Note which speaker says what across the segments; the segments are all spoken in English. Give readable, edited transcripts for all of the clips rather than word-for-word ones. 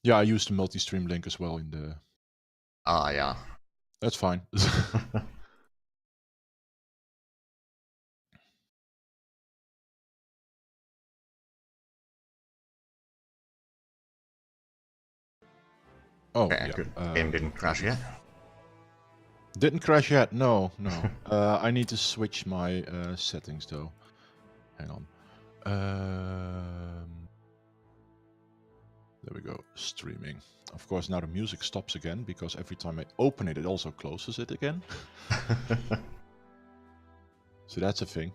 Speaker 1: Yeah, I used the multi-stream link as well in the...
Speaker 2: Ah, yeah.
Speaker 1: That's fine. Oh,
Speaker 2: Okay,
Speaker 1: yeah.
Speaker 2: good. Game didn't crash yet.
Speaker 1: Didn't crash yet. No. I need to switch my settings though. Hang on. There we go. Streaming. Of course, now the music stops again because every time I open it, it also closes it again. So that's a thing.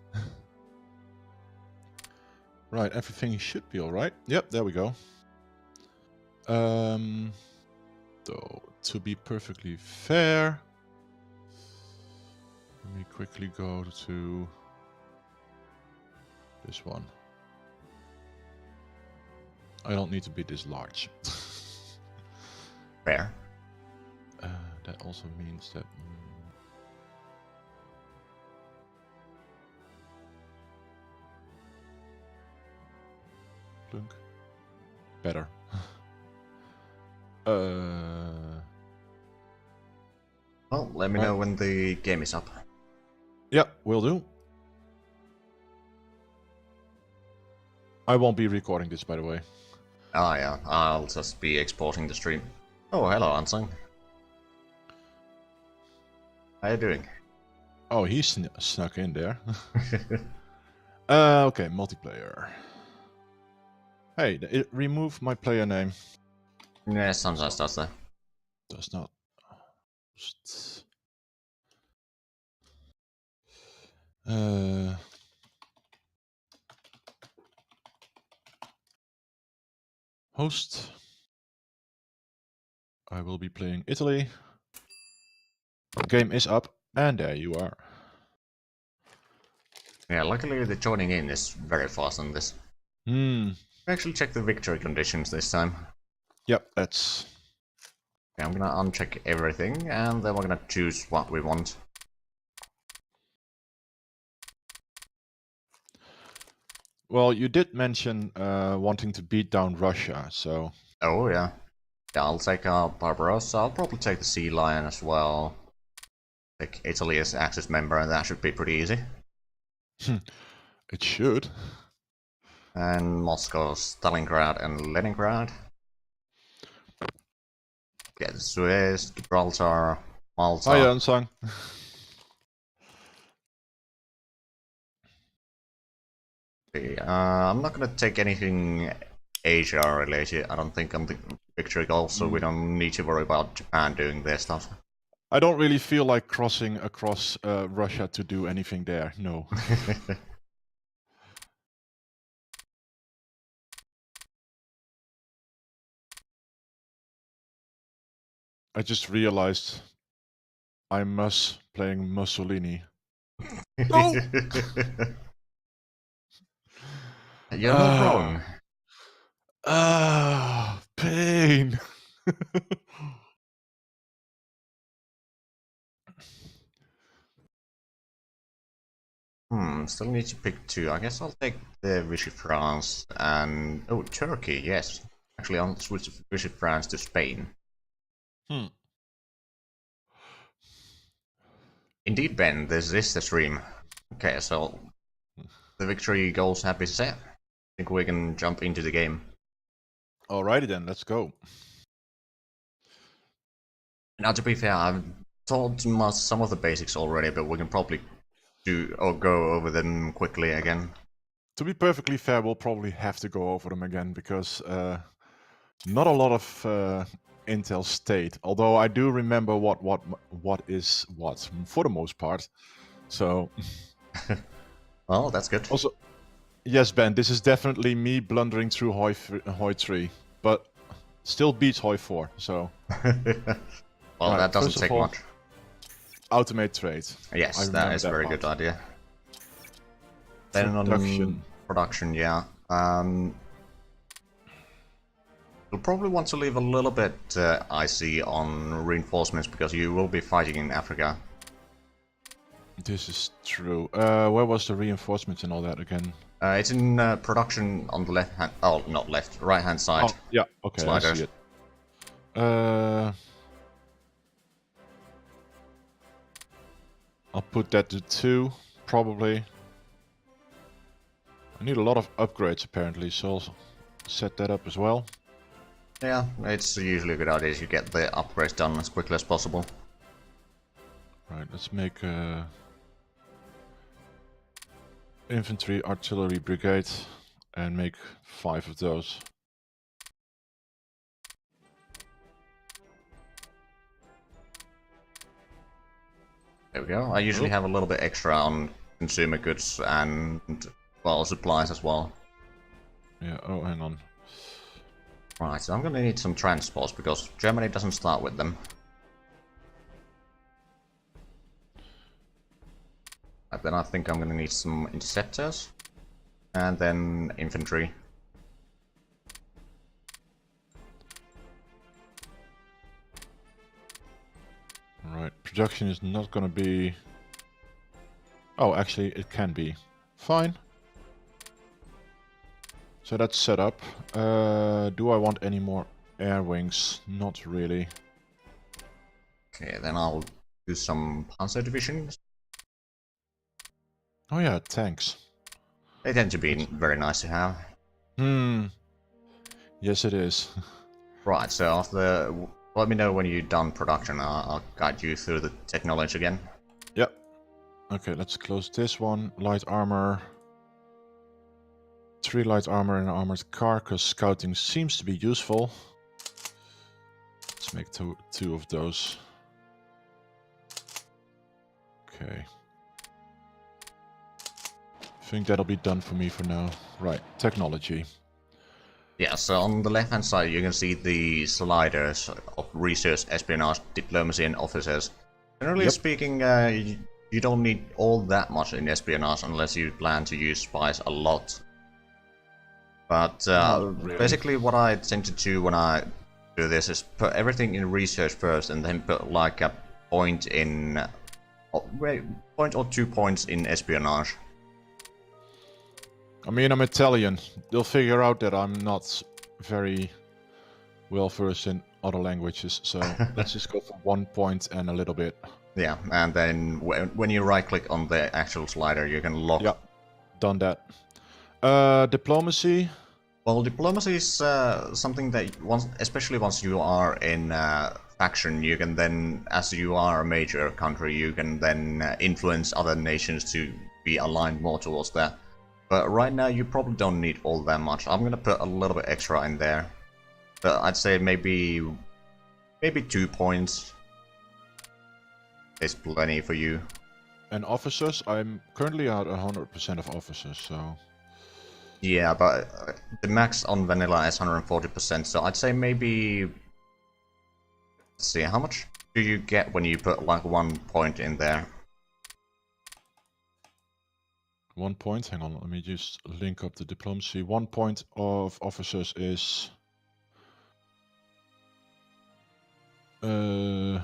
Speaker 1: Right, everything should be all right. Yep, there we go. Though, to be perfectly fair, let me quickly go to this one. I don't need to be this large.
Speaker 2: Fair.
Speaker 1: That also means that... Plunk. Better.
Speaker 2: Well, let me know when the game is up.
Speaker 1: Yep, will do. I won't be recording this, by the way.
Speaker 2: Ah, yeah. I'll just be exporting the stream. Oh, hello, Ansung. How you doing?
Speaker 1: Oh, he snuck in there. Okay, multiplayer. Hey, it removed my player name.
Speaker 2: Yeah, sometimes does that.
Speaker 1: Does not. Host. I will be playing Italy. The game is up, and there you are.
Speaker 2: Yeah, luckily the joining in is very fast on this. Actually check the victory conditions this time.
Speaker 1: Yep, that's...
Speaker 2: Okay, I'm gonna uncheck everything, and then we're gonna choose what we want.
Speaker 1: Well, you did mention wanting to beat down Russia, so...
Speaker 2: Oh, yeah. Yeah, I'll take Barbarossa. I'll probably take the Sea Lion as well. Take Italy as Axis member, and that should be pretty easy.
Speaker 1: It should.
Speaker 2: And Moscow, Stalingrad, and Leningrad. Yeah, the Suez, Gibraltar, Malta.
Speaker 1: Hi, Unsung.
Speaker 2: I'm not gonna take anything Asia related. I don't think I'm the victory goal, so we don't need to worry about Japan doing their stuff.
Speaker 1: I don't really feel like crossing across Russia to do anything there, no. I just realized I'm playing Mussolini. No!
Speaker 2: You're not wrong.
Speaker 1: Pain!
Speaker 2: Still need to pick two. I guess I'll take the Vichy France and... Oh, Turkey, yes. Actually, I'll switch Vichy France to Spain. Indeed, Ben, this is the stream. Okay, so the victory goals have been set. I think we can jump into the game.
Speaker 1: Alrighty then, let's go.
Speaker 2: Now, to be fair, I've taught some of the basics already, but we can probably go over them quickly again.
Speaker 1: To be perfectly fair, we'll probably have to go over them again because not a lot of intel stayed. Although I do remember what is what for the most part. So.
Speaker 2: Well, that's good.
Speaker 1: Also, yes, Ben, this is definitely me blundering through HoI3, but still beats HoI4. So.
Speaker 2: Well, that doesn't take much.
Speaker 1: Automate trade.
Speaker 2: Yes, that is a very good idea. Then on production, yeah. You'll probably want to leave a little bit icy on reinforcements because you will be fighting in Africa.
Speaker 1: This is true. Where was the reinforcements and all that again?
Speaker 2: It's in production on the left hand. Oh, not left, right hand side.
Speaker 1: Oh, yeah, okay, sliders. I see it. I'll put that to 2, probably. I need a lot of upgrades apparently, so I'll set that up as well.
Speaker 2: Yeah, it's usually a good idea to get the upgrades done as quickly as possible.
Speaker 1: Right, let's make infantry artillery brigade and make 5 of those.
Speaker 2: There we go. I usually have a little bit extra on consumer goods and, well, supplies as well.
Speaker 1: Yeah, oh, hang on.
Speaker 2: Right, so I'm gonna need some transports because Germany doesn't start with them. And then I think I'm gonna need some interceptors. And then infantry.
Speaker 1: Right, production is not gonna be... Oh, actually, it can be. Fine. So that's set up. Do I want any more air wings? Not really.
Speaker 2: Okay, then I'll do some panzer divisions.
Speaker 1: Oh yeah, tanks.
Speaker 2: They tend to be very nice to have.
Speaker 1: Yes, it is.
Speaker 2: Right, so after... Let me know when you're done production. I'll guide you through the technology again.
Speaker 1: Yep. Okay, let's close this one. Light armor. 3 light armor and an armored car, because scouting seems to be useful. Let's make two of those. Okay. I think that'll be done for me for now. Right, technology.
Speaker 2: Yeah, so on the left hand side you can see the sliders of research, espionage, diplomacy and officers. Generally speaking, you don't need all that much in espionage unless you plan to use spies a lot. But
Speaker 1: really.
Speaker 2: Basically what I tend to do when I do this is put everything in research first and then put like a point in... point or 2 points in espionage.
Speaker 1: I mean, I'm Italian. They'll figure out that I'm not very well versed in other languages, so let's just go for 1 point and a little bit.
Speaker 2: Yeah, and then when you right click on the actual slider you can lock...
Speaker 1: Yep, done that. Diplomacy?
Speaker 2: Well, diplomacy is something that, especially once you are in faction, you can then, as you are a major country, you can then influence other nations to be aligned more towards that. But right now you probably don't need all that much. I'm gonna put a little bit extra in there. But I'd say maybe 2 points is plenty for you.
Speaker 1: And officers? I'm currently at 100% of officers, so...
Speaker 2: Yeah, but the max on vanilla is 140%, so I'd say maybe... Let's see, how much do you get when you put like 1 point in there?
Speaker 1: 1 point? Hang on, let me just link up the diplomacy. 1 point of officers is... 5.2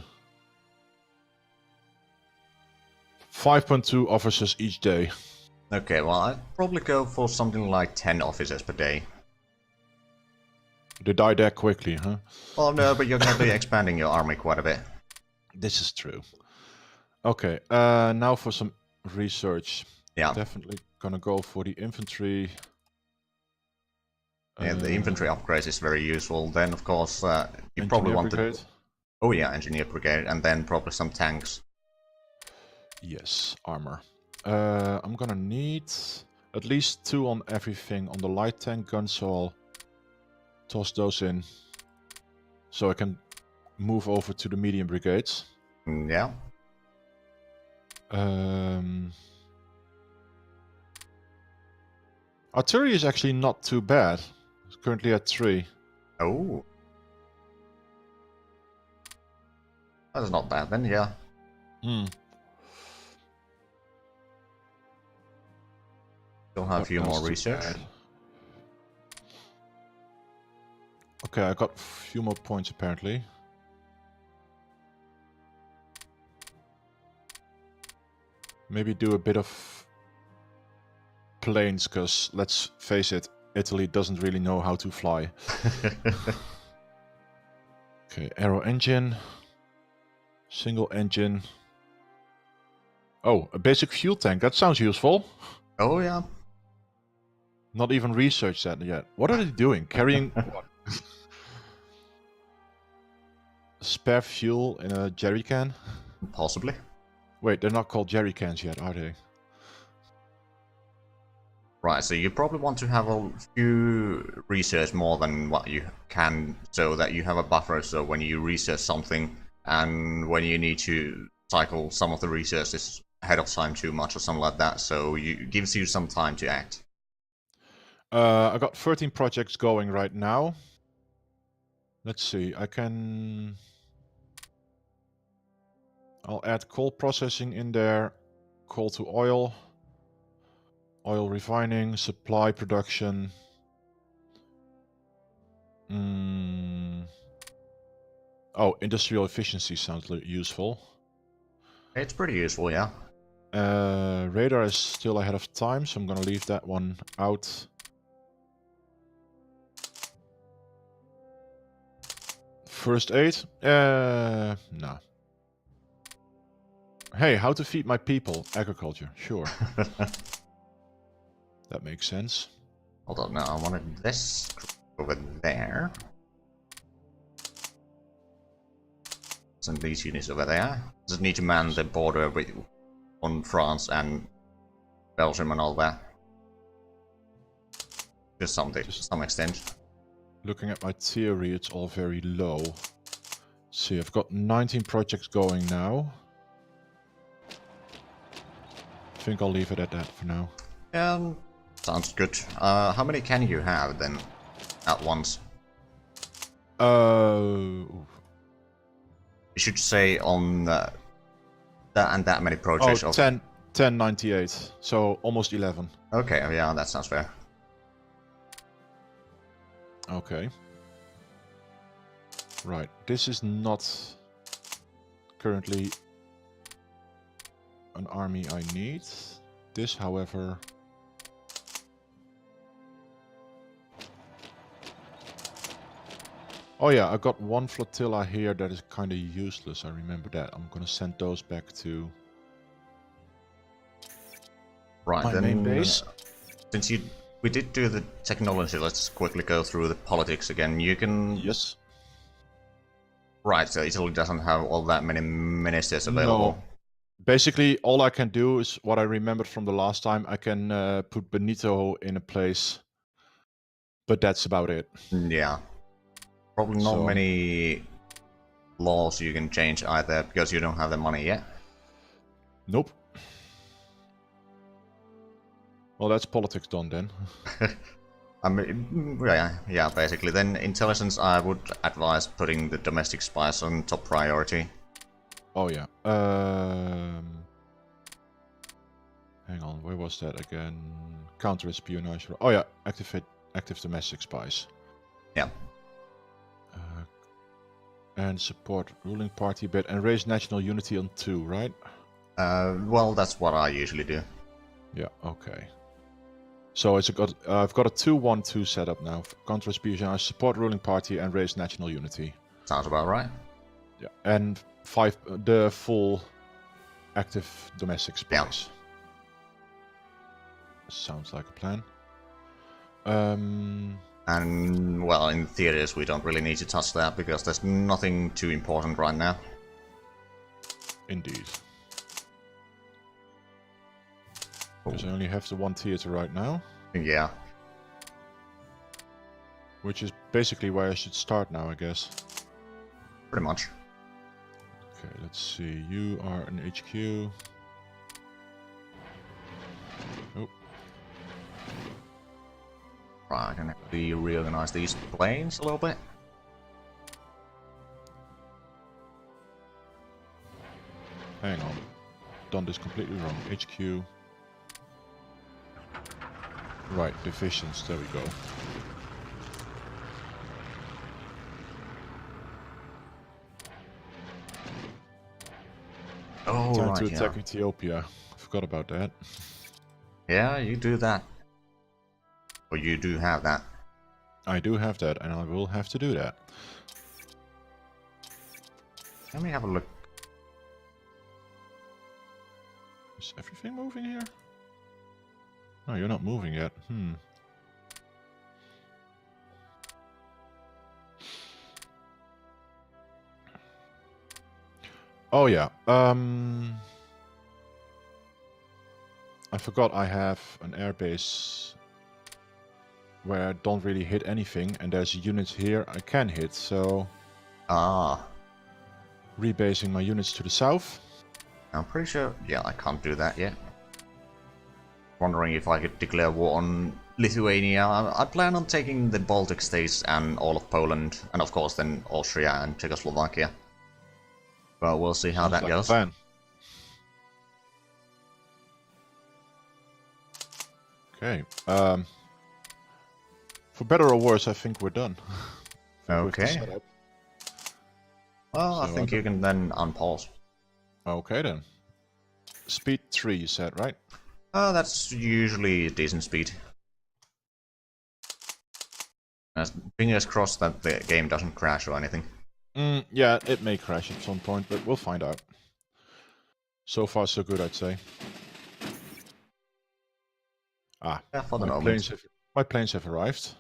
Speaker 1: officers each day.
Speaker 2: Okay, well, I'd probably go for something like 10 officers per day.
Speaker 1: They die there quickly, huh?
Speaker 2: Well, no, but you're gonna be expanding your army quite a bit.
Speaker 1: This is true. Okay, now for some research.
Speaker 2: Yeah.
Speaker 1: Definitely gonna go for the infantry.
Speaker 2: Yeah, the infantry upgrade is very useful. Then, of course, you probably want
Speaker 1: brigade.
Speaker 2: Oh yeah, engineer brigade, and then probably some tanks.
Speaker 1: Yes, armor. I'm gonna need at least 2 on everything on the light tank gun, so I'll toss those in so I can move over to the medium brigades.
Speaker 2: Yeah.
Speaker 1: Artillery is actually not too bad. It's currently at 3.
Speaker 2: Oh. That's not bad then, yeah. Still have a few more research.
Speaker 1: Okay, I got a few more points apparently. Maybe do a bit of planes, because let's face it, Italy doesn't really know how to fly. Okay, aero engine. Single engine. Oh, a basic fuel tank. That sounds useful.
Speaker 2: Oh yeah.
Speaker 1: Not even researched that yet. What are they doing? Carrying what? Spare fuel in a jerry can?
Speaker 2: Possibly.
Speaker 1: Wait, they're not called jerry cans yet, are they?
Speaker 2: Right, so you probably want to have a few research more than what you can, so that you have a buffer, so when you research something, and when you need to cycle some of the researches ahead of time too much or something like that, so it gives you some time to act.
Speaker 1: I got 13 projects going right now. Let's see, I'll add coal processing in there, coal to oil, oil refining, supply production. Oh, industrial efficiency sounds useful.
Speaker 2: It's pretty useful, yeah.
Speaker 1: Radar is still ahead of time, so I'm gonna leave that one out. First aid? No. Hey, how to feed my people? Agriculture, sure. That makes sense.
Speaker 2: Hold on, now I wanted this over there. Send these units over there. Just need to man the border on France and Belgium and all that. To some extent.
Speaker 1: Looking at my theory, it's all very low. See, I've got 19 projects going now. I think I'll leave it at that for now.
Speaker 2: Sounds good. How many can you have then at once?
Speaker 1: Ooh.
Speaker 2: You should say on that and that many projects.
Speaker 1: Oh, 1098, so almost 11.
Speaker 2: Okay, yeah, that sounds fair.
Speaker 1: Okay. Right, this is not currently an army I need. This, however... Oh yeah, I got one flotilla here that is kind of useless, I remember that. I'm gonna send those back to
Speaker 2: Right,
Speaker 1: my
Speaker 2: then,
Speaker 1: main base.
Speaker 2: Since we did do the technology, let's quickly go through the politics again. You can...
Speaker 1: Yes.
Speaker 2: Right, so Italy doesn't have all that many ministers available.
Speaker 1: No. Basically, all I can do is what I remembered from the last time. I can put Benito in a place, but that's about it.
Speaker 2: Yeah. Probably not many laws you can change either, because you don't have the money yet.
Speaker 1: Nope. Well, that's politics done then.
Speaker 2: I mean, yeah, basically. Then intelligence, I would advise putting the domestic spies on top priority.
Speaker 1: Oh yeah. Hang on, where was that again? Counter-espionage. Oh yeah, active domestic spies.
Speaker 2: Yeah.
Speaker 1: And support ruling party bit and raise national unity on 2, right?
Speaker 2: Well, that's what I usually do.
Speaker 1: Yeah, okay. So I've got a 2-1-2 setup now. Counter-espionage, support ruling party, and raise national unity.
Speaker 2: Sounds about right.
Speaker 1: Yeah, and 5 the full active domestic spies.
Speaker 2: Yeah.
Speaker 1: Sounds like a plan.
Speaker 2: And, well, in theaters we don't really need to touch that, because there's nothing too important right now.
Speaker 1: Indeed. Because I only have the 1 theater right now.
Speaker 2: Yeah.
Speaker 1: Which is basically where I should start now, I guess.
Speaker 2: Pretty much.
Speaker 1: Okay, let's see. You are an HQ. Oh.
Speaker 2: Right, I'm gonna reorganize these planes a little bit.
Speaker 1: Hang on. Done this completely wrong. HQ. Right, divisions. There we go.
Speaker 2: Oh,
Speaker 1: Time
Speaker 2: right,
Speaker 1: to attack
Speaker 2: yeah.
Speaker 1: Ethiopia. Forgot about that.
Speaker 2: Yeah, you do that. Or you do have that.
Speaker 1: I do have that, and I will have to do that.
Speaker 2: Let me have a look.
Speaker 1: Is everything moving here? No, you're not moving yet. Oh yeah. I forgot I have an airbase where I don't really hit anything, and there's units here I can hit, so...
Speaker 2: Ah.
Speaker 1: Rebasing my units to the south.
Speaker 2: I'm pretty sure... Yeah, I can't do that yet. Wondering if I could declare war on Lithuania. I plan on taking the Baltic states and all of Poland, and of course then Austria and Czechoslovakia. But we'll see how
Speaker 1: Sounds
Speaker 2: that
Speaker 1: like a
Speaker 2: goes.
Speaker 1: plan. Okay. For better or worse, I think we're done. With the
Speaker 2: Okay.
Speaker 1: setup.
Speaker 2: Well, I
Speaker 1: So
Speaker 2: think you can then unpause.
Speaker 1: Okay then. Speed 3 you said, right?
Speaker 2: That's usually decent speed. Fingers crossed that the game doesn't crash or anything.
Speaker 1: Yeah, it may crash at some point, but we'll find out. So far so good, I'd say. Ah,
Speaker 2: Yeah, for the moment.
Speaker 1: My planes have arrived.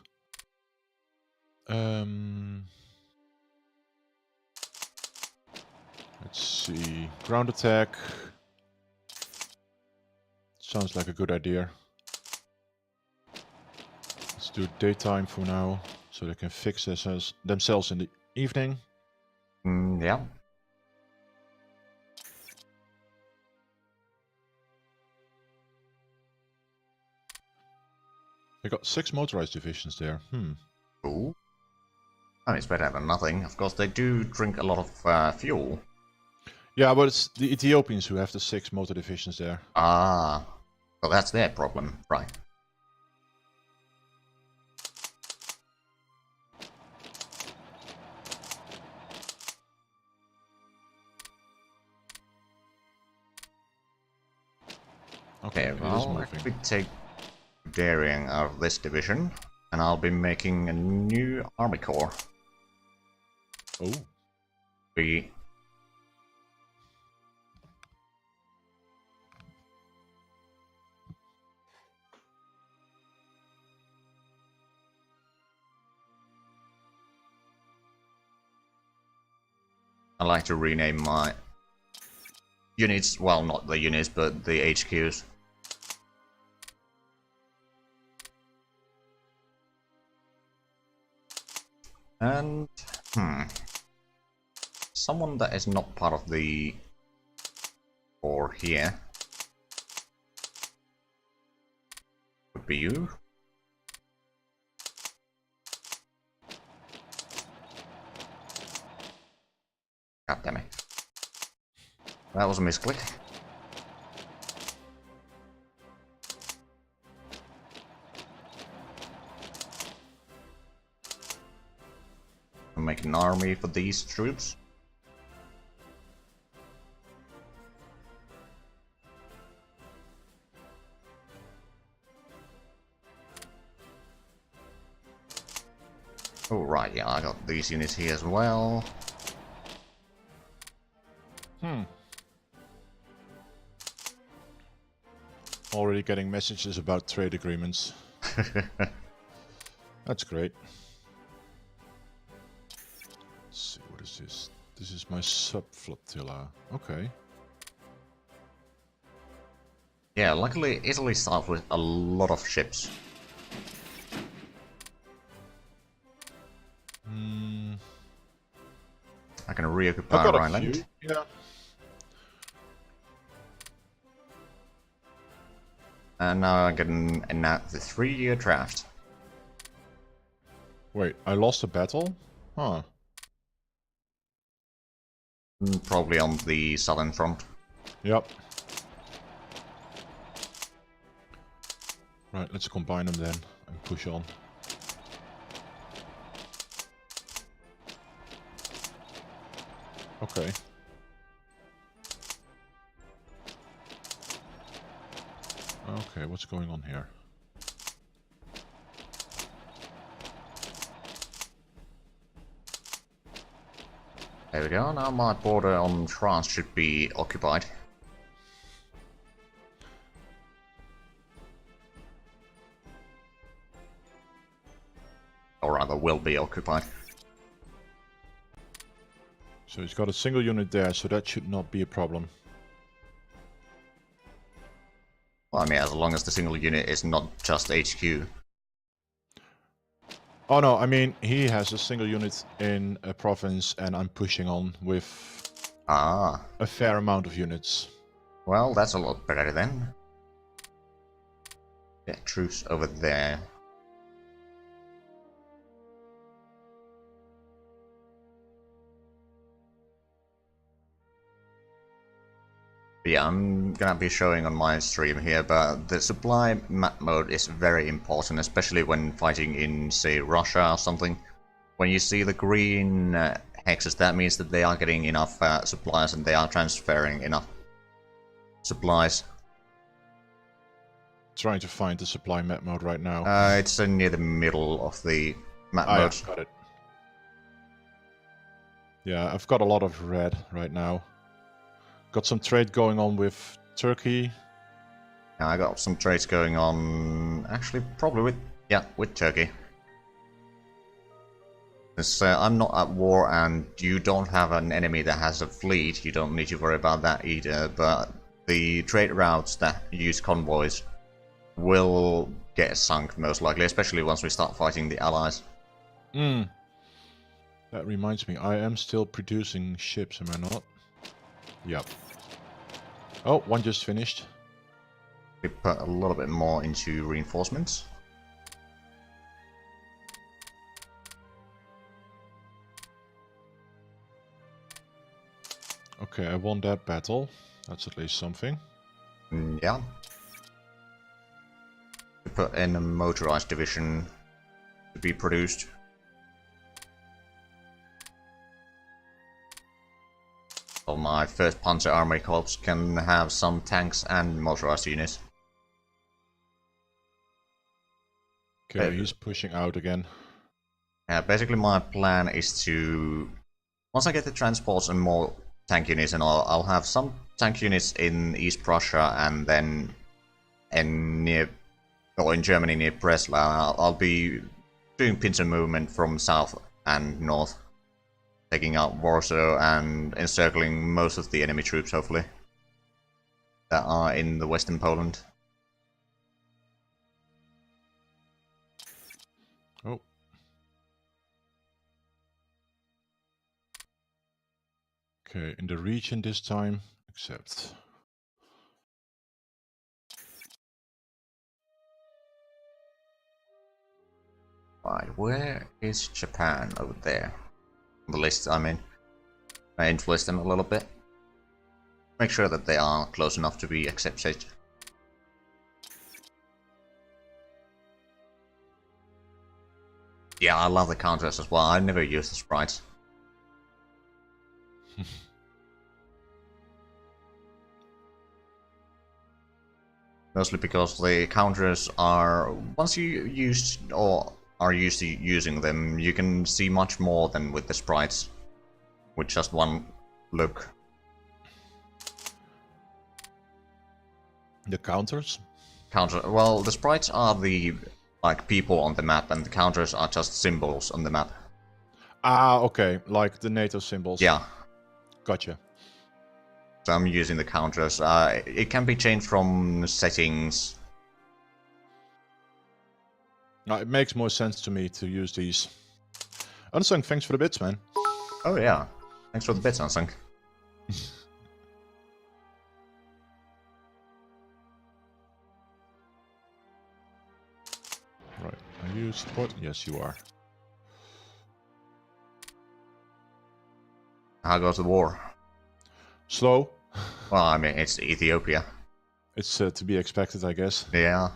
Speaker 1: Let's see. Ground attack. Sounds like a good idea. Let's do daytime for now, so they can fix themselves in the evening.
Speaker 2: Yeah.
Speaker 1: They got 6 motorized divisions there.
Speaker 2: Cool. I mean, it's better than nothing. Of course, they do drink a lot of fuel.
Speaker 1: Yeah, but it's the Ethiopians who have the 6 motor divisions there.
Speaker 2: Ah. Well, that's their problem, right. Okay, well, we take Daring out of this division, and I'll be making a new army corps.
Speaker 1: Oh.
Speaker 2: I like to rename my units, well, not the units, but the HQs. And, someone that is not part of the corps here would be you. God damn it. That was a misclick. I'll make an army for these troops. Oh right, yeah, I got these units here as well.
Speaker 1: Already getting messages about trade agreements. That's great. Let's see, what is this? This is my sub-flotilla. Okay.
Speaker 2: Yeah, luckily Italy starts with a lot of ships. I can reoccupy our island.
Speaker 1: Yeah.
Speaker 2: And now I'm getting the 3-year draft.
Speaker 1: Wait, I lost a battle? Huh.
Speaker 2: Probably on the southern front.
Speaker 1: Yep. Right, let's combine them then and push on. Okay. Okay, what's going on here?
Speaker 2: There we go, now my border on France should be occupied. Or rather, will be occupied.
Speaker 1: So he's got a single unit there, so that should not be a problem.
Speaker 2: Well, I mean, as long as the single unit is not just HQ.
Speaker 1: Oh no, I mean, he has a single unit in a province, and I'm pushing on with a fair amount of units.
Speaker 2: Well, that's a lot better then. Yeah, troops over there. Yeah, I'm gonna be showing on my stream here, but the supply map mode is very important, especially when fighting in, say, Russia or something. When you see the green hexes, that means that they are getting enough supplies and they are transferring enough supplies.
Speaker 1: Trying to find the supply map mode right now.
Speaker 2: It's near the middle of the map mode.
Speaker 1: Yeah, got it. Yeah, I've got a lot of red right now. Got some trade going on with Turkey.
Speaker 2: Yeah, I got some trades going on, actually, probably with Turkey. Because I'm not at war and you don't have an enemy that has a fleet, you don't need to worry about that either, but the trade routes that use convoys will get sunk most likely, especially once we start fighting the allies.
Speaker 1: That reminds me, I am still producing ships, am I not? Yep. Oh, one just finished.
Speaker 2: We put a little bit more into reinforcements.
Speaker 1: Okay, I won that battle. That's at least something.
Speaker 2: Yeah. We put in a motorized division to be produced. So my first Panzer Army Corps can have some tanks and motorized units.
Speaker 1: Okay, he's pushing out again.
Speaker 2: Basically my plan is to... Once I get the transports and more tank units and all, I'll have some tank units in East Prussia and then in Germany near Breslau. I'll be doing pincer movement from south and north, taking out Warsaw and encircling most of the enemy troops, hopefully, that are in the western Poland.
Speaker 1: Oh. Okay, in the region this time, except...
Speaker 2: Right, where is Japan over there? On the list, I mean. I influence them a little bit. Make sure that they are close enough to be accepted. Yeah, I love the counters as well. I never use the sprites. Mostly because the counters are, once you use or are used to using them, you can see much more than with the sprites, with just one look.
Speaker 1: The counters?
Speaker 2: Well, the sprites are the people on the map, and the counters are just symbols on the map.
Speaker 1: Ah, okay, like the NATO symbols.
Speaker 2: Yeah.
Speaker 1: Gotcha.
Speaker 2: So I'm using the counters. It can be changed from settings.
Speaker 1: No, it makes more sense to me to use these. Unsung, thanks for the bits, man.
Speaker 2: Oh yeah. Thanks for the bits, Unsung.
Speaker 1: Right, are you support? Yes, you are.
Speaker 2: How goes the war?
Speaker 1: Slow.
Speaker 2: Well, I mean, it's Ethiopia.
Speaker 1: It's to be expected, I guess.
Speaker 2: Yeah.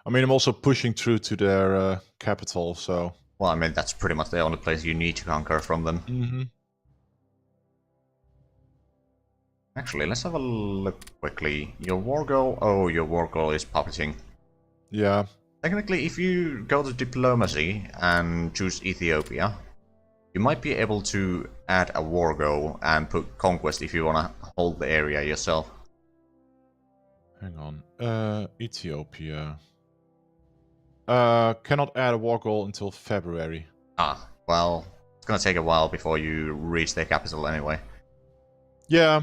Speaker 1: I mean, I'm also pushing through to their capital, so...
Speaker 2: Well, I mean, that's pretty much the only place you need to conquer from them.
Speaker 1: Mm-hmm.
Speaker 2: Actually, let's have a look quickly. Your war goal... Oh, your war goal is puppeting.
Speaker 1: Yeah,
Speaker 2: Technically, if you go to diplomacy and choose Ethiopia, you might be able to add a war goal and put conquest if you want to hold the area yourself.
Speaker 1: Hang on. Ethiopia. Cannot add a war goal until February.
Speaker 2: Ah, well, it's gonna take a while before you reach their capital anyway.
Speaker 1: Yeah.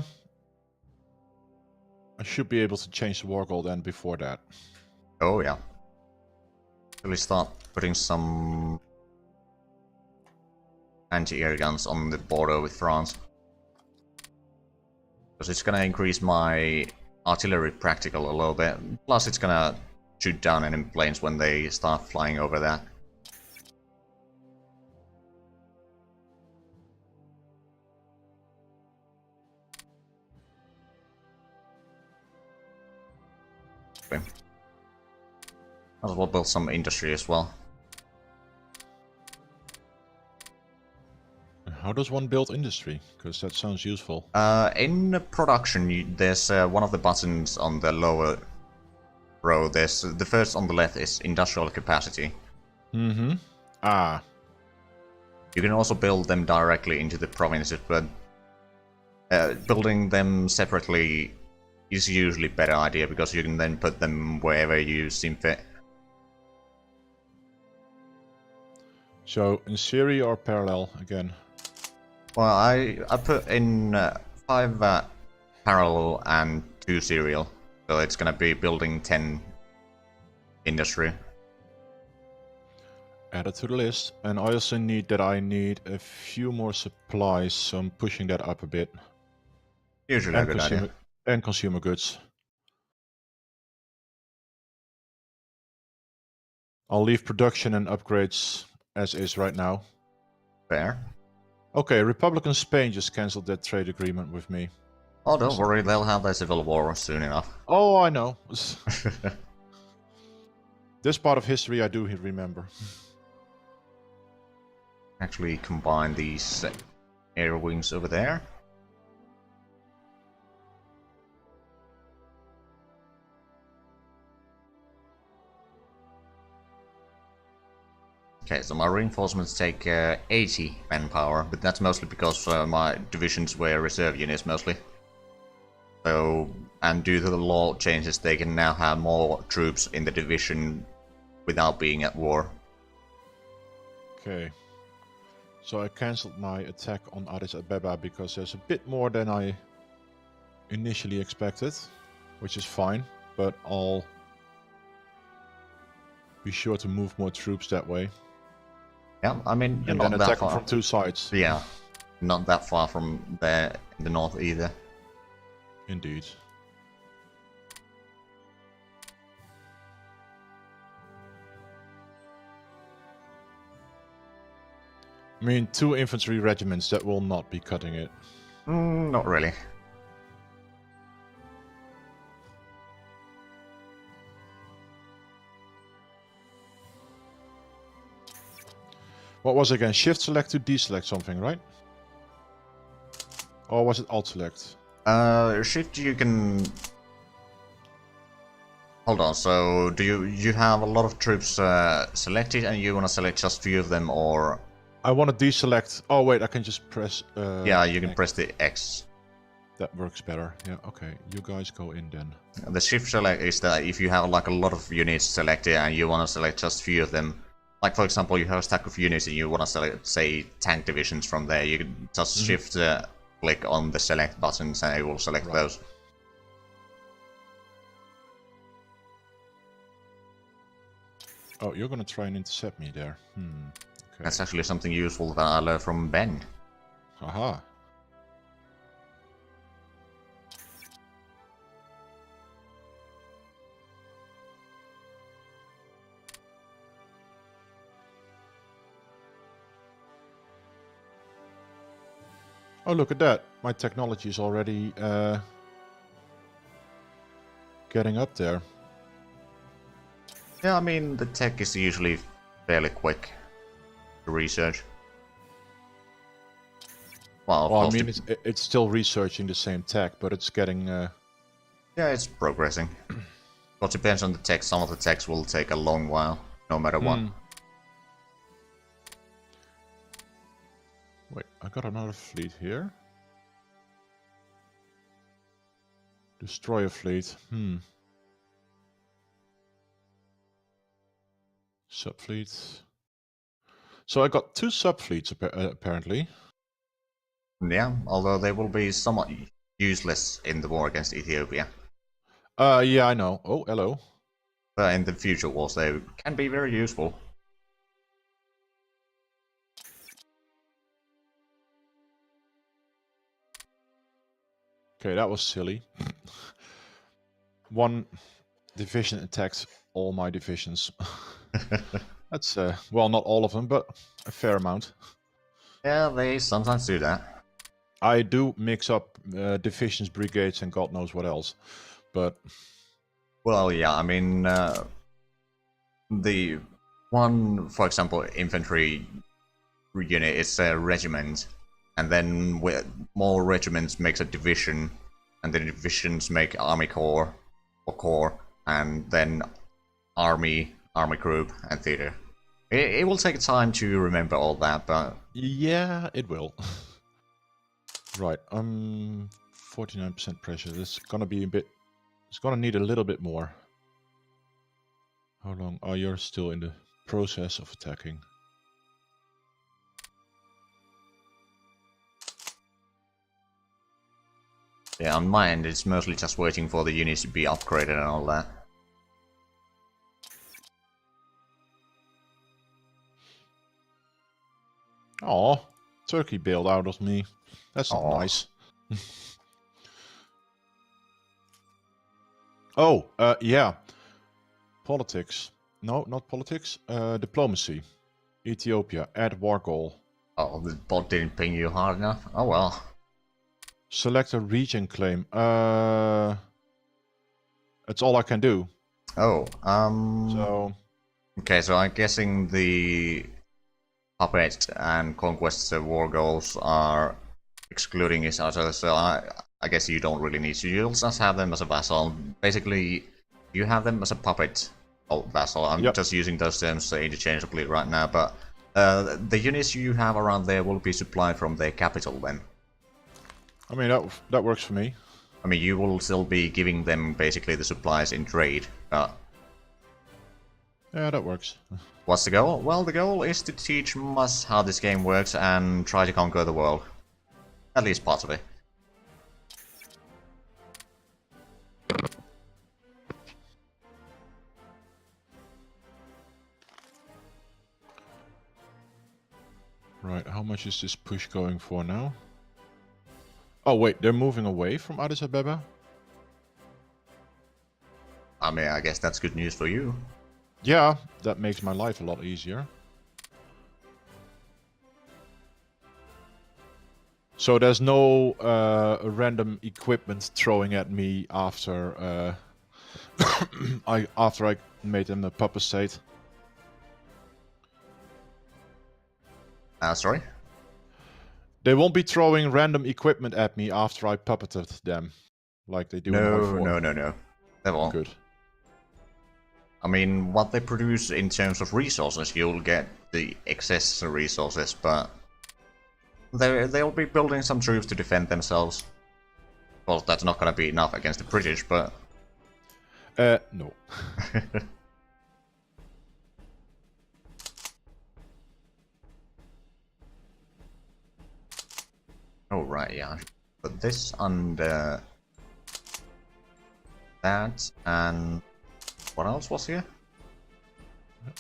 Speaker 1: I should be able to change the war goal then before that.
Speaker 2: Oh yeah. Shall we start putting some anti-air guns on the border with France? Because it's gonna increase my artillery practical a little bit. Plus it's gonna shoot down enemy planes when they start flying over that. Okay. Might as well build some industry as well.
Speaker 1: How does one build industry? Because that sounds useful.
Speaker 2: In production, there's one of the buttons on the lower row. There's the first on the left is industrial capacity.
Speaker 1: Mm-hmm. Ah.
Speaker 2: You can also build them directly into the provinces, but building them separately is usually a better idea because you can then put them wherever you seem fit.
Speaker 1: So in series or parallel again?
Speaker 2: Well, I put in 5 parallel and 2 serial, so it's gonna be building 10 industry.
Speaker 1: Add it to the list. And I also need a few more supplies, so I'm pushing that up a bit.
Speaker 2: Usually a good idea.
Speaker 1: And consumer goods. I'll leave production and upgrades as is right now.
Speaker 2: Fair.
Speaker 1: Okay, Republican Spain just cancelled their trade agreement with me.
Speaker 2: Oh, don't worry, they'll have their civil war soon enough.
Speaker 1: Oh, I know. This part of history I do remember.
Speaker 2: Actually combine these air wings over there. Okay, so my reinforcements take 80 manpower, but that's mostly because my divisions were reserve units mostly. So, and due to the law changes, they can now have more troops in the division without being at war.
Speaker 1: Okay. So I cancelled my attack on Addis Ababa because there's a bit more than I initially expected, which is fine, but I'll be sure to move more troops that way.
Speaker 2: Yeah, I mean, you're
Speaker 1: and
Speaker 2: not
Speaker 1: then
Speaker 2: that
Speaker 1: attack
Speaker 2: far
Speaker 1: them from two sides.
Speaker 2: Yeah, not that far from there in the north either.
Speaker 1: Indeed. I mean, 2 infantry regiments, that will not be cutting it.
Speaker 2: Not really.
Speaker 1: What was it again? Shift select to deselect something, right? Or was it alt select?
Speaker 2: Shift you can... Hold on, so do you have a lot of troops selected and you want to select just few of them, or...
Speaker 1: I want to deselect... Oh wait, I can just press...
Speaker 2: yeah, you can
Speaker 1: X.
Speaker 2: press the X.
Speaker 1: That works better. Yeah, okay. You guys go in then.
Speaker 2: The shift select is that if you have like a lot of units selected and you want to select just few of them, like for example you have a stack of units and you want to select, say, tank divisions from there, you can just shift click on the select buttons and it will select those.
Speaker 1: Oh, you're gonna try and intercept me there. Okay.
Speaker 2: That's actually something useful that I learned from Ben.
Speaker 1: Aha. Oh, look at that. My technology is already getting up there.
Speaker 2: Yeah, I mean, the tech is usually fairly quick to research. Well,
Speaker 1: I mean, it's still researching the same tech, but it's getting...
Speaker 2: yeah, it's progressing. Well, it depends on the text. Some of the text will take a long while, no matter what.
Speaker 1: Wait, I got another fleet here. Destroyer fleet. Subfleet. So I got 2 subfleets apparently.
Speaker 2: Yeah, although they will be somewhat useless in the war against Ethiopia.
Speaker 1: Yeah, I know. Oh, hello.
Speaker 2: But in the future wars, they can be very useful.
Speaker 1: Okay, that was silly. One division attacks all my divisions. That's, well, not all of them, but a fair amount.
Speaker 2: Yeah, they sometimes do that.
Speaker 1: I do mix up divisions, brigades, and God knows what else. But...
Speaker 2: Well, yeah, I mean, the one, for example, infantry unit is a regiment, and then with more regiments makes a division, and then divisions make army corps, or corps, and then army group, and theater. It will take time to remember all that, but...
Speaker 1: Yeah, it will. Right, 49% pressure. This is gonna be a bit... It's gonna need a little bit more. How long? Oh, you're still in the process of attacking.
Speaker 2: Yeah, on my end, it's mostly just waiting for the units to be upgraded and all that.
Speaker 1: Oh, Turkey bailed out of me. That's not nice. Oh, yeah. Politics. No, not politics. Diplomacy. Ethiopia. Add war goal.
Speaker 2: Oh, the bot didn't ping you hard enough? Oh well.
Speaker 1: Select a region claim. That's all I can do.
Speaker 2: Oh,
Speaker 1: So...
Speaker 2: Okay, so I'm guessing the puppet and conquest war goals are excluding each other, so I guess you don't really need to. You'll just have them as a vassal. Basically, you have them as a puppet vassal. I'm just using those terms interchangeably right now, but the units you have around there will be supplied from their capital then.
Speaker 1: I mean, that works for me.
Speaker 2: I mean, you will still be giving them basically the supplies in trade.
Speaker 1: Yeah, that works.
Speaker 2: What's the goal? Well, the goal is to teach us how this game works and try to conquer the world. At least parts of it.
Speaker 1: Right, how much is this push going for now? Oh wait, they're moving away from Addis Ababa?
Speaker 2: I mean, I guess that's good news for you.
Speaker 1: Yeah, that makes my life a lot easier. So there's no random equipment throwing at me after after I made them a puppet state.
Speaker 2: Sorry?
Speaker 1: They won't be throwing random equipment at me after I puppeted them, like they do in HoI3.
Speaker 2: No. They won't.
Speaker 1: Good.
Speaker 2: I mean, what they produce in terms of resources, you'll get the excess resources, but they'll be building some troops to defend themselves. Well, that's not gonna be enough against the British, but...
Speaker 1: No.
Speaker 2: Oh, right, yeah. Put this under... that, and... what else was here?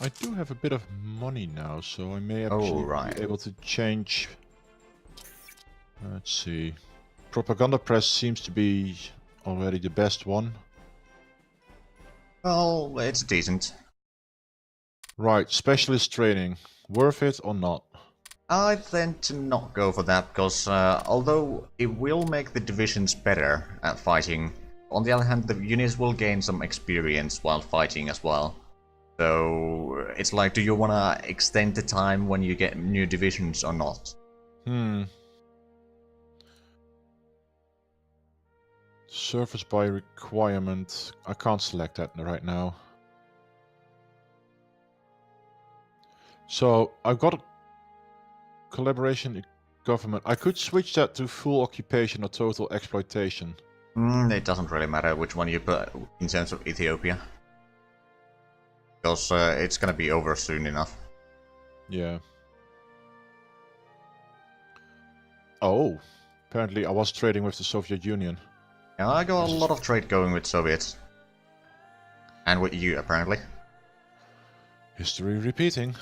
Speaker 1: I do have a bit of money now, so I may actually be able to change... Let's see... Propaganda press seems to be already the best one.
Speaker 2: Well, it's decent.
Speaker 1: Right, specialist training. Worth it or not?
Speaker 2: I tend to not go for that, because although it will make the divisions better at fighting, on the other hand, the units will gain some experience while fighting as well. So it's like, do you want to extend the time when you get new divisions or not?
Speaker 1: Service by requirement. I can't select that right now. So I've got a collaboration government. I could switch that to full occupation or total exploitation.
Speaker 2: It doesn't really matter which one you put in terms of Ethiopia. Because it's gonna be over soon enough.
Speaker 1: Yeah. Oh, apparently I was trading with the Soviet Union.
Speaker 2: Yeah, I got a lot of trade going with Soviets. And with you, apparently.
Speaker 1: History repeating.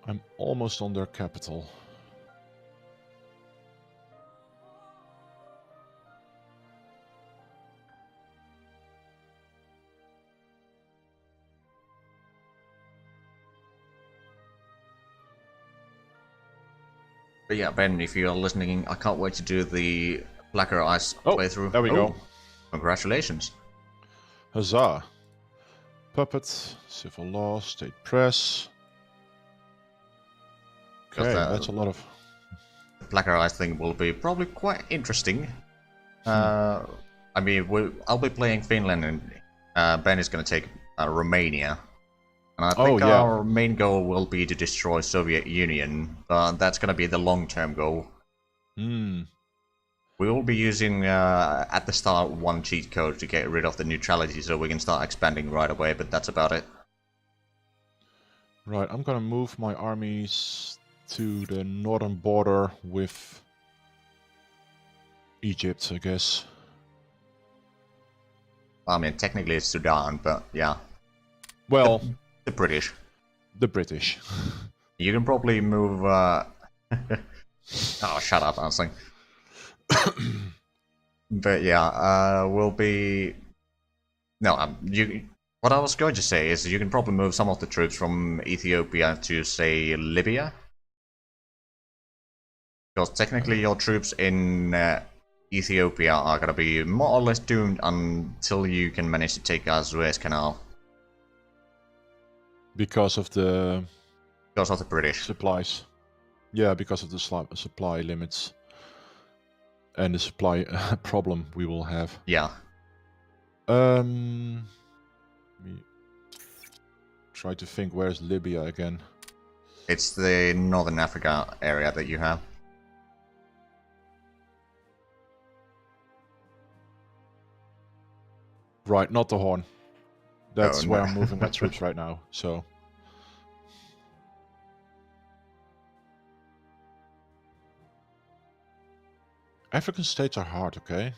Speaker 1: I'm almost on their capital.
Speaker 2: But yeah, Ben, if you're listening, I can't wait to do the Blacker Ice playthrough.
Speaker 1: There we go.
Speaker 2: Congratulations.
Speaker 1: Huzzah. Puppet, civil law, state press. Okay, that's a lot of...
Speaker 2: The Blacker Ice thing will be probably quite interesting. I mean, I'll be playing Finland, and Ben is going to take Romania. And I think our main goal will be to destroy Soviet Union, but that's going to be the long-term goal. We will be using, at the start, one cheat code to get rid of the neutrality so we can start expanding right away, but that's about it.
Speaker 1: Right, I'm going to move my armies to the northern border with Egypt, I guess.
Speaker 2: I mean, technically it's Sudan, but yeah.
Speaker 1: Well...
Speaker 2: The British.
Speaker 1: The British.
Speaker 2: You can probably move, Oh, shut up, Ansling. But yeah, we'll be... No, what I was going to say is you can probably move some of the troops from Ethiopia to, say, Libya. Because technically your troops in Ethiopia are going to be more or less doomed until you can manage to take our Suez Canal.
Speaker 1: Because of the
Speaker 2: British
Speaker 1: supplies. Yeah, because of the supply limits. And the supply problem we will have.
Speaker 2: Yeah.
Speaker 1: Let me try to think, where's Libya again?
Speaker 2: It's the Northern Africa area that you have.
Speaker 1: Right, not the Horn. That's where I'm moving my troops right now, so... African states are hard, okay?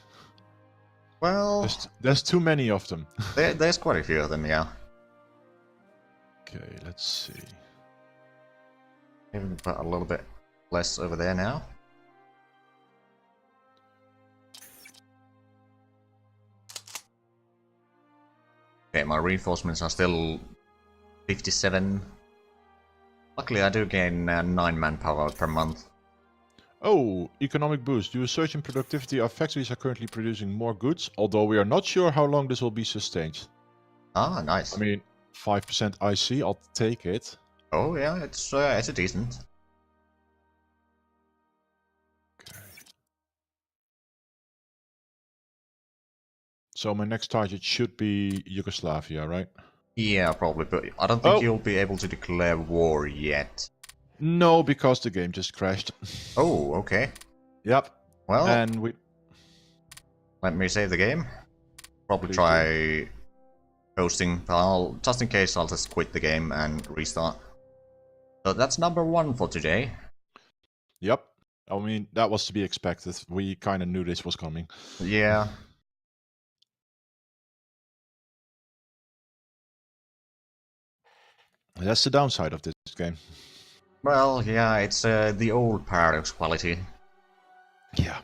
Speaker 2: Well...
Speaker 1: There's too many of them.
Speaker 2: There's quite a few of them, yeah.
Speaker 1: Okay, let's see.
Speaker 2: Maybe put a little bit less over there now. Okay, my reinforcements are still 57. Luckily, I do gain 9 manpower per month.
Speaker 1: Oh, economic boost. Due to a surge in productivity, our factories are currently producing more goods, although we are not sure how long this will be sustained.
Speaker 2: Ah, nice.
Speaker 1: I mean, 5% IC, I'll take it.
Speaker 2: Oh yeah, it's a decent.
Speaker 1: Okay. So my next target should be Yugoslavia, right?
Speaker 2: Yeah, probably, but I don't think you'll be able to declare war yet.
Speaker 1: No, because the game just crashed.
Speaker 2: Oh, okay.
Speaker 1: Yep.
Speaker 2: Well,
Speaker 1: and we...
Speaker 2: Let me save the game. Probably try hosting, but just in case, I'll just quit the game and restart. So that's number 1 for today.
Speaker 1: Yep. I mean, that was to be expected. We kind of knew this was coming.
Speaker 2: Yeah.
Speaker 1: That's the downside of this game.
Speaker 2: Well, yeah, it's the old Paradox quality.
Speaker 1: Yeah.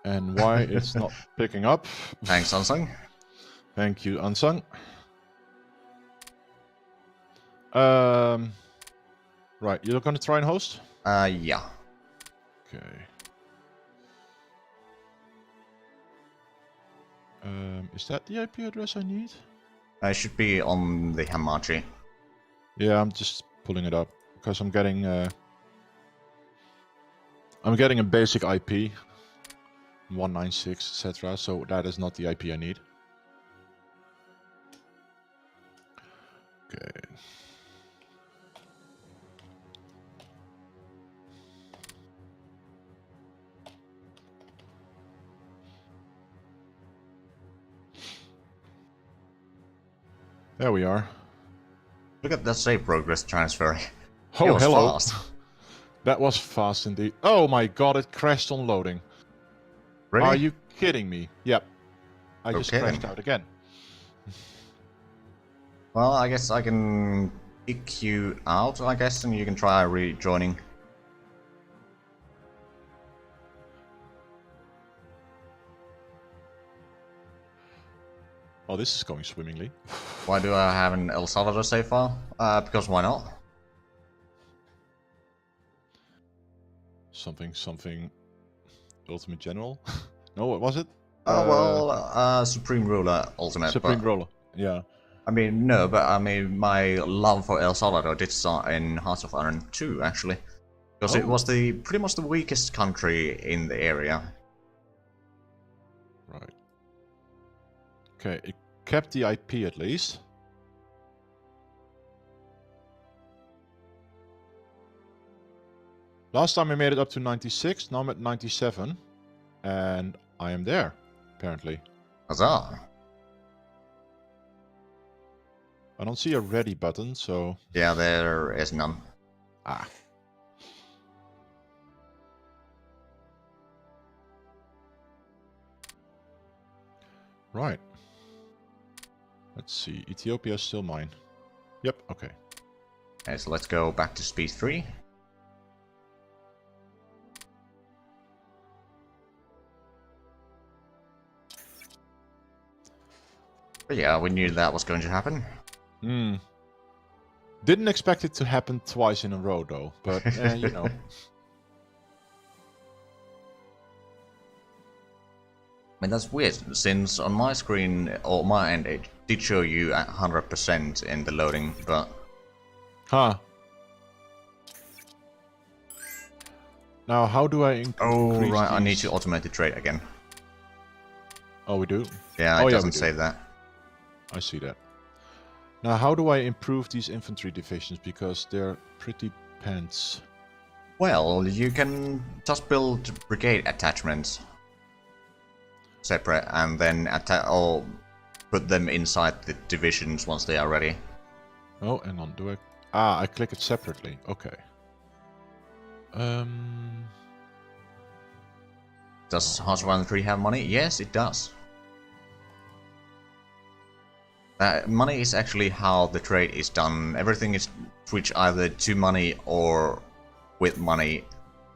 Speaker 1: And why it's not picking up?
Speaker 2: Thanks, Unsung.
Speaker 1: Thank you, Unsung. Right, you're gonna try and host?
Speaker 2: Yeah.
Speaker 1: Okay. Is that the IP address I need?
Speaker 2: It should be on the Hamachi.
Speaker 1: Yeah, I'm just pulling it up because I'm getting a basic IP, 196, etc. So that is not the IP I need. Okay. There we are.
Speaker 2: Look at that save progress transfer.
Speaker 1: Oh,
Speaker 2: It was
Speaker 1: hello.
Speaker 2: fast.
Speaker 1: That was fast indeed. Oh my god, it crashed on loading.
Speaker 2: Really?
Speaker 1: Are you kidding me? Yep. I just
Speaker 2: Okay,
Speaker 1: crashed
Speaker 2: then.
Speaker 1: out again.
Speaker 2: Well, I guess I can kick you out, I guess, and you can try rejoining.
Speaker 1: Oh, this is going swimmingly.
Speaker 2: Why do I have an El Salvador save file? Because why not?
Speaker 1: Something. Ultimate General? No, what was it?
Speaker 2: Supreme Ruler Ultimate.
Speaker 1: Supreme
Speaker 2: but,
Speaker 1: Roller. Yeah.
Speaker 2: I mean, no, but I mean, my love for El Salvador did start in Hearts of Iron 2, actually. Because it was pretty much the weakest country in the area.
Speaker 1: Right. Okay, it kept the IP at least. Last time I made it up to 96, now I'm at 97. And I am there, apparently.
Speaker 2: Huzzah!
Speaker 1: I don't see a ready button, so...
Speaker 2: Yeah, there is none.
Speaker 1: Ah. Right. Let's see, Ethiopia is still mine. Yep, okay.
Speaker 2: Okay, so let's go back to speed 3. But yeah, we knew that was going to happen.
Speaker 1: Hmm. Didn't expect it to happen twice in a row, though. But, you know.
Speaker 2: I mean, that's weird, since on my screen, or my end, it did show you at 100% in the loading, but...
Speaker 1: Huh. Now, how do I increase
Speaker 2: Oh, right,
Speaker 1: these?
Speaker 2: I need to automate the trade again.
Speaker 1: Oh, we do?
Speaker 2: Yeah, it doesn't save that.
Speaker 1: I see that. Now, how do I improve these infantry divisions? Because they're pretty pants.
Speaker 2: Well, you can just build brigade attachments separate and then or put them inside the divisions once they are ready.
Speaker 1: Oh, hang on, do I... Ah, I click it separately. Okay.
Speaker 2: Does Hearts of Iron 3 have money? Yes, it does. Money is actually how the trade is done. Everything is switched either to money or with money.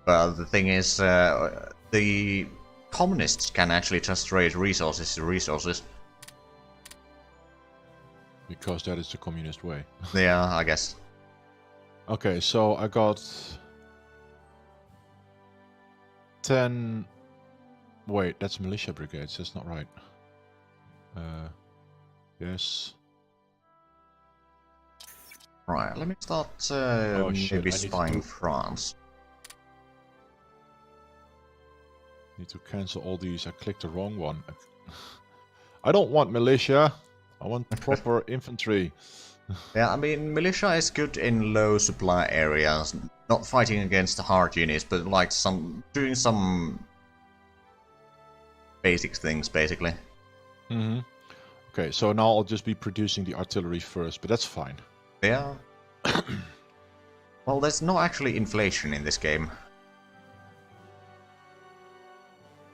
Speaker 2: But the thing is, the communists can actually just trade resources to resources.
Speaker 1: Because that is the communist way.
Speaker 2: Yeah, I guess.
Speaker 1: Okay, so I got 10... Wait, that's militia brigades, that's not right. Yes.
Speaker 2: Right, let me start maybe spying France.
Speaker 1: Need to cancel all these. I clicked the wrong one. I don't want militia. I want proper infantry.
Speaker 2: Yeah, I mean, militia is good in low supply areas, not fighting against the hard units, but like doing some basic things, basically.
Speaker 1: Mm-hmm. Okay, so now I'll just be producing the artillery first, but that's fine.
Speaker 2: Yeah. Well, there's not actually inflation in this game.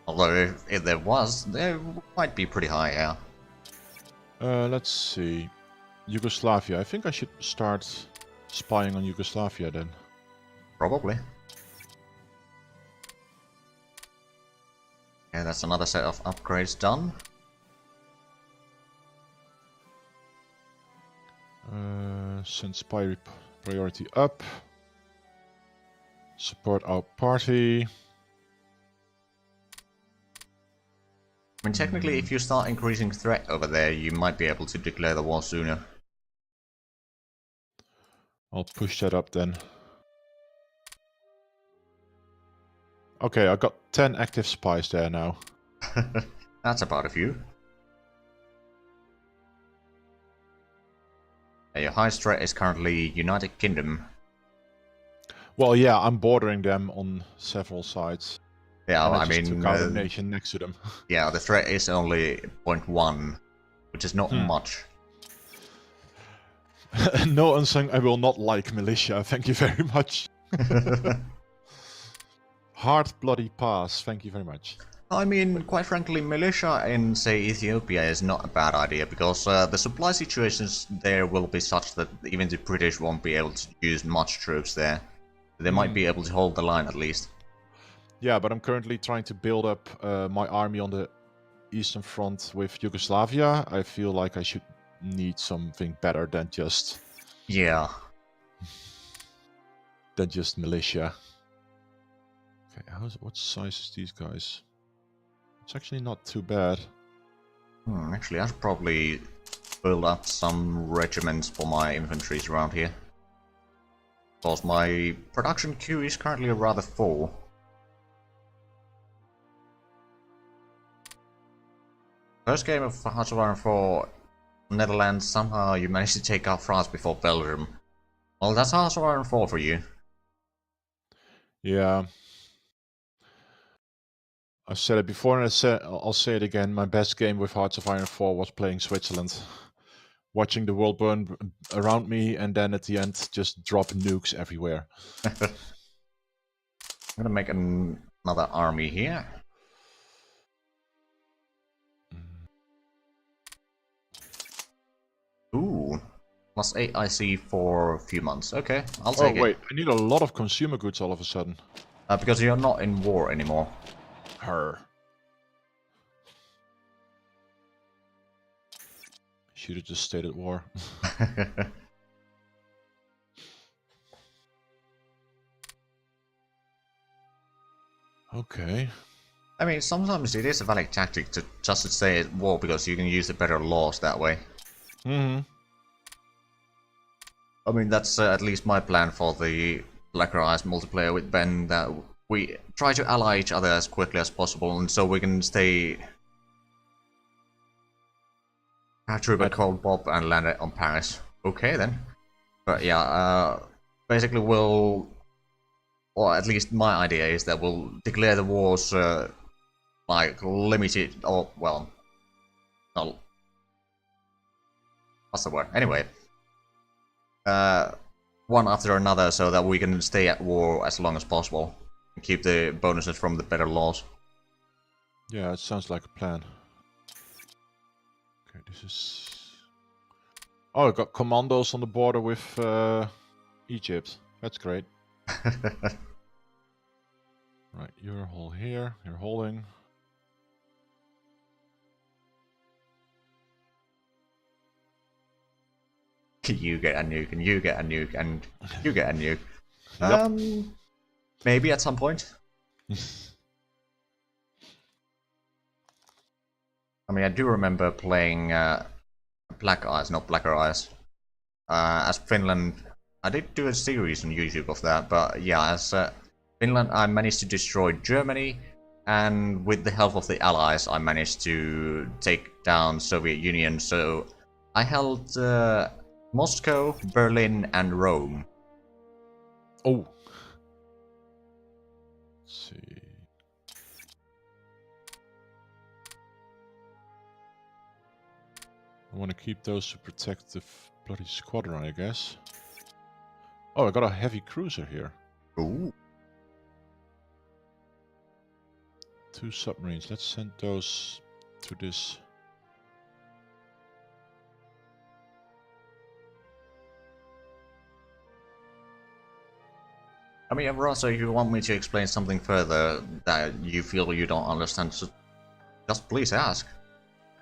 Speaker 2: Although, if there was, there might be pretty high, yeah.
Speaker 1: Let's see. Yugoslavia. I think I should start spying on Yugoslavia then.
Speaker 2: Probably. Yeah, that's another set of upgrades done.
Speaker 1: Send spy priority up. Support our party.
Speaker 2: I mean, technically, if you start increasing threat over there, you might be able to declare the war sooner.
Speaker 1: I'll push that up then. Okay, I got 10 active spies there now.
Speaker 2: That's about a few. Your highest threat is currently United Kingdom.
Speaker 1: Well, yeah, I'm bordering them on several sides.
Speaker 2: Yeah,
Speaker 1: And I
Speaker 2: I
Speaker 1: just
Speaker 2: mean,
Speaker 1: took out a nation next to them.
Speaker 2: yeah, the threat is only 0.1, which is not much.
Speaker 1: No, Unsung, I will not like militia, thank you very much. Hard bloody pass, thank you very much.
Speaker 2: I mean, quite frankly, militia in, say, Ethiopia is not a bad idea, because the supply situations there will be such that even the British won't be able to use much troops there. They might be able to hold the line at least.
Speaker 1: Yeah, but I'm currently trying to build up my army on the Eastern Front with Yugoslavia. I feel like I should need something better than just...
Speaker 2: Yeah.
Speaker 1: Than just militia. Okay, what size is these guys? It's actually not too bad.
Speaker 2: Actually, I should probably build up some regiments for my infantries around here. Because my production queue is currently rather full. First game of Hearts of Iron 4 Netherlands, somehow you managed to take out France before Belgium. Well, that's Hearts of Iron 4 for you.
Speaker 1: Yeah. I've said it before and I'll say it again. My best game with Hearts of Iron 4 was playing Switzerland. Watching the world burn around me and then at the end just drop nukes everywhere.
Speaker 2: I'm gonna make another army here. Ooh. Plus 8 IC for a few months. Okay, I'll take it.
Speaker 1: Oh wait, I need a lot of consumer goods all of a sudden.
Speaker 2: Because you're not in war anymore.
Speaker 1: Her. Should have just stayed at war. Okay.
Speaker 2: I mean, sometimes it is a valid tactic to just stay at war because you can use the better laws that way.
Speaker 1: Mm-hmm.
Speaker 2: I mean, that's at least my plan for the Blacker Eyes multiplayer with Ben, that we try to ally each other as quickly as possible, and so we can stay... capture a cold Bob and land it on Paris. Okay, then. But yeah, basically we'll... or at least my idea is that we'll declare the wars, like, limited, or, well... not... what's the word? Anyway. One after another so that we can stay at war as long as possible. And keep the bonuses from the better laws.
Speaker 1: Yeah, it sounds like a plan. Okay, this is... Oh, I got commandos on the border with Egypt. That's great. Right, you're all here. You're holding.
Speaker 2: You get a nuke, and you get a nuke, and you get a nuke.
Speaker 1: Yep.
Speaker 2: Maybe at some point. I mean, I do remember playing Black Eyes, not Blacker Eyes. As Finland, I did do a series on YouTube of that, but yeah, as Finland, I managed to destroy Germany, and with the help of the Allies, I managed to take down Soviet Union. So I held Moscow, Berlin, and Rome.
Speaker 1: Oh. Let's see. I want to keep those to protect the bloody squadron, I guess. Oh, I got a heavy cruiser here.
Speaker 2: Ooh.
Speaker 1: 2 submarines. Let's send those to this.
Speaker 2: I mean, Ross, if you want me to explain something further that you feel you don't understand, just please ask.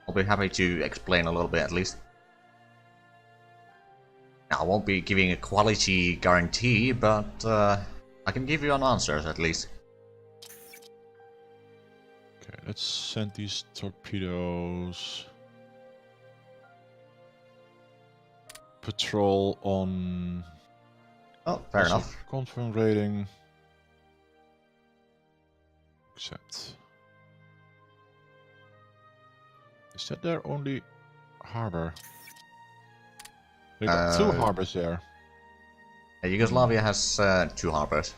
Speaker 2: I'll be happy to explain a little bit at least. Now, I won't be giving a quality guarantee, but I can give you an answer at least.
Speaker 1: Okay, let's send these torpedoes. Patrol on.
Speaker 2: Oh, fair
Speaker 1: also
Speaker 2: enough.
Speaker 1: Confirm rating. Accept. Is that their only harbor? They got 2 harbors there.
Speaker 2: Yugoslavia has 2 harbors.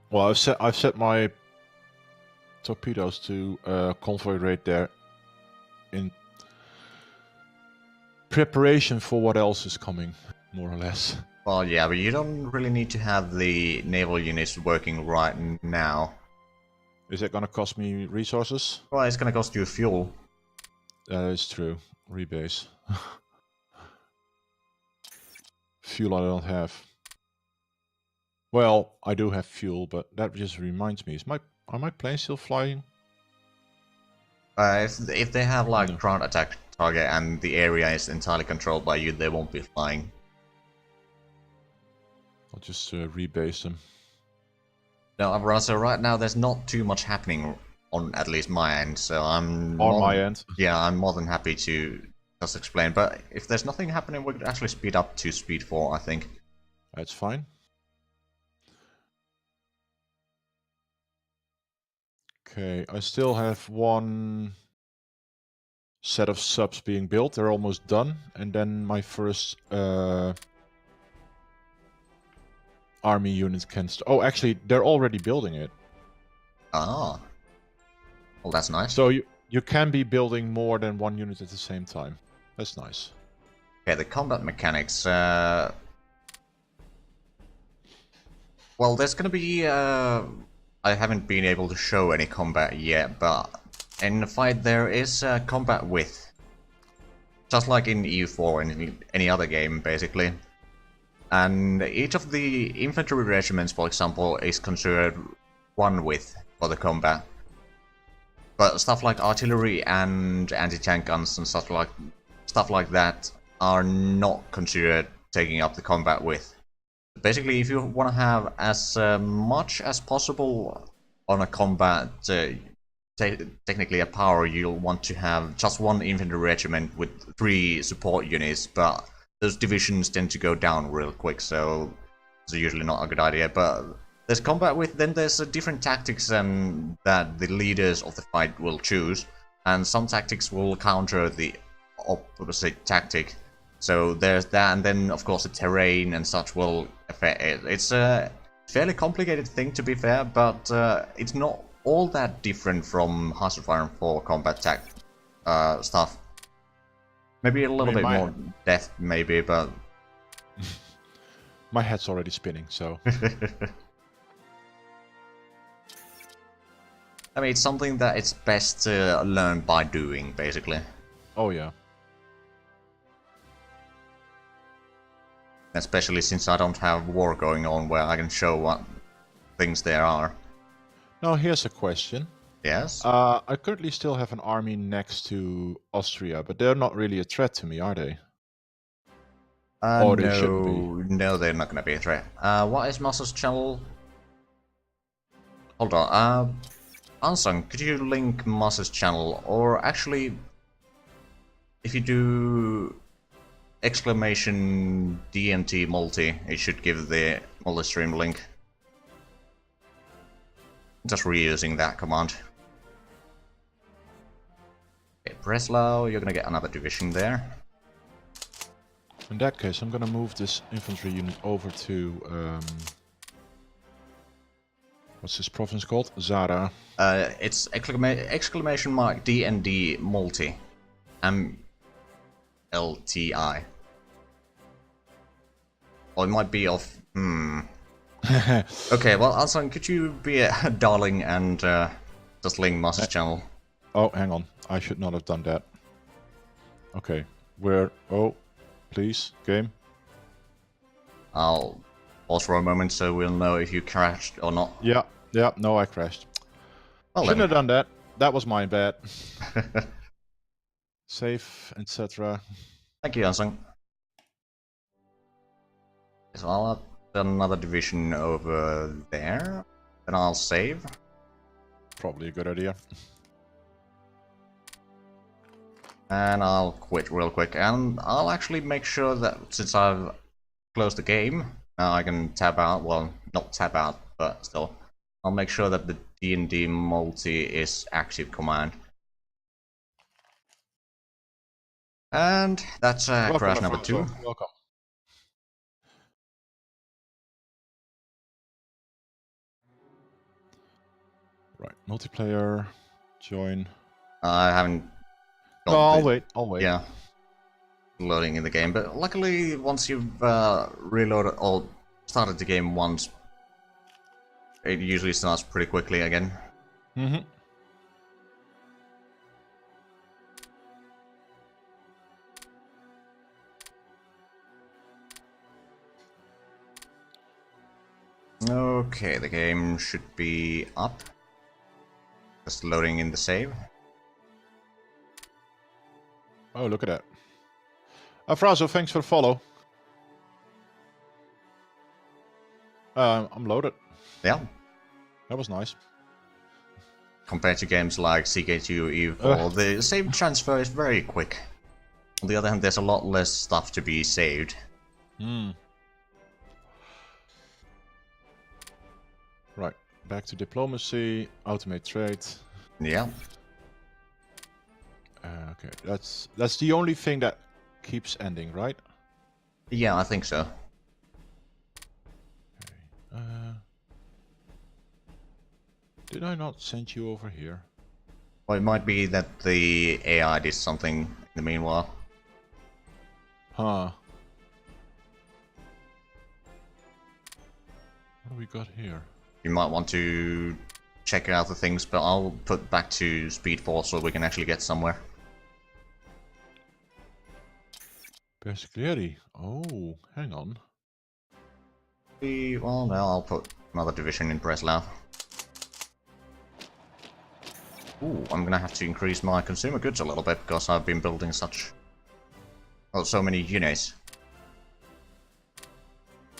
Speaker 1: Well, I've set my torpedoes to convoy rate there in preparation for what else is coming, more or less.
Speaker 2: Well, yeah, but you don't really need to have the naval units working right now.
Speaker 1: Is that gonna cost me resources?
Speaker 2: Well, it's gonna cost you fuel.
Speaker 1: That is true. Rebase. Fuel I don't have. Well, I do have fuel, but that just reminds me: are my planes still flying?
Speaker 2: If they have like
Speaker 1: No.
Speaker 2: ground attack target and the area is entirely controlled by you, they won't be flying.
Speaker 1: I'll just rebase them.
Speaker 2: No, so right now there's not too much happening on at least my end, so I'm
Speaker 1: On my end.
Speaker 2: Yeah, I'm more than happy to just explain. But if there's nothing happening, we could actually speed up to speed 4, I think.
Speaker 1: That's fine. Okay, I still have 1 set of subs being built. They're almost done, and then my first army unit can. Oh, actually, they're already building it.
Speaker 2: Ah, well, that's nice.
Speaker 1: So you can be building more than 1 unit at the same time. That's nice.
Speaker 2: Okay, the combat mechanics. Well, there's gonna be. I haven't been able to show any combat yet, but in the fight there is combat with. Just like in EU4 and any other game, basically. And each of the infantry regiments, for example, is considered 1 with for the combat. But stuff like artillery and anti-tank guns and stuff like that are not considered taking up the combat with. Basically, if you want to have as much as possible on a combat, technically a power, you'll want to have just 1 infantry regiment with 3 support units, but those divisions tend to go down real quick, so it's usually not a good idea. But there's combat with, then there's different tactics that the leaders of the fight will choose, and some tactics will counter the opposite tactic. So there's that, and then of course the terrain and such will affect it. It's a fairly complicated thing, to be fair, but it's not all that different from Hearts of Iron 4 combat stuff. Maybe a little bit more death, maybe, but
Speaker 1: my head's already spinning, so.
Speaker 2: I mean, it's something that it's best to learn by doing, basically.
Speaker 1: Oh yeah.
Speaker 2: Especially since I don't have war going on where I can show what things there are.
Speaker 1: Now here's a question.
Speaker 2: Yes?
Speaker 1: I currently still have an army next to Austria, but they're not really a threat to me, are they? Or they shouldn't be.
Speaker 2: No, they're not gonna be a threat. What is Master's channel? Hold on, Unsung, could you link Master's channel? Or actually, if you do exclamation DNT multi, it should give the multi-stream link. Just reusing that command. Okay, Breslau, you're gonna get another division there.
Speaker 1: In that case, I'm gonna move this infantry unit over to what's this province called? Zara.
Speaker 2: It's exclamation mark DND multi. LTI. Or it might be off. Okay, well, Alsan, could you be a darling and just link Master's channel?
Speaker 1: Oh, hang on. I should not have done that. Okay. Where? Oh, please, game.
Speaker 2: I'll pause for a moment so we'll know if you crashed or not.
Speaker 1: Yeah, no, I crashed.
Speaker 2: Well,
Speaker 1: Shouldn't have done that. That was my bad. Save, etc.
Speaker 2: Thank you, Alsan. So I'll have another division over there. Then I'll save.
Speaker 1: Probably a good idea.
Speaker 2: And I'll quit real quick, and I'll actually make sure that since I've closed the game, now I can tab out. Well, not tab out, but still, I'll make sure that the D&D multi is active command. And that's crash number 2.
Speaker 1: Welcome. Right, multiplayer, join.
Speaker 2: I haven't.
Speaker 1: No, I'll wait. I'll wait.
Speaker 2: Yeah, loading in the game, but luckily once you've reloaded or started the game once, it usually starts pretty quickly again.
Speaker 1: Mm-hmm.
Speaker 2: Okay, the game should be up. Just loading in the save.
Speaker 1: Oh, look at that. Frazo, thanks for the follow. I'm loaded.
Speaker 2: Yeah.
Speaker 1: That was nice.
Speaker 2: Compared to games like CK2 E4, the save transfer is very quick. On the other hand, there's a lot less stuff to be saved.
Speaker 1: Right, back to diplomacy, automate trade.
Speaker 2: Yeah.
Speaker 1: Okay, that's the only thing that keeps ending, right?
Speaker 2: Yeah, I think so.
Speaker 1: Okay. Did I not send you over here?
Speaker 2: Well, it might be that the AI did something in the meanwhile.
Speaker 1: Huh. What do we got here?
Speaker 2: You might want to check out the things, but I'll put back to Speed 4 so we can actually get somewhere.
Speaker 1: Basically, oh, hang on.
Speaker 2: Well, now I'll put another division in Breslau. Ooh, I'm gonna have to increase my consumer goods a little bit because I've been building so many units.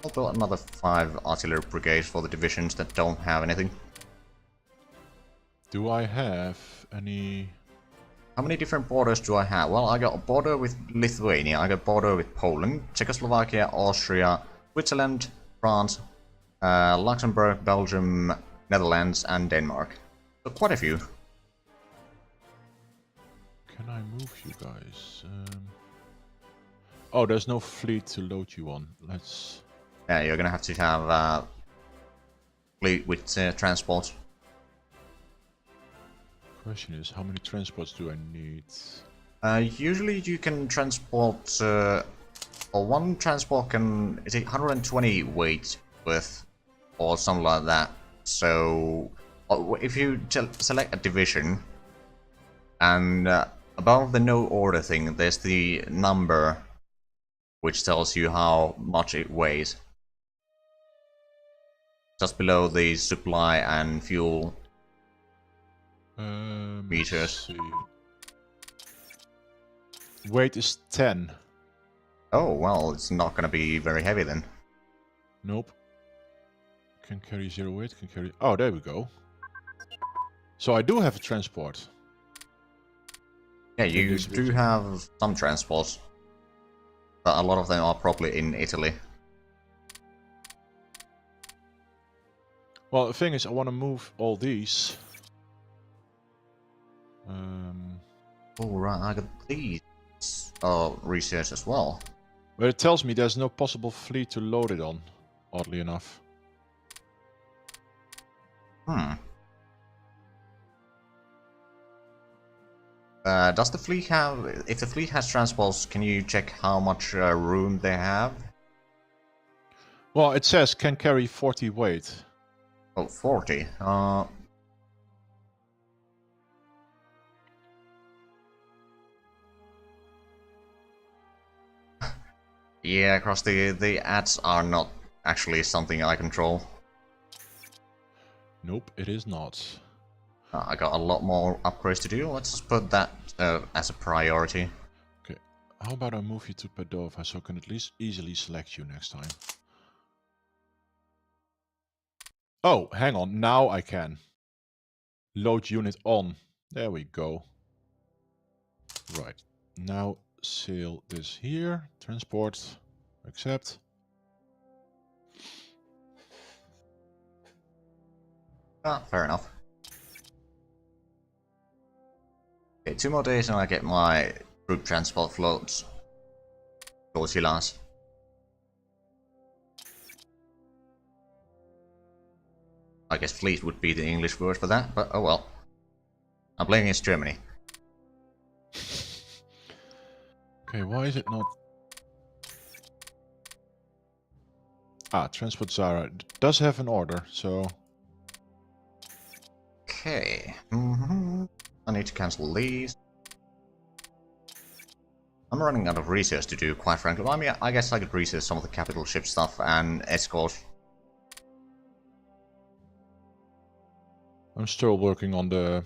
Speaker 2: I'll build another 5 artillery brigades for the divisions that don't have anything.
Speaker 1: Do I have any...
Speaker 2: How many different borders do I have? Well, I got a border with Lithuania, I got a border with Poland, Czechoslovakia, Austria, Switzerland, France, Luxembourg, Belgium, Netherlands, and Denmark. So quite a few.
Speaker 1: Can I move you guys? Oh, there's no fleet to load you on. Let's...
Speaker 2: Yeah, you're gonna have to have fleet with transport.
Speaker 1: Question is, how many transports do I need?
Speaker 2: Usually you can transport, or one transport can, is it 120 weight with, or something like that. So, if you select a division, and above the no order thing, there's the number, which tells you how much it weighs. Just below the supply and fuel meters.
Speaker 1: Weight is 10.
Speaker 2: Oh, well, it's not gonna be very heavy then.
Speaker 1: Nope. Can carry 0 weight, can carry... Oh, there we go. So I do have a transport.
Speaker 2: Yeah, you do have some transports. But a lot of them are probably in Italy.
Speaker 1: Well, the thing is, I want to move all these.
Speaker 2: Oh, right, I got these research as well.
Speaker 1: But it tells me there's no possible fleet to load it on, oddly enough.
Speaker 2: Does the fleet have... If the fleet has transports, can you check how much room they have?
Speaker 1: Well, it says can carry 40 weight.
Speaker 2: Oh, 40. Yeah, across the ads are not actually something I control.
Speaker 1: Nope, it is not.
Speaker 2: I got a lot more upgrades to do. Let's just put that as a priority.
Speaker 1: Okay, how about I move you to Padova so I can at least easily select you next time. Oh, hang on, now I can. Load unit on. There we go. Right. Now sail this here. Transport. Accept.
Speaker 2: Fair enough. Okay, 2 more days and I get my troop transport floats. Flotillas. I guess fleet would be the English word for that, but oh well. I'm playing against Germany.
Speaker 1: Okay, why is it not... Ah, Transport Zara does have an order, so...
Speaker 2: Okay. I need to cancel these. I'm running out of research to do, quite frankly. Well, I mean, I guess I could research some of the capital ship stuff and escort.
Speaker 1: I'm still working on the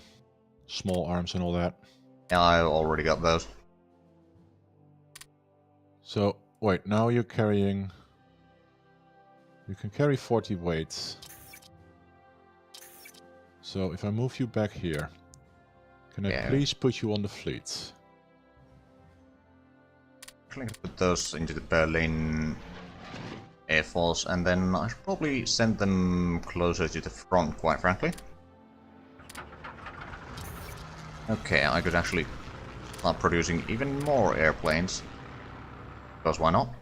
Speaker 1: small arms and all that.
Speaker 2: Yeah, I already got those.
Speaker 1: So, wait, now you're carrying... You can carry 40 weights. So, if I move you back here, can I please put you on the fleet?
Speaker 2: I can put those into the Berlin Air Force, and then I should probably send them closer to the front, quite frankly. Okay, I could actually start producing even more airplanes. Because why not?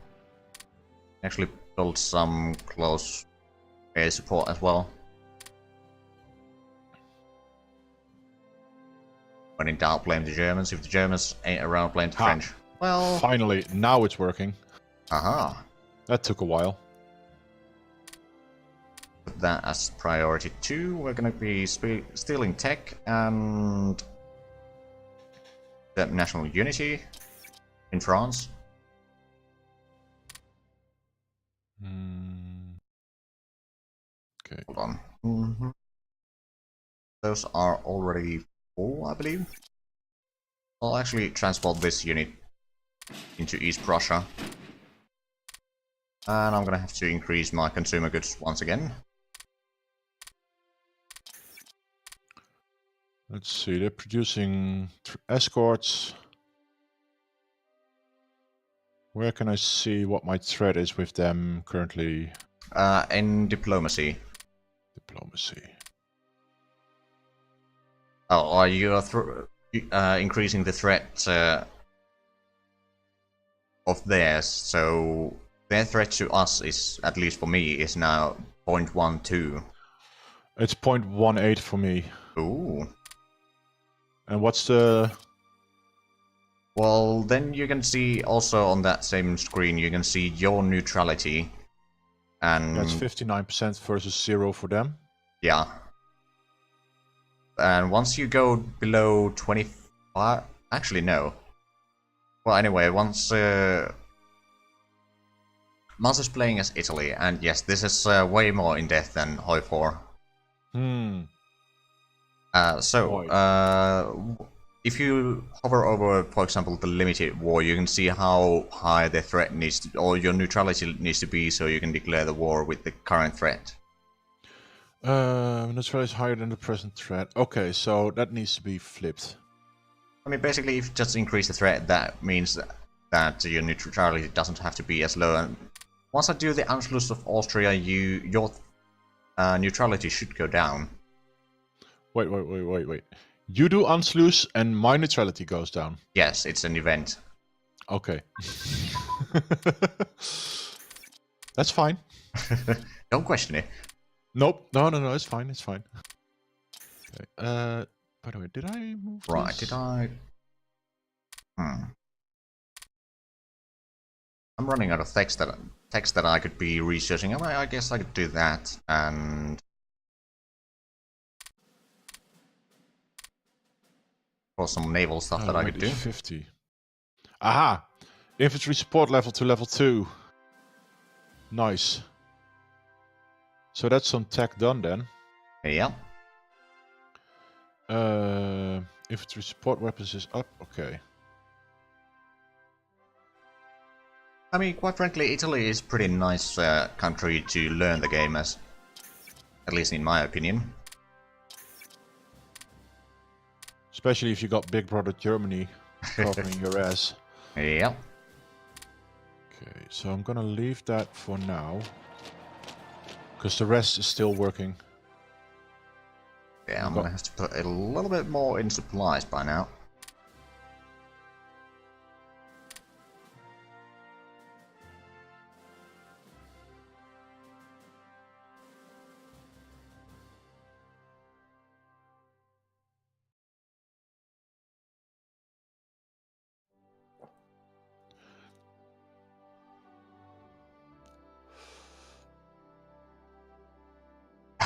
Speaker 2: Actually build some close air support as well. When in doubt, blame the Germans. If the Germans ain't around, blame the French. Well...
Speaker 1: Finally, now it's working.
Speaker 2: Aha.
Speaker 1: That took a while.
Speaker 2: Put that as priority 2. We're gonna be stealing tech and... the national unity in France.
Speaker 1: Okay.
Speaker 2: Hold on. Those are already full, I believe. I'll actually transport this unit into East Prussia. And I'm gonna have to increase my consumer goods once again.
Speaker 1: Let's see, they're producing escorts. Where can I see what my threat is with them currently?
Speaker 2: In diplomacy.
Speaker 1: Diplomacy.
Speaker 2: Oh, are you increasing the threat of theirs? So their threat to us is, at least for me, is now 0.12.
Speaker 1: It's 0.18 for me.
Speaker 2: Ooh.
Speaker 1: And what's the...
Speaker 2: Well, then you can see also on that same screen, you can see your neutrality. And
Speaker 1: that's 59% versus 0 for them.
Speaker 2: Yeah. And once you go below 25... Actually, no. Well, anyway, once... Mars is playing as Italy, and yes, this is way more in depth than HoI3. If you hover over, for example, the limited war, you can see how high the threat needs to, or your neutrality needs to be, so you can declare the war with the current threat.
Speaker 1: Neutrality is higher than the present threat. Okay, so that needs to be flipped.
Speaker 2: I mean, basically, if you just increase the threat, that means that your neutrality doesn't have to be as low. And once I do the Anschluss of Austria, your neutrality should go down.
Speaker 1: Wait. You do Anschluss and my neutrality goes down.
Speaker 2: Yes, it's an event.
Speaker 1: Okay. That's fine.
Speaker 2: Don't question it.
Speaker 1: Nope. No, it's fine. It's fine. Okay. By the way, did I move
Speaker 2: Right,
Speaker 1: this?
Speaker 2: did I... I'm running out of text that I could be researching. I guess I could do that, and... for some naval stuff that I could do.
Speaker 1: 50. Aha! Infantry support level to level 2. Nice. So that's some tech done then.
Speaker 2: Yeah.
Speaker 1: Infantry support weapons is up. Okay.
Speaker 2: I mean, quite frankly, Italy is a pretty nice country to learn the game as. At least in my opinion.
Speaker 1: Especially if you got Big Brother Germany covering your ass.
Speaker 2: Yep.
Speaker 1: Okay, so I'm gonna leave that for now. Because the rest is still working.
Speaker 2: Yeah, I'm gonna have to put a little bit more in supplies by now.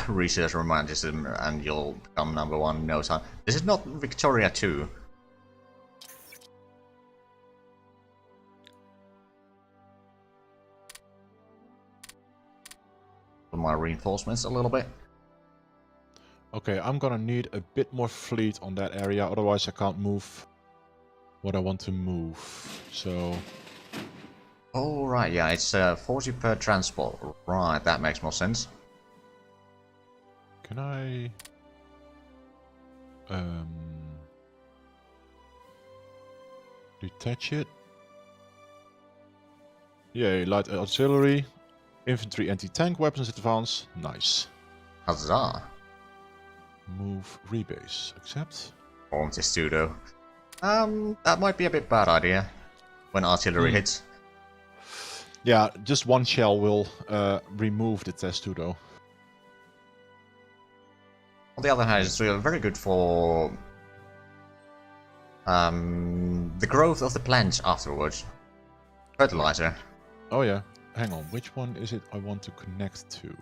Speaker 2: Research romanticism and you'll become #1 in no time. This is not Victoria 2. My reinforcements a little bit.
Speaker 1: Okay, I'm gonna need a bit more fleet on that area, otherwise I can't move what I want to move. So...
Speaker 2: Oh, right, yeah, it's 40 per transport. Right, that makes more sense.
Speaker 1: Can I... detach it? Yay, light artillery, infantry anti-tank weapons advance. Nice.
Speaker 2: Huzzah.
Speaker 1: Move rebase. Accept.
Speaker 2: Form testudo. That might be a bit bad idea when artillery hits.
Speaker 1: Yeah, just one shell will remove the testudo.
Speaker 2: On the other hand, it's very good for the growth of the plants afterwards. Fertilizer.
Speaker 1: Oh yeah, hang on, which one is it I want to connect to?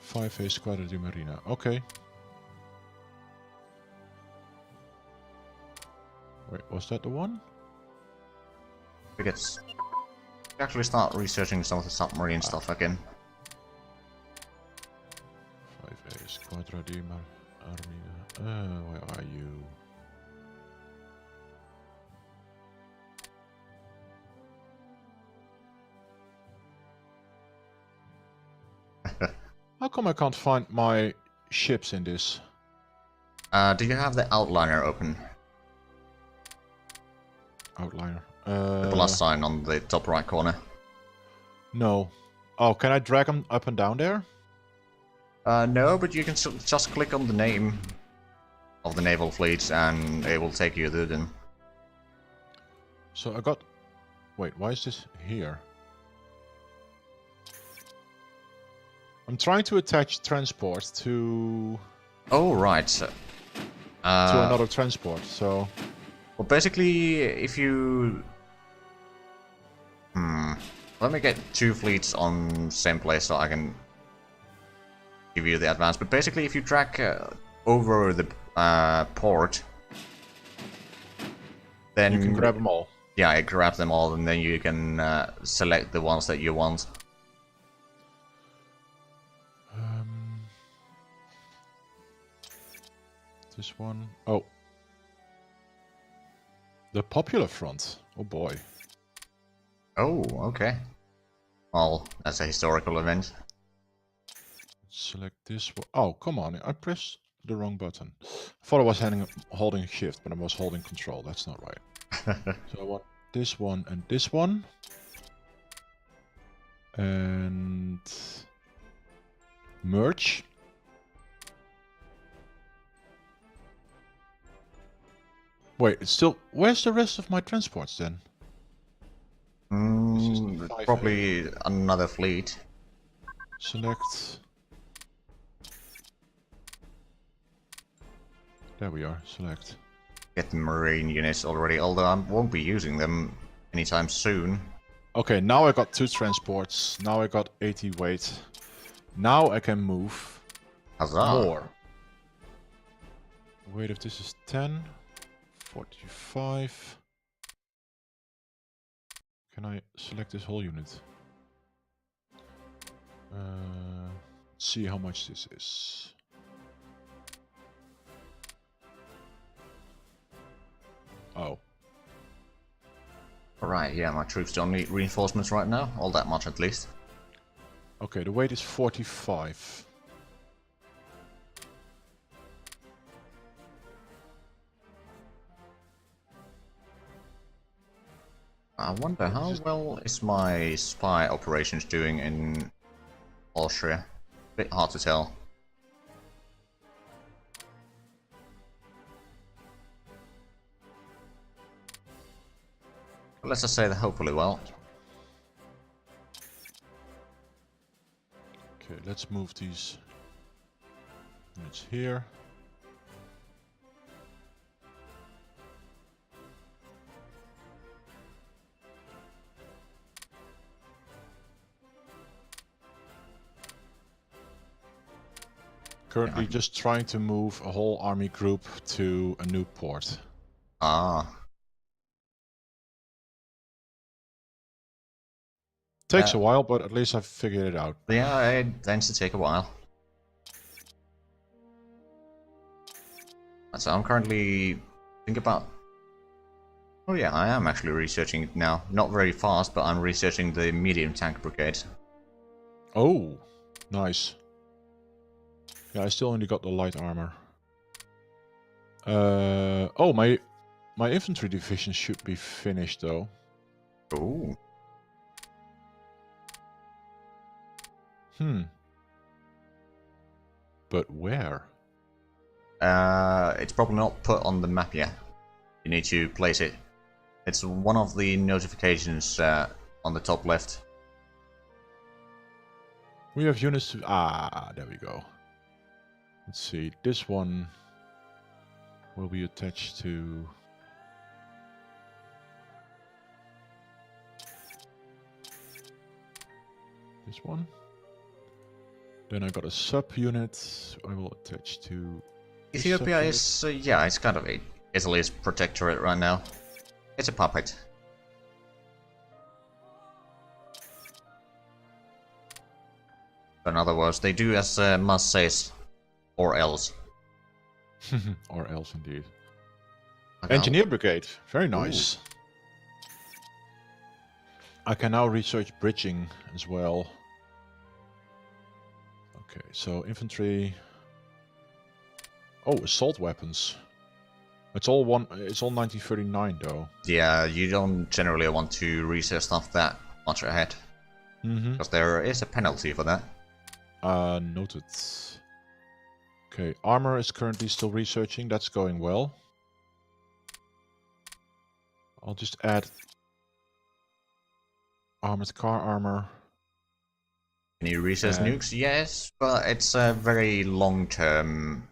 Speaker 1: 5A Squadra di Marina, okay. Wait, was that the one?
Speaker 2: We actually start researching some of the submarine stuff again.
Speaker 1: 5A Squadra di Marina, where are you? How come I can't find my ships in this?
Speaker 2: Do you have the outliner open?
Speaker 1: Outliner.
Speaker 2: The plus sign on the top right corner.
Speaker 1: No. Oh, can I drag them up and down there?
Speaker 2: No, but you can just click on the name of the naval fleets and it will take you to them.
Speaker 1: So I got... Wait, why is this here? I'm trying to attach transport to...
Speaker 2: Oh, right.
Speaker 1: to another transport, so...
Speaker 2: Well, basically, if you... Let me get 2 fleets on same place so I can give you the advance. But basically, if you drag over the port, then...
Speaker 1: You can grab them all.
Speaker 2: Yeah, I grab them all, and then you can select the ones that you want.
Speaker 1: This one... Oh. The Popular Front. Oh boy.
Speaker 2: Oh, okay. Well, that's a historical event.
Speaker 1: Select this one. Oh, come on. I pressed the wrong button. I thought I was holding shift, but I was holding control. That's not right. So I want this one and this one. And... merge. Wait, it's still... Where's the rest of my transports then?
Speaker 2: Probably another fleet.
Speaker 1: Select. There we are, select.
Speaker 2: Get the marine units already, although I won't be using them anytime soon.
Speaker 1: Okay, now I got 2 transports. Now I got 80 weight. Now I can move
Speaker 2: Huzzah.
Speaker 1: more. Wait, if this is 10, 45. Can I select this whole unit? Let's see how much this is. Oh.
Speaker 2: Alright, yeah, my troops don't need reinforcements right now. All that much at least.
Speaker 1: Okay, the weight is 45.
Speaker 2: I wonder how well is my spy operations doing in Austria? Bit hard to tell. But let's just say that hopefully well.
Speaker 1: Okay, let's move these units here. Currently just trying to move a whole army group to a new port.
Speaker 2: Ah.
Speaker 1: Takes a while, but at least I've figured it out.
Speaker 2: Yeah, it tends to take a while. So I'm currently thinking about... Oh yeah, I am actually researching it now. Not very fast, but I'm researching the medium tank brigade.
Speaker 1: Oh, nice. Yeah, I still only got the light armor. Oh, my infantry division should be finished though.
Speaker 2: Ooh.
Speaker 1: But where?
Speaker 2: It's probably not put on the map yet. You need to place it. It's one of the notifications on the top left.
Speaker 1: We have units to... Ah, there we go. Let's see. This one will be attached to... this one. Then I got a sub-unit I will attach to...
Speaker 2: Ethiopia is, yeah, it's kind of Italy's protectorate right now. It's a puppet. In other words, they do as Must says, or else.
Speaker 1: Or else indeed.
Speaker 2: Okay.
Speaker 1: Engineer Brigade, very nice. Ooh. I can now research bridging as well. Okay, so infantry. Oh, assault weapons. It's all 1939 though.
Speaker 2: Yeah, you don't generally want to research stuff that much ahead. Because there is a penalty for that.
Speaker 1: Noted. Okay, armor is currently still researching. That's going well. I'll just add armored car armor.
Speaker 2: Can you research nukes? Yes, but it's a very long-term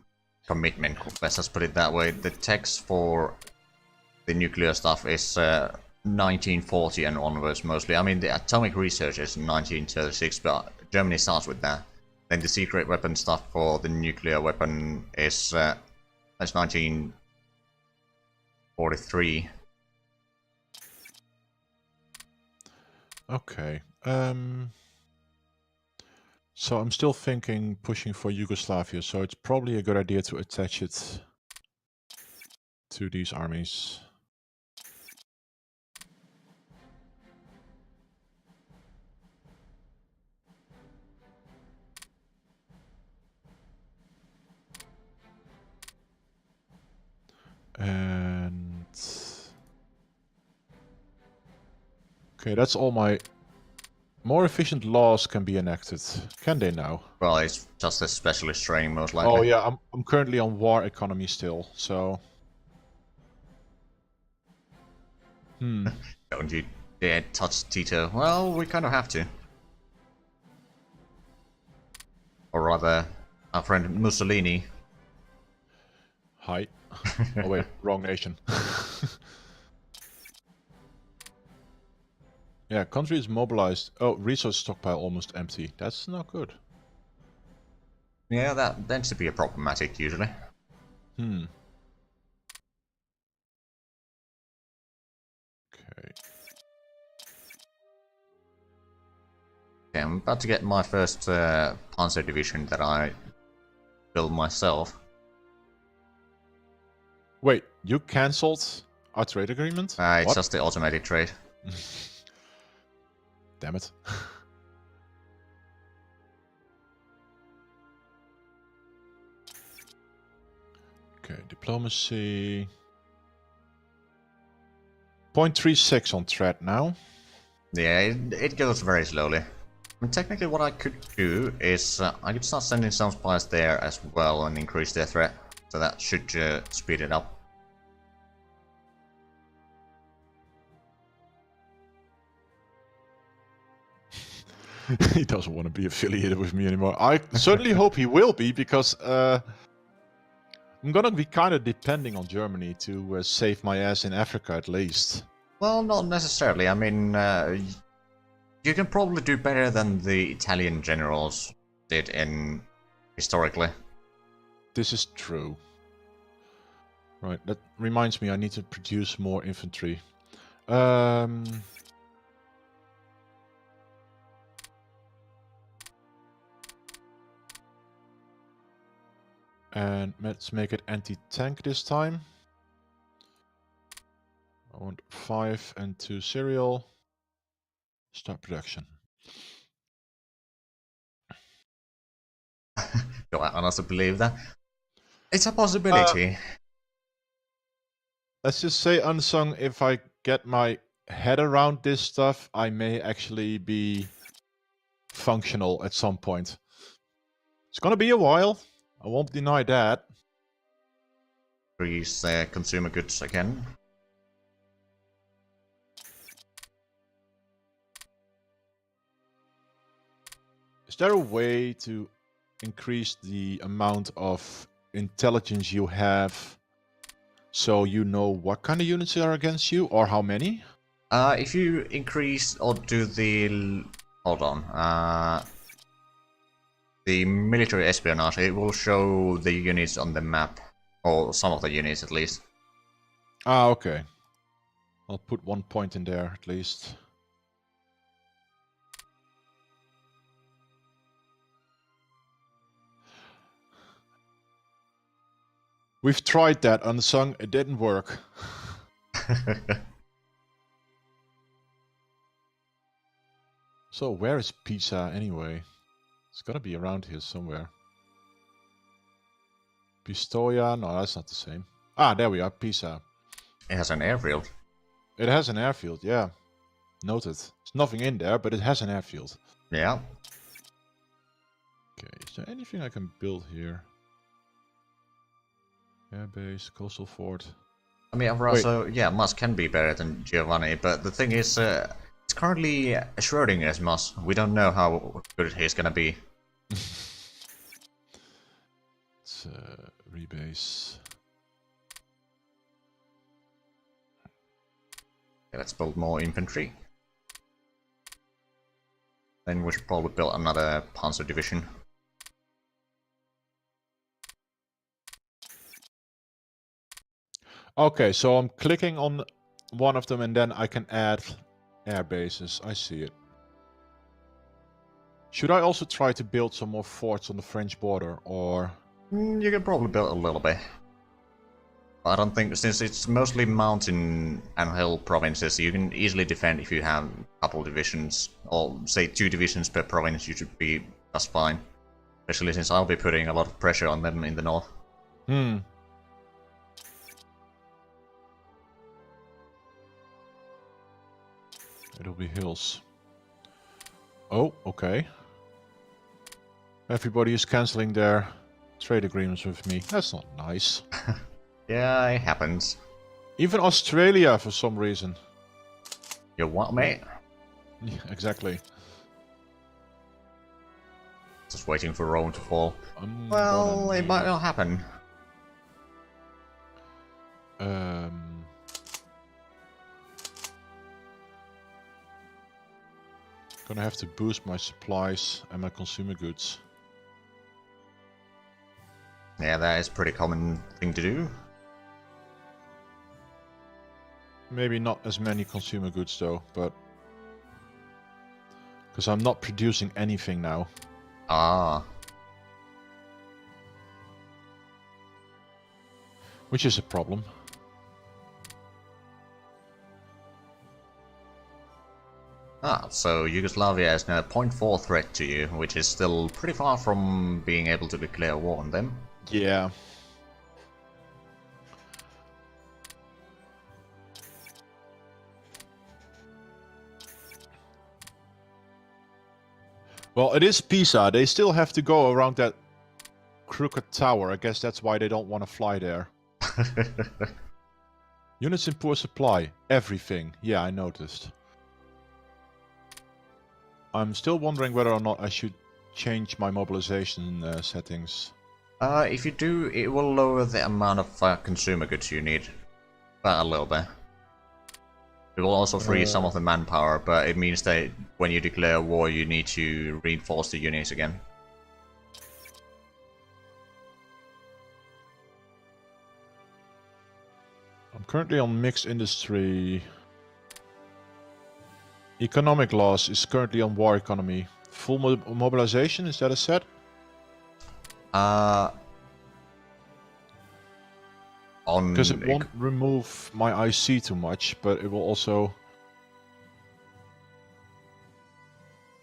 Speaker 2: commitment. Let's just put it that way. The text for the nuclear stuff is 1940 and onwards mostly. I mean, the atomic research is 1936, but Germany starts with that. Then the secret weapon stuff for the nuclear weapon is that's 1943.
Speaker 1: Okay. So I'm still thinking pushing for Yugoslavia, so it's probably a good idea to attach it to these armies. And okay, that's all my more efficient laws can be enacted. Can they now?
Speaker 2: Well, it's just a specialist training most likely.
Speaker 1: Oh yeah, I'm currently on war economy still, so
Speaker 2: Don't you dare touch Tito. Well, we kind of have to. Or rather, our friend Mussolini.
Speaker 1: Hi. Oh wait, wrong nation. Yeah, country is mobilized. Oh, resource stockpile almost empty. That's not good.
Speaker 2: Yeah, that tends to be a problematic usually.
Speaker 1: Okay.
Speaker 2: Okay, I'm about to get my first Panzer division that I built myself.
Speaker 1: Wait, you cancelled our trade agreement?
Speaker 2: It's just the automatic trade.
Speaker 1: Damn it. Okay, diplomacy. 0.36 on threat now.
Speaker 2: Yeah, it goes very slowly. I mean, technically what I could do is I could start sending some spies there as well and increase their threat. So that should speed it up.
Speaker 1: He doesn't want to be affiliated with me anymore. I certainly hope he will be, because I'm gonna be kind of depending on Germany to save my ass in Africa at least.
Speaker 2: Well, not necessarily. I mean, you can probably do better than the Italian generals did historically.
Speaker 1: This is true. Right, that reminds me I need to produce more infantry. And let's make it anti-tank this time. I want 5 and 2 serial. Start production.
Speaker 2: Do I honestly believe that? It's a possibility.
Speaker 1: Let's just say, Unsung, if I get my head around this stuff, I may actually be functional at some point. It's gonna be a while. I won't deny that.
Speaker 2: Increase consumer goods again.
Speaker 1: Is there a way to increase the amount of intelligence you have so you know what kind of units are against you or how many?
Speaker 2: If you increase or do the... Hold on. The military espionage, it will show the units on the map. Or some of the units at least.
Speaker 1: Ah, okay. I'll put 1 point in there at least. We've tried that, Unsung. It didn't work. So where is Pisa anyway? It's gotta be around here somewhere. Pistoia? No, that's not the same. Ah, there we are, Pisa.
Speaker 2: It has an airfield.
Speaker 1: It has an airfield, yeah. Noted. There's nothing in there, but it has an airfield.
Speaker 2: Yeah.
Speaker 1: Okay, is there anything I can build here? Airbase, coastal fort.
Speaker 2: I mean, also, yeah, Musk can be better than Giovanni, but the thing is, it's currently Schrodinger's Musk. We don't know how good he's gonna be.
Speaker 1: Let's rebase.
Speaker 2: Okay, let's build more infantry. Then we should probably build another Panzer division.
Speaker 1: Okay, so I'm clicking on one of them and then I can add air bases. I see it. Should I also try to build some more forts on the French border, or...
Speaker 2: You can probably build a little bit. I don't think, since it's mostly mountain and hill provinces, you can easily defend if you have a couple divisions, or say 2 divisions per province, you should be just fine. Especially since I'll be putting a lot of pressure on them in the north.
Speaker 1: It'll be hills. Oh, okay. Everybody is cancelling their trade agreements with me. That's not nice.
Speaker 2: Yeah, it happens.
Speaker 1: Even Australia, for some reason.
Speaker 2: You what, mate?
Speaker 1: Yeah, exactly.
Speaker 2: Just waiting for Rome to fall. Well, it might not happen.
Speaker 1: Gonna have to boost my supplies and my consumer goods.
Speaker 2: Yeah, that is a pretty common thing to do.
Speaker 1: Maybe not as many consumer goods though, but... because I'm not producing anything now.
Speaker 2: Ah.
Speaker 1: Which is a problem.
Speaker 2: Ah, so Yugoslavia is now a 0.4 threat to you, which is still pretty far from being able to declare war on them.
Speaker 1: Yeah. Well, it is Pisa. They still have to go around that crooked tower. I guess that's why they don't want to fly there. Units in poor supply. Everything. Yeah, I noticed. I'm still wondering whether or not I should change my mobilization settings.
Speaker 2: If you do, it will lower the amount of consumer goods you need. A little bit. It will also free some of the manpower, but it means that when you declare war, you need to reinforce the units again.
Speaker 1: I'm currently on mixed industry. Economic loss is currently on war economy. Full mobilization, is that a set? Because it won't remove my IC too much, but it will also...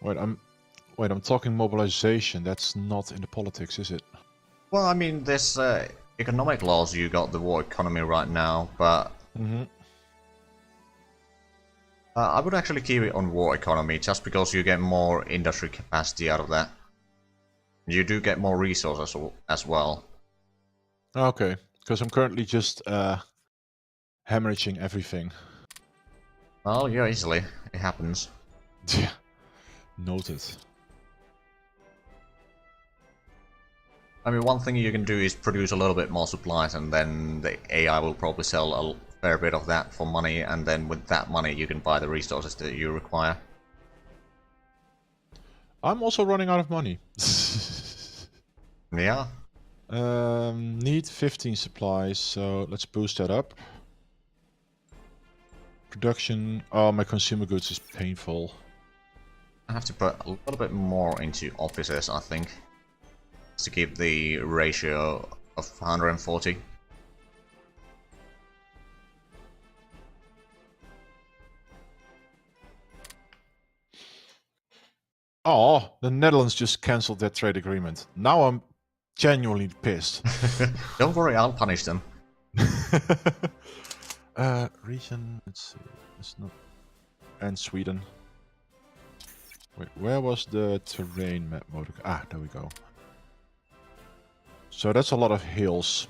Speaker 1: Wait, I'm talking mobilization. That's not in the politics, is it?
Speaker 2: Well, I mean, this economic laws, you got the war economy right now, but I would actually keep it on war economy just because you get more industry capacity out of that. You do get more resources as well.
Speaker 1: Okay, because I'm currently just hemorrhaging everything.
Speaker 2: Well, yeah, easily. It happens.
Speaker 1: Yeah, noted.
Speaker 2: I mean, one thing you can do is produce a little bit more supplies, and then the AI will probably sell a fair bit of that for money, and then with that money you can buy the resources that you require.
Speaker 1: I'm also running out of money.
Speaker 2: Yeah.
Speaker 1: Need 15 supplies, so let's boost that up. Production. Oh, my consumer goods is painful.
Speaker 2: I have to put a little bit more into officers, I think, to keep the ratio of 140.
Speaker 1: Oh, the Netherlands just cancelled their trade agreement. Now I'm genuinely pissed.
Speaker 2: Don't worry, I'll punish them.
Speaker 1: Region, let's see, it's not... And Sweden. Wait, where was the terrain map mode? Ah, there we go. So that's a lot of hills.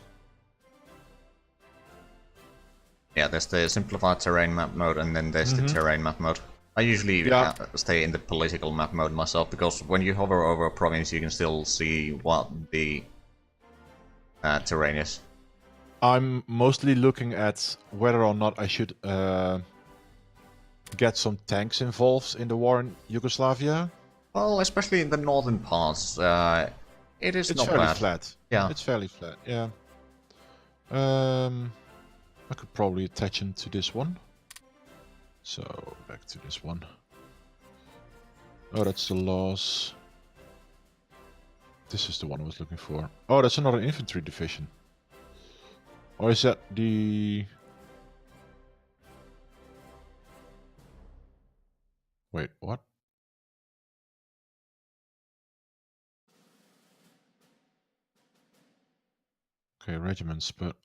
Speaker 2: Yeah, there's the simplified terrain map mode, and then there's the terrain map mode. I usually stay in the political map mode myself, because when you hover over a province, you can still see what the terrain is.
Speaker 1: I'm mostly looking at whether or not I should get some tanks involved in the war in Yugoslavia.
Speaker 2: Well, especially in the northern parts, it's not
Speaker 1: fairly
Speaker 2: bad.
Speaker 1: flat.
Speaker 2: Yeah,
Speaker 1: it's fairly flat. Yeah. I could probably attach him to this one. So back to this one. Oh, that's the loss. This is the one I was looking for. Oh, that's another infantry division. Or is that the... Wait, what? Okay, regiments, but...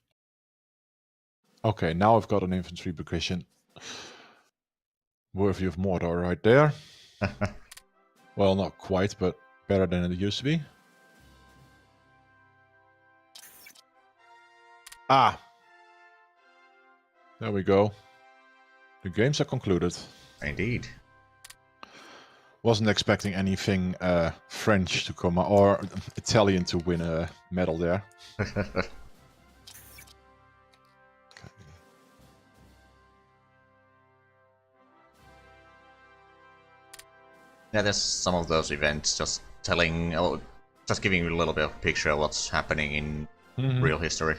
Speaker 1: Okay, now I've got an infantry division. Worthy of Mordor right there. Well, not quite, but better than it used to be. Ah! There we go. The games are concluded.
Speaker 2: indeed.
Speaker 1: Wasn't expecting anything French to come or Italian to win a medal there. Okay.
Speaker 2: Yeah, there's some of those events just just giving you a little bit of a picture of what's happening in real history.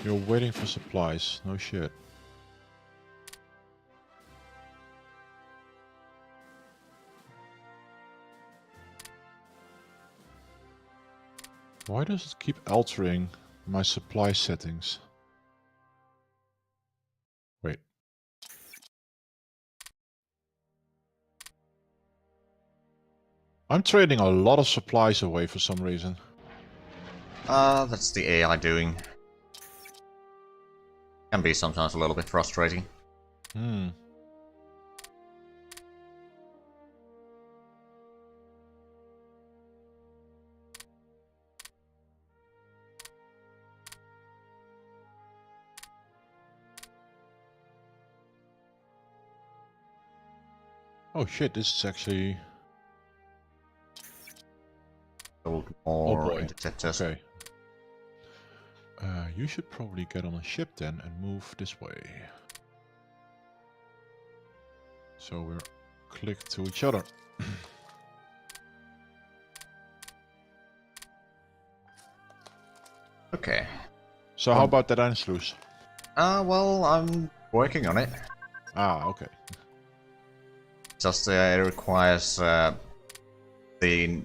Speaker 1: You're waiting for supplies. No shit. Why does it keep altering my supply settings? Wait. I'm trading a lot of supplies away for some reason.
Speaker 2: That's the AI doing. Can be sometimes a little bit frustrating.
Speaker 1: Oh shit, this is actually...
Speaker 2: Build
Speaker 1: Oh
Speaker 2: more
Speaker 1: boy.
Speaker 2: interceptors.
Speaker 1: Okay. You should probably get on a ship then and move this way. So we're clicked to each other.
Speaker 2: Okay.
Speaker 1: So how about that Anschluss?
Speaker 2: Well, I'm working on it.
Speaker 1: Ah, okay.
Speaker 2: Just it requires the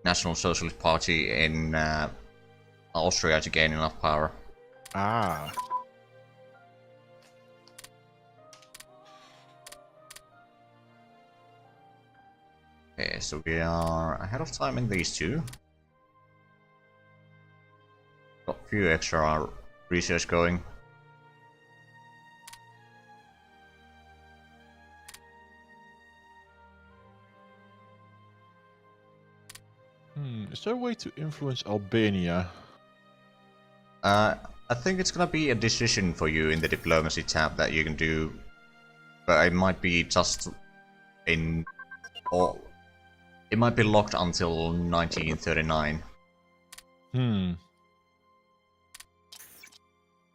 Speaker 2: National Socialist Party in Austria to gain enough power.
Speaker 1: Ah.
Speaker 2: Okay, so we are ahead of time in these two. Got a few extra research going.
Speaker 1: Is there a way to influence Albania?
Speaker 2: I think it's gonna be a decision for you in the diplomacy tab that you can do, but it might be just in, or it might be locked until 1939. You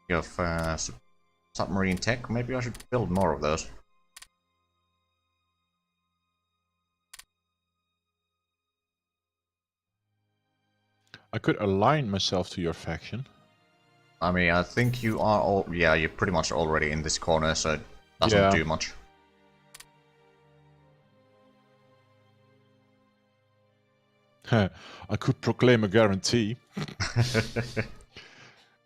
Speaker 2: have submarine tech. Maybe I should build more of those.
Speaker 1: I could align myself to your faction.
Speaker 2: I mean, I think you are all. Yeah, you're pretty much already in this corner, so it doesn't do much.
Speaker 1: I could proclaim a guarantee.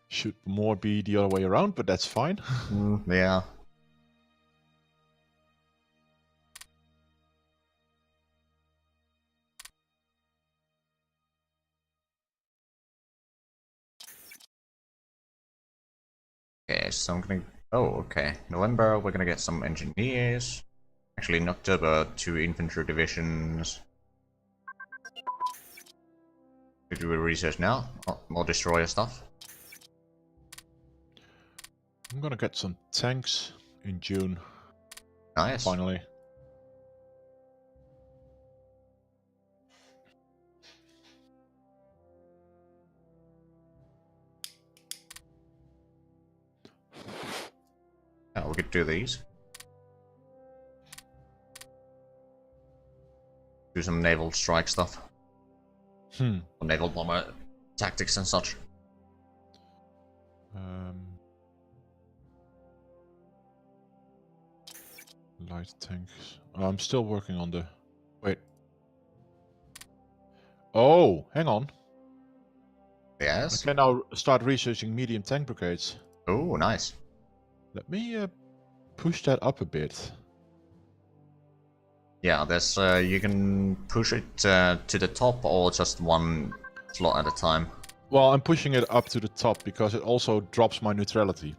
Speaker 1: Should more be the other way around, but that's fine.
Speaker 2: Yeah. Okay, so I'm gonna. Oh, okay. November, we're gonna get some engineers. Actually, in October, 2 infantry divisions. We do research now. Oh, more destroyer stuff.
Speaker 1: I'm gonna get some tanks in June.
Speaker 2: Nice.
Speaker 1: Finally.
Speaker 2: Yeah, we could do these. Do some naval strike stuff. Or naval bomber tactics and such.
Speaker 1: Light tanks. I'm still working on the... Wait. Oh, hang on.
Speaker 2: Yes.
Speaker 1: I can now start researching medium tank brigades.
Speaker 2: Oh, nice.
Speaker 1: Let me push that up a bit.
Speaker 2: Yeah, there's you can push it to the top or just one slot at a time.
Speaker 1: Well, I'm pushing it up to the top because it also drops my neutrality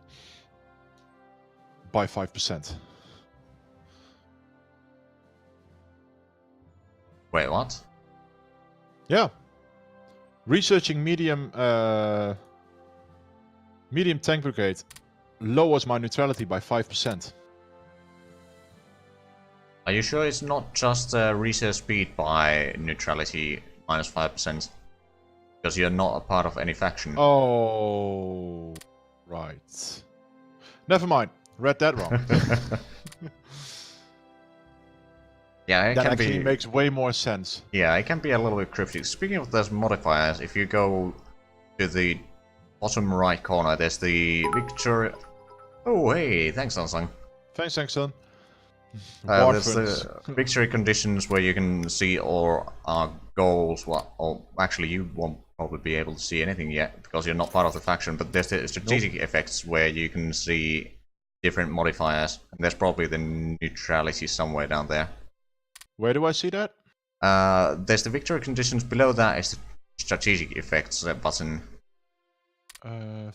Speaker 1: by 5%.
Speaker 2: Wait, what?
Speaker 1: Yeah. Researching medium tank brigade lowers my neutrality by 5%.
Speaker 2: Are you sure it's not just research speed by neutrality minus 5%? Because you're not a part of any faction.
Speaker 1: Oh, right. Never mind. Read that wrong.
Speaker 2: Yeah, it
Speaker 1: that
Speaker 2: can
Speaker 1: actually
Speaker 2: be...
Speaker 1: makes way more sense.
Speaker 2: Yeah, it can be a little bit cryptic. Speaking of those modifiers, if you go to the bottom right corner, there's the Victoria... Oh, hey, thanks, Sansang.
Speaker 1: Thanks, son.
Speaker 2: There's the victory conditions where you can see all our goals. Well, or actually, you won't probably be able to see anything yet because you're not part of the faction. But there's the strategic effects where you can see different modifiers. And there's probably the neutrality somewhere down there.
Speaker 1: Where do I see that?
Speaker 2: There's the victory conditions. Below that is the strategic effects button.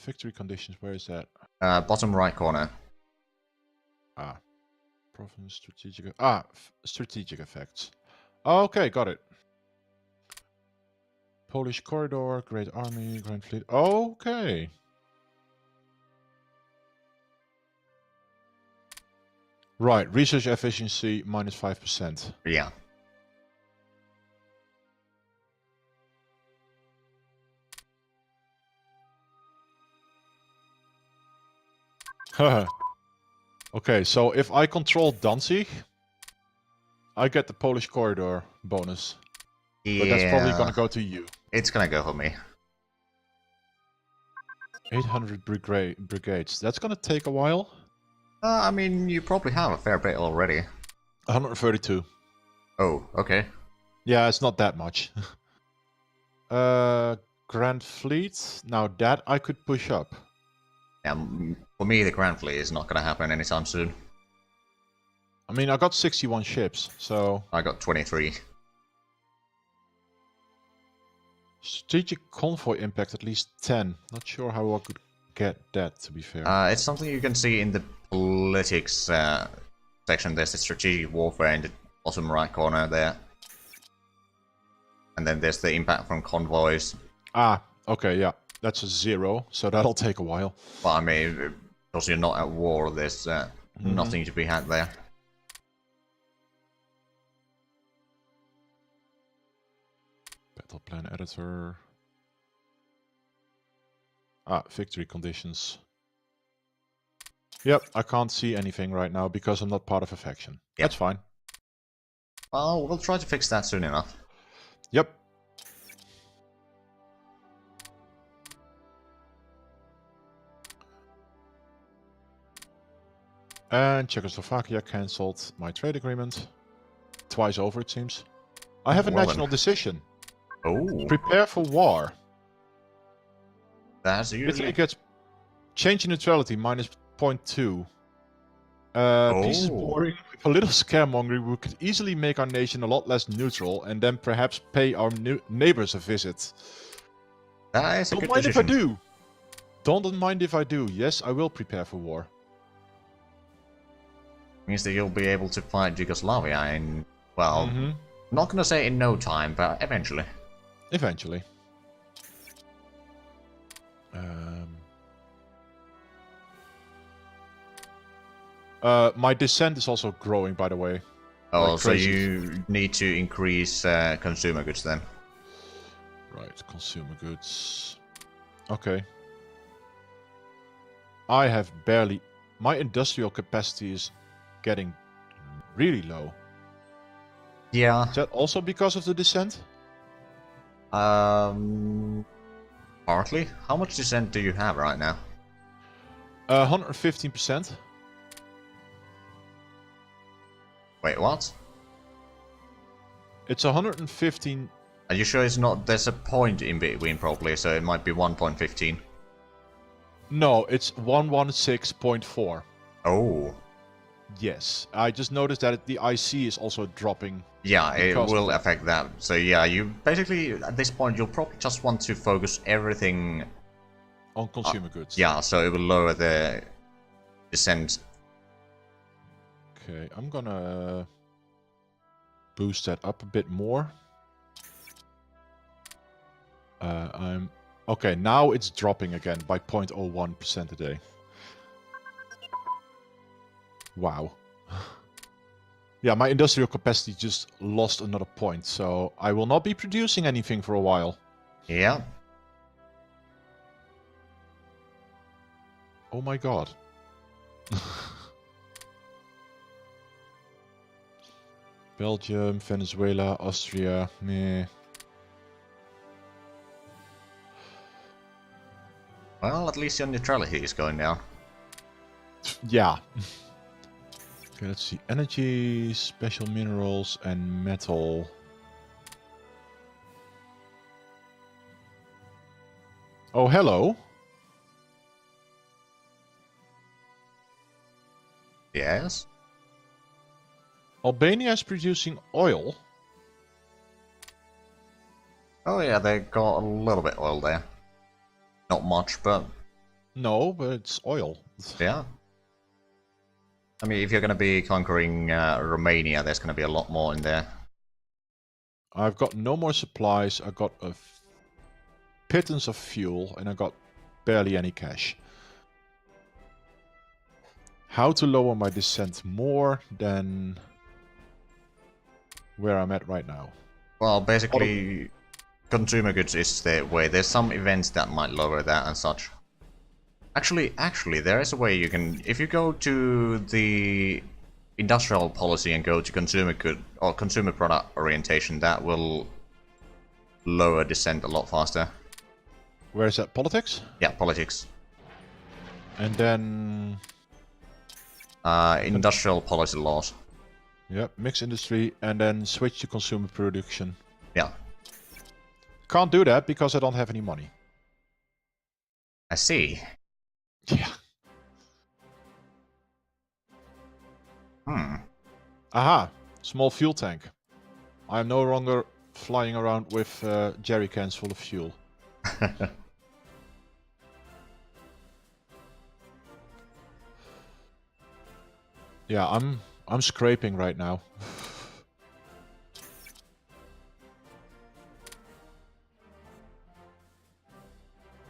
Speaker 1: Victory conditions. Where is that?
Speaker 2: Bottom right corner.
Speaker 1: Ah. Province strategic... Ah, strategic effects. Okay, got it. Polish corridor, Great Army, Grand Fleet. Okay. Right, research efficiency minus 5%.
Speaker 2: Yeah.
Speaker 1: Okay, so if I control Danzig, I get the Polish corridor bonus. But that's probably
Speaker 2: Yeah.
Speaker 1: gonna go to you.
Speaker 2: It's gonna go for me.
Speaker 1: 800 brigades. That's gonna take a while.
Speaker 2: I mean, you probably have a fair bit already.
Speaker 1: 132.
Speaker 2: Oh, okay.
Speaker 1: Yeah, it's not that much. Grand Fleet. Now that I could push up.
Speaker 2: Yeah, for me, the Grand Fleet is not gonna happen anytime soon.
Speaker 1: I mean, I got 61 ships, so...
Speaker 2: I got 23.
Speaker 1: Strategic convoy impact at least 10. Not sure how I could get that, to be fair.
Speaker 2: It's something you can see in the politics section. There's the strategic warfare in the bottom right corner there. And then there's the impact from convoys.
Speaker 1: Ah, okay, yeah. That's a 0, so that'll take a while.
Speaker 2: But I mean, because you're not at war, there's nothing to be had there.
Speaker 1: Battle plan editor. Ah, victory conditions. Yep, I can't see anything right now because I'm not part of a faction.
Speaker 2: Yep.
Speaker 1: That's fine.
Speaker 2: Well, we'll try to fix that soon enough.
Speaker 1: Yep. And Czechoslovakia cancelled my trade agreement. Twice over, it seems. I have a
Speaker 2: Well
Speaker 1: national
Speaker 2: then.
Speaker 1: decision.
Speaker 2: Oh,
Speaker 1: Prepare for war.
Speaker 2: that's
Speaker 1: Italy
Speaker 2: usually...
Speaker 1: gets change in neutrality minus 0.2. Peace is boring. With a little scaremongering, we could easily make our nation a lot less neutral and then perhaps pay our neighbors a visit.
Speaker 2: That is a
Speaker 1: Don't
Speaker 2: good
Speaker 1: mind
Speaker 2: decision.
Speaker 1: if I do. Don't mind if I do. Yes, I will prepare for war.
Speaker 2: Means that you'll be able to fight Yugoslavia in, well, not gonna say in no time, but eventually.
Speaker 1: Eventually. My dissent is also growing, by the way.
Speaker 2: Oh,
Speaker 1: Like
Speaker 2: so
Speaker 1: crazy.
Speaker 2: you need to increase consumer goods then.
Speaker 1: Right, consumer goods. Okay. I have barely... My industrial capacity is getting really low.
Speaker 2: Yeah.
Speaker 1: Is that also because of the dissent?
Speaker 2: Partly. How much dissent do you have right now?
Speaker 1: 115%.
Speaker 2: Wait, what?
Speaker 1: It's 115...
Speaker 2: Are you sure it's not... There's a point in between probably, so it might be 1.15.
Speaker 1: No, it's 116.4.
Speaker 2: Oh.
Speaker 1: Yes. I just noticed that the IC is also dropping.
Speaker 2: Yeah, it
Speaker 1: Because
Speaker 2: will
Speaker 1: of that.
Speaker 2: affect that. So yeah, you basically, at this point, you'll probably just want to focus everything...
Speaker 1: On consumer goods.
Speaker 2: Yeah, so it will lower the dissent.
Speaker 1: Okay, I'm gonna boost that up a bit more. Okay, now it's dropping again by 0.01% a day. Wow. Yeah, my industrial capacity just lost another point, so I will not be producing anything for a while.
Speaker 2: Yeah.
Speaker 1: Oh my god. Belgium, Venezuela, Austria, meh.
Speaker 2: Well, at least your neutrality is going down.
Speaker 1: Yeah. Okay, let's see. Energy, special minerals, and metal. Oh, hello.
Speaker 2: Yes?
Speaker 1: Albania is producing oil.
Speaker 2: Oh yeah, they got a little bit oil there. Not much, but...
Speaker 1: No, but it's oil.
Speaker 2: Yeah. I mean, if you're going to be conquering Romania, there's going to be a lot more in there.
Speaker 1: I've got no more supplies. I got a pittance of fuel, and I got barely any cash. how to lower my descent more than where I'm at right now.
Speaker 2: Well, basically, consumer goods is the way. There's some events that might lower that and such. Actually, there is a way you can... If you go to the industrial policy and go to consumer good or consumer product orientation, that will lower descent a lot faster.
Speaker 1: Where is that? Politics?
Speaker 2: Yeah, politics.
Speaker 1: And then...
Speaker 2: industrial policy laws.
Speaker 1: Yep, mixed industry, and then switch to consumer production.
Speaker 2: Yeah.
Speaker 1: Can't do that because I don't have any money.
Speaker 2: I see.
Speaker 1: Yeah. Aha! Small fuel tank. I am no longer flying around with jerry cans full of fuel. Yeah, I'm scraping right now.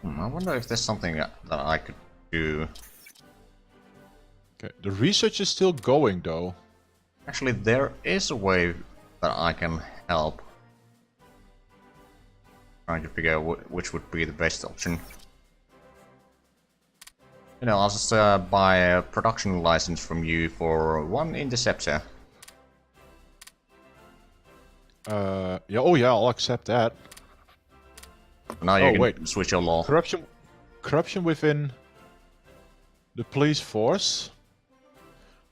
Speaker 2: I wonder if there's something that I could do.
Speaker 1: Okay, the research is still going though.
Speaker 2: Actually, there is a way that I can help. Trying to figure out which would be the best option. You know, I'll just buy a production license from you for 1 interceptor.
Speaker 1: Yeah, oh yeah, I'll accept that.
Speaker 2: Now you can switch your law.
Speaker 1: Corruption within the police force.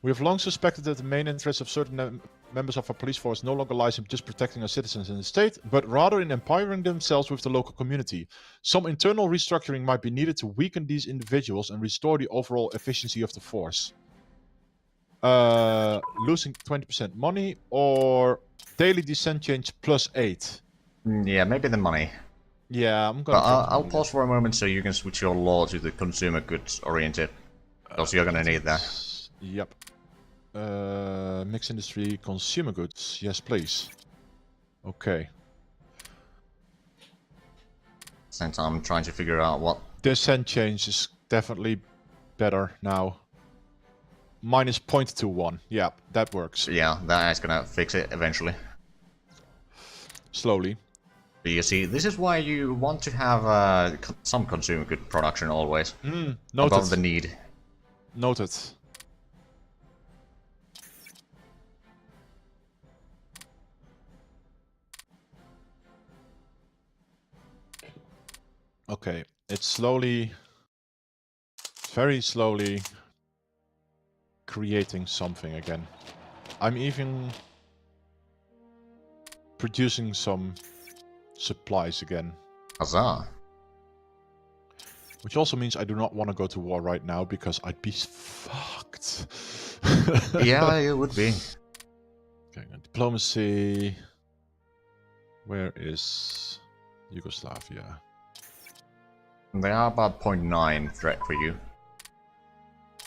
Speaker 1: We have long suspected that the main interests of certain members of our police force no longer lies in just protecting our citizens in the state, but rather in empowering themselves with the local community. Some internal restructuring might be needed to weaken these individuals and restore the overall efficiency of the force. Losing 20% money or daily descent change +8.
Speaker 2: Yeah, maybe the money.
Speaker 1: Yeah, I'm gonna.
Speaker 2: But I'll pause for a moment so you can switch your law to the consumer goods oriented. Because you're gonna need that.
Speaker 1: Yep. Mixed industry, consumer goods. Yes, please. Okay.
Speaker 2: Since I'm trying to figure out what...
Speaker 1: Descent change is definitely better now. Minus 0.21. Yeah, that works.
Speaker 2: Yeah, that is gonna fix it eventually.
Speaker 1: Slowly.
Speaker 2: But you see, this is why you want to have some consumer good production always.
Speaker 1: Noted.
Speaker 2: Above the need.
Speaker 1: Noted. Okay, it's slowly, very slowly creating something again. I'm even producing some supplies again.
Speaker 2: Huzzah.
Speaker 1: Which also means I do not want to go to war right now because I'd be fucked.
Speaker 2: Yeah, it would be.
Speaker 1: Okay, diplomacy. Where is Yugoslavia?
Speaker 2: They are about 0.9 threat for you.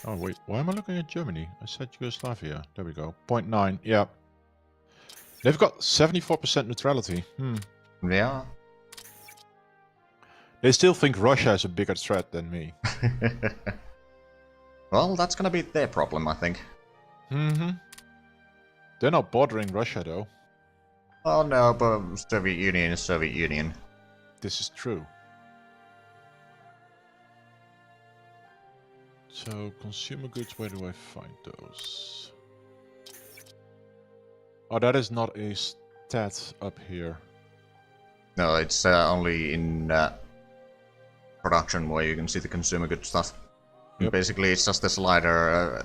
Speaker 1: Oh wait, why am I looking at Germany? I said Yugoslavia. There we go. 0.9, yeah. They've got 74% neutrality.
Speaker 2: Yeah.
Speaker 1: They still think Russia is a bigger threat than me.
Speaker 2: Well, that's gonna be their problem, I think.
Speaker 1: They're not bordering Russia though.
Speaker 2: Oh no, but Soviet Union is Soviet Union.
Speaker 1: This is true. So, consumer goods, where do I find those? Oh, that is not a stat up here.
Speaker 2: No, it's only in production where you can see the consumer goods stuff.
Speaker 1: Yep.
Speaker 2: Basically, it's just a slider.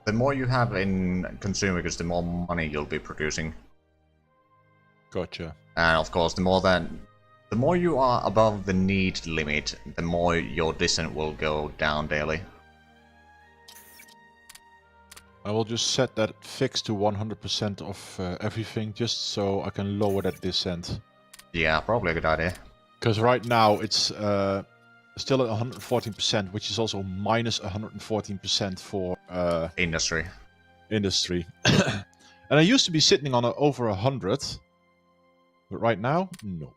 Speaker 2: The more you have in consumer goods, the more money you'll be producing.
Speaker 1: Gotcha.
Speaker 2: And of course, the more you are above the need limit, the more your descent will go down daily.
Speaker 1: I will just set that fixed to 100% of everything, just so I can lower that descent.
Speaker 2: Yeah, probably a good idea.
Speaker 1: Because right now it's still at 114%, which is also minus 114% for
Speaker 2: Industry.
Speaker 1: Industry. And I used to be sitting on over 100, but right now, no.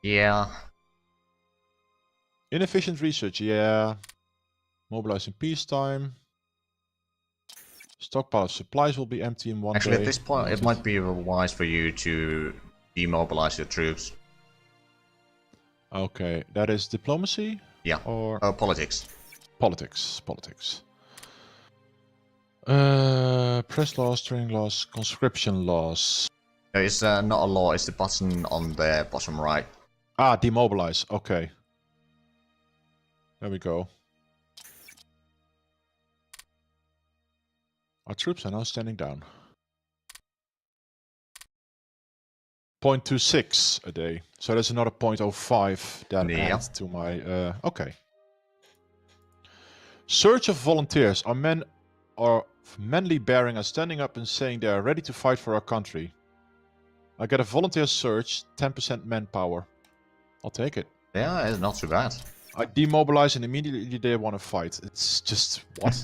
Speaker 2: Yeah.
Speaker 1: Inefficient research, yeah. Mobilize in peacetime. Stockpile of supplies will be empty in one
Speaker 2: Actually,
Speaker 1: day.
Speaker 2: at this point, it might be wise for you to demobilize your troops.
Speaker 1: Okay, that is diplomacy?
Speaker 2: Yeah.
Speaker 1: Or
Speaker 2: Politics.
Speaker 1: politics. Press laws, training laws, conscription laws.
Speaker 2: It's not a law, it's the button on the bottom right.
Speaker 1: Ah, demobilize. Okay. There we go. Our troops are now standing down. 0.26 a day. So there's another 0.05 that adds to my... okay. Search of volunteers. Our men are manly bearing and standing up and saying they are ready to fight for our country. I get a volunteer search, 10% manpower. I'll take it.
Speaker 2: Yeah, it's not too bad.
Speaker 1: I demobilize and immediately they want to fight. It's just... what?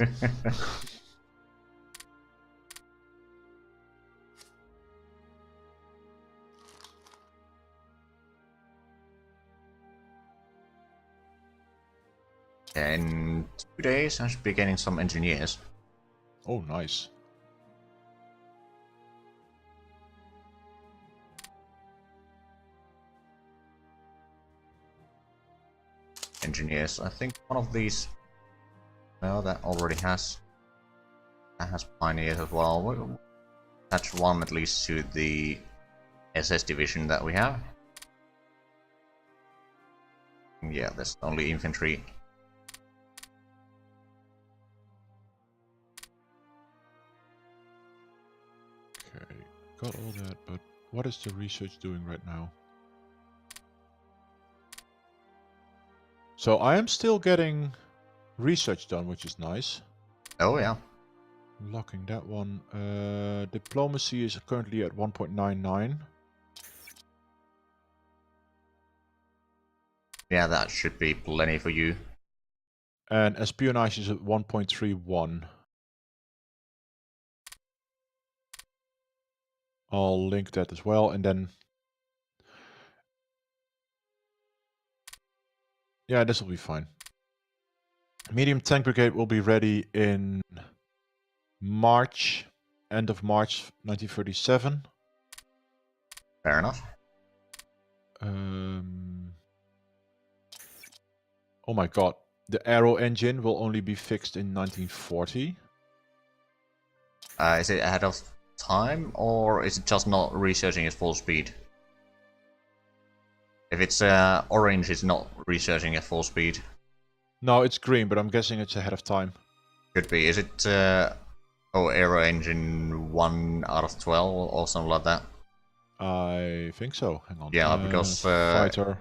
Speaker 2: In 2 days, I should be getting some engineers.
Speaker 1: Oh, nice.
Speaker 2: Engineers. I think one of these... No, that already has... That has pioneers as well. That's one at least to the SS division that we have. Yeah, there's only infantry.
Speaker 1: Okay, got all that, but what is the research doing right now? So I am still getting research done, which is nice.
Speaker 2: Oh yeah.
Speaker 1: Locking that one. Diplomacy is currently at 1.99.
Speaker 2: Yeah, that should be plenty for you.
Speaker 1: And espionage is at 1.31. I'll link that as well, and then... yeah, this will be fine. Medium tank brigade will be ready in March, end of March 1937.
Speaker 2: Fair enough.
Speaker 1: Oh my god, the aero engine will only be fixed in 1940.
Speaker 2: Is it ahead of time, or is it just not researching at full speed? If it's orange, it's not researching at full speed.
Speaker 1: No, it's green, but I'm guessing it's ahead of time.
Speaker 2: Could be. Is it aero engine 1 out of 12 or something like that?
Speaker 1: I think so. Hang on.
Speaker 2: Yeah, because
Speaker 1: fighter.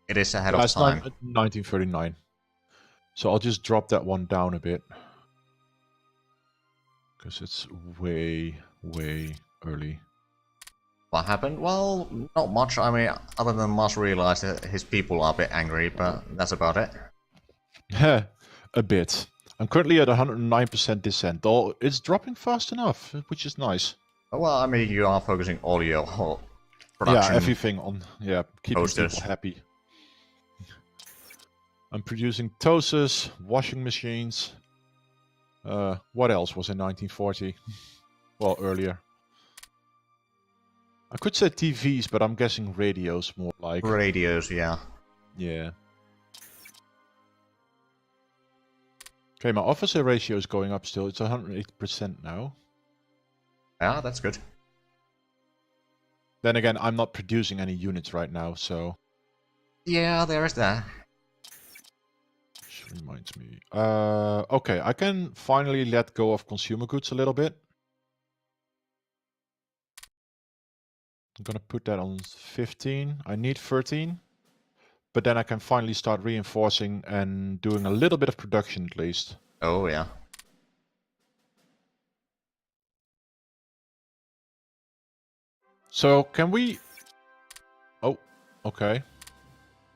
Speaker 2: It is ahead of time.
Speaker 1: 1939. So I'll just drop that one down a bit. Because it's way early.
Speaker 2: What happened? Well, not much. I mean, other than Mars realized that his people are a bit angry, but that's about it.
Speaker 1: A bit. I'm currently at 109% descent, though it's dropping fast enough, which is nice.
Speaker 2: Well, I mean, you are focusing all your production.
Speaker 1: Yeah, everything on, keeping
Speaker 2: posters.
Speaker 1: people happy. I'm producing toasters, washing machines. What else was in 1940? Well, earlier. I could say TVs, but I'm guessing radios more like.
Speaker 2: Radios, yeah.
Speaker 1: Yeah. Okay, my officer ratio is going up still. It's 180% now.
Speaker 2: Yeah, that's good.
Speaker 1: Then again, I'm not producing any units right now, so...
Speaker 2: Yeah, there is that.
Speaker 1: Which reminds me... okay, I can finally let go of consumer goods a little bit. I'm gonna put that on 15. I need 13. But then I can finally start reinforcing and doing a little bit of production at least.
Speaker 2: Oh, yeah.
Speaker 1: So, can we... Oh, okay.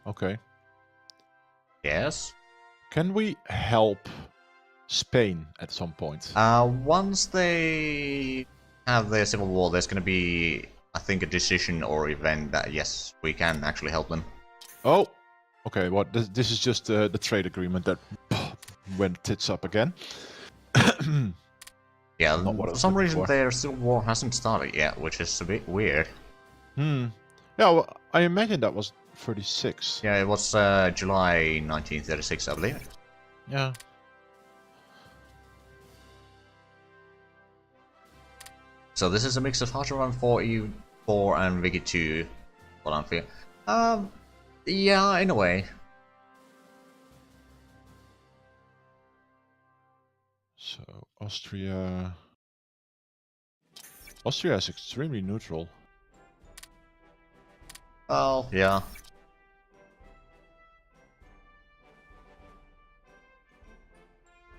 Speaker 1: Okay.
Speaker 2: Yes?
Speaker 1: Can we help Spain at some point?
Speaker 2: Once they have their civil war, there's gonna be, I think, a decision or event that, yes, we can actually help them.
Speaker 1: Oh! Okay, what? This is just the trade agreement that went tits up again.
Speaker 2: Yeah,
Speaker 1: Not what I
Speaker 2: for
Speaker 1: was
Speaker 2: some
Speaker 1: looking
Speaker 2: reason
Speaker 1: for.
Speaker 2: their civil war hasn't started yet, which is a bit weird.
Speaker 1: Yeah, well, I imagine that was 36.
Speaker 2: Yeah, it was July 1936, I believe.
Speaker 1: Yeah.
Speaker 2: So this is a mix of HoI3, E4, and Wiki 2. What I'm feeling. Yeah, in a way.
Speaker 1: So Austria is extremely neutral.
Speaker 2: Well, yeah.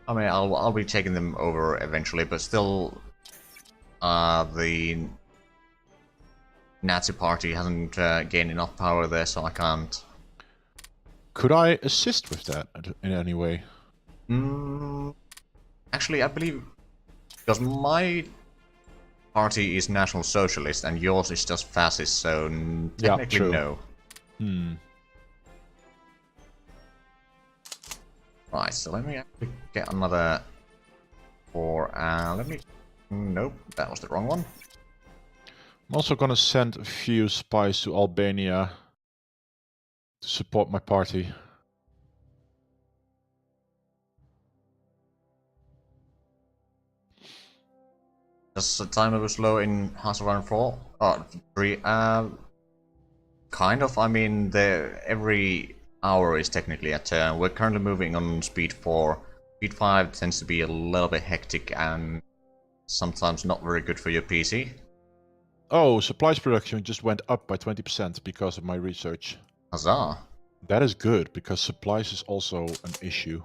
Speaker 2: I mean, I'll be taking them over eventually, but still, the Nazi party hasn't gained enough power there, so I can't.
Speaker 1: Could I assist with that in any way?
Speaker 2: Actually, I believe because my party is National Socialist and yours is just fascist, so
Speaker 1: Yeah,
Speaker 2: technically
Speaker 1: true.
Speaker 2: no. Right, so let me actually get another let me. Nope, that was the wrong one.
Speaker 1: I'm also gonna send a few spies to Albania to support my party.
Speaker 2: Does the timer go slow in HoI3 4? Oh, 3. Kind of. I mean, every hour is technically a turn. We're currently moving on speed 4. Speed 5 tends to be a little bit hectic and sometimes not very good for your PC.
Speaker 1: Oh, supplies production just went up by 20% because of my research.
Speaker 2: Huzzah!
Speaker 1: That is good, because supplies is also an issue.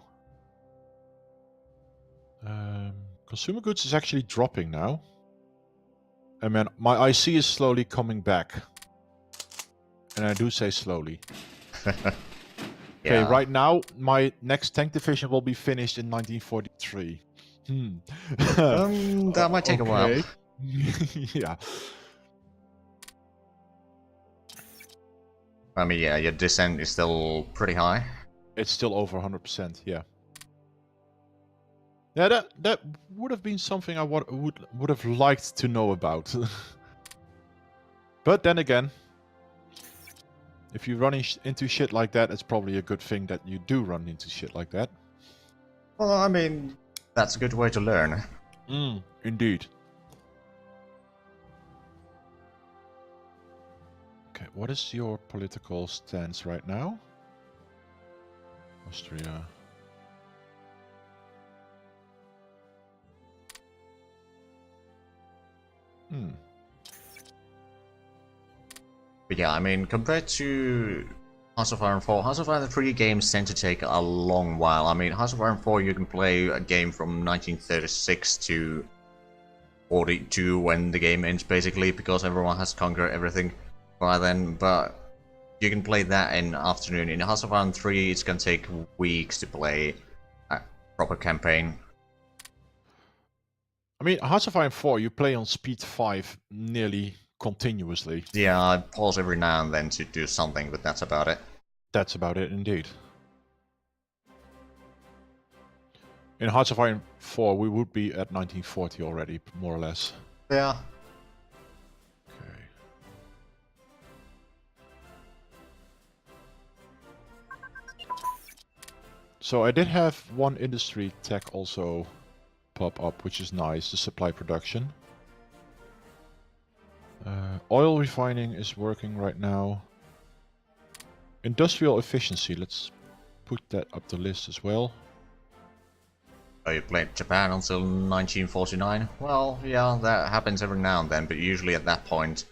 Speaker 1: Consumer goods is actually dropping now. I mean, my IC is slowly coming back. And I do say slowly. Okay,
Speaker 2: Yeah.
Speaker 1: right now, my next tank division will be finished in 1943.
Speaker 2: That might take a while.
Speaker 1: Yeah.
Speaker 2: I mean, yeah, your descent is still pretty high.
Speaker 1: It's still over 100%, yeah. Yeah, that would have been something I would have liked to know about. But then again, if you run into shit like that, it's probably a good thing that you do run into shit like that.
Speaker 2: Well, I mean, that's a good way to learn.
Speaker 1: Indeed. Okay, what is your political stance right now? Austria.
Speaker 2: But yeah, I mean, compared to Hearts of Iron 4, Hearts of Iron 3 games tend to take a long while. I mean, Hearts of Iron 4, you can play a game from 1936 to 42 when the game ends, basically, because everyone has conquered everything by then, but you can play that in afternoon. In Hearts of Iron 3, it's gonna take weeks to play a proper campaign.
Speaker 1: I mean, Hearts of Iron 4, you play on speed 5 nearly continuously.
Speaker 2: Yeah, I pause every now and then to do something, but that's about it.
Speaker 1: That's about it, indeed. In Hearts of Iron 4, we would be at 1940 already, more or less.
Speaker 2: Yeah.
Speaker 1: Okay. So I did have one industry tech also pop up, which is nice, the supply production. Oil refining is working right now. Industrial efficiency, let's put that up the list as well.
Speaker 2: Oh, you played Japan until 1949? Well, yeah, that happens every now and then, but usually at that point,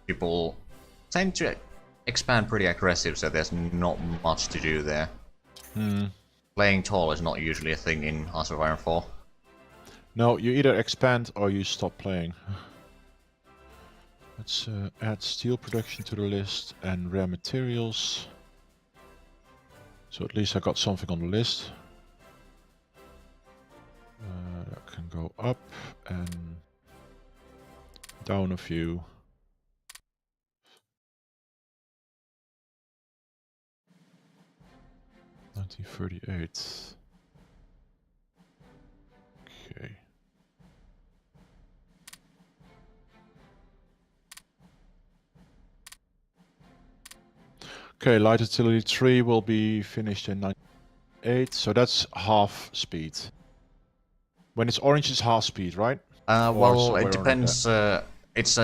Speaker 2: people tend to expand pretty aggressive, so there's not much to do there. Playing tall is not usually a thing in Hearts of Iron 4.
Speaker 1: No, you either expand or you stop playing. Let's add steel production to the list and rare materials. So at least I got something on the list. That can go up and down a few. $1938. Okay, light artillery 3 will be finished in 98, so that's half speed. When it's orange, it's half speed, right? Or
Speaker 2: Well,
Speaker 1: somewhere
Speaker 2: it
Speaker 1: around there.
Speaker 2: depends. It's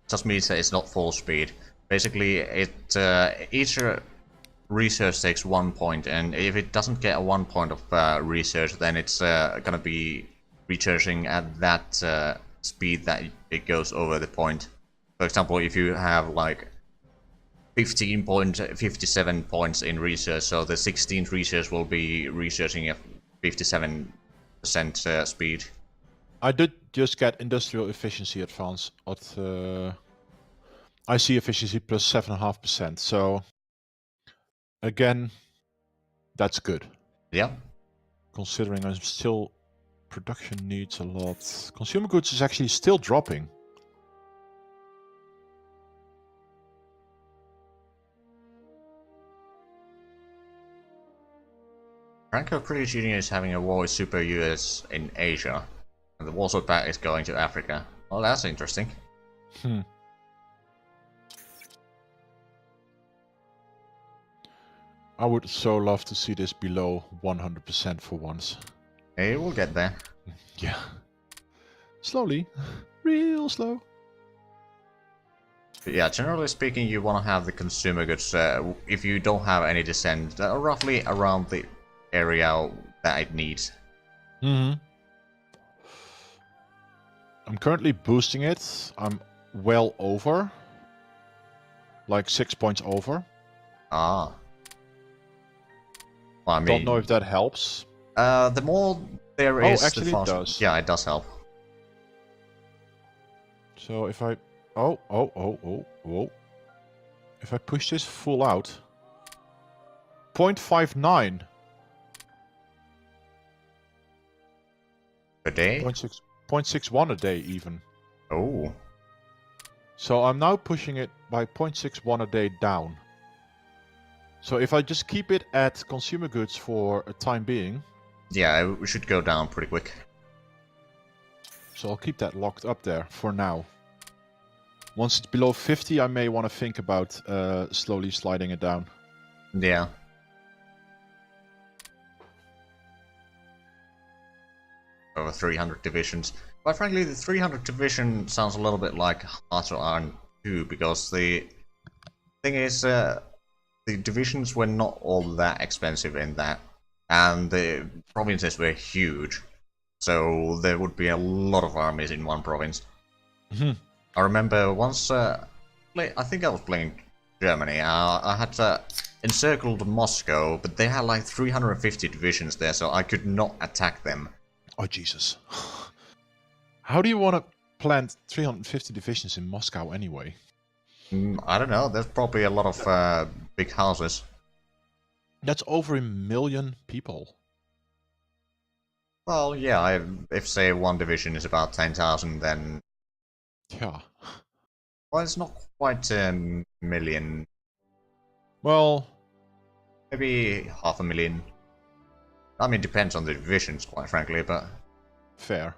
Speaker 2: just means that it's not full speed. Basically, it each research takes 1 point, and if it doesn't get a 1 point of research, then it's gonna be recharging at that speed that it goes over the point. For example, if you have like 15.57 points in research, so the 16th research will be researching at 57% speed.
Speaker 1: I did just get industrial efficiency advance at IC efficiency plus 7.5%. So again, that's good.
Speaker 2: Yeah.
Speaker 1: Considering I'm still production needs a lot. Consumer goods is actually still dropping.
Speaker 2: Franco British Union is having a war with Super US in Asia, and the Warsaw Pact is going to Africa. Well, that's interesting.
Speaker 1: I would so love to see this below 100% for once.
Speaker 2: Hey, we'll get there.
Speaker 1: Yeah. Slowly. Real slow.
Speaker 2: But yeah, generally speaking, you want to have the consumer goods, if you don't have any dissent, roughly around the area that it needs.
Speaker 1: I'm currently boosting it. I'm well over. Like 6 points over.
Speaker 2: Ah. Well, I mean,
Speaker 1: Don't know if that helps.
Speaker 2: the more there is,
Speaker 1: actually
Speaker 2: the
Speaker 1: it
Speaker 2: faster.
Speaker 1: does.
Speaker 2: Yeah, it does help.
Speaker 1: So if I... Oh. If I push this full out... 0.59.
Speaker 2: Per day?
Speaker 1: 0.61 a day even.
Speaker 2: Oh.
Speaker 1: So I'm now pushing it by 0.61 a day down. So if I just keep it at consumer goods for a time being...
Speaker 2: Yeah, we should go down pretty quick.
Speaker 1: So I'll keep that locked up there for now. Once it's below 50, I may want to think about slowly sliding it down.
Speaker 2: Yeah. Over 300 divisions. Quite frankly, the 300 division sounds a little bit like Heart of Iron 2, because the thing is, the divisions were not all that expensive in that, and the provinces were huge, so there would be a lot of armies in one province. I remember once, I think I was playing Germany, I had encircled Moscow, but they had like 350 divisions there, so I could not attack them.
Speaker 1: Oh, Jesus. How do you want to plant 350 divisions in Moscow anyway?
Speaker 2: I don't know, there's probably a lot of big houses.
Speaker 1: That's over 1 million people.
Speaker 2: Well, yeah, if say one division is about 10,000, then...
Speaker 1: Yeah.
Speaker 2: Well, it's not quite a million.
Speaker 1: Well...
Speaker 2: Maybe 500,000. I mean, depends on the divisions, quite frankly, but...
Speaker 1: Fair.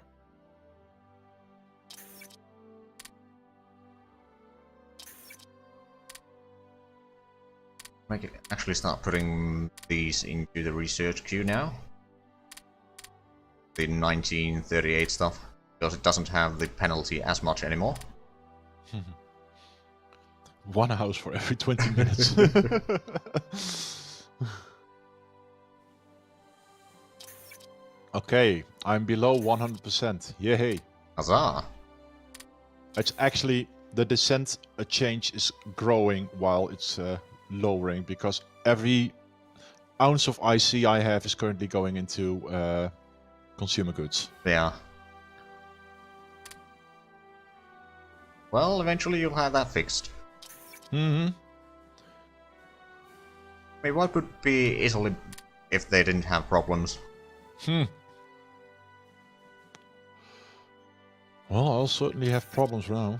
Speaker 2: Make it actually start putting these into the research queue now. The 1938 stuff, because it doesn't have the penalty as much anymore.
Speaker 1: One house for every 20 minutes. Okay, I'm below 100%. Yay.
Speaker 2: Huzzah!
Speaker 1: It's actually, the descent change is growing while it's lowering, because every ounce of IC I have is currently going into consumer goods.
Speaker 2: Yeah. Well, eventually you'll have that fixed. I mean, what would be Italy if they didn't have problems?
Speaker 1: Well, I'll certainly have problems now.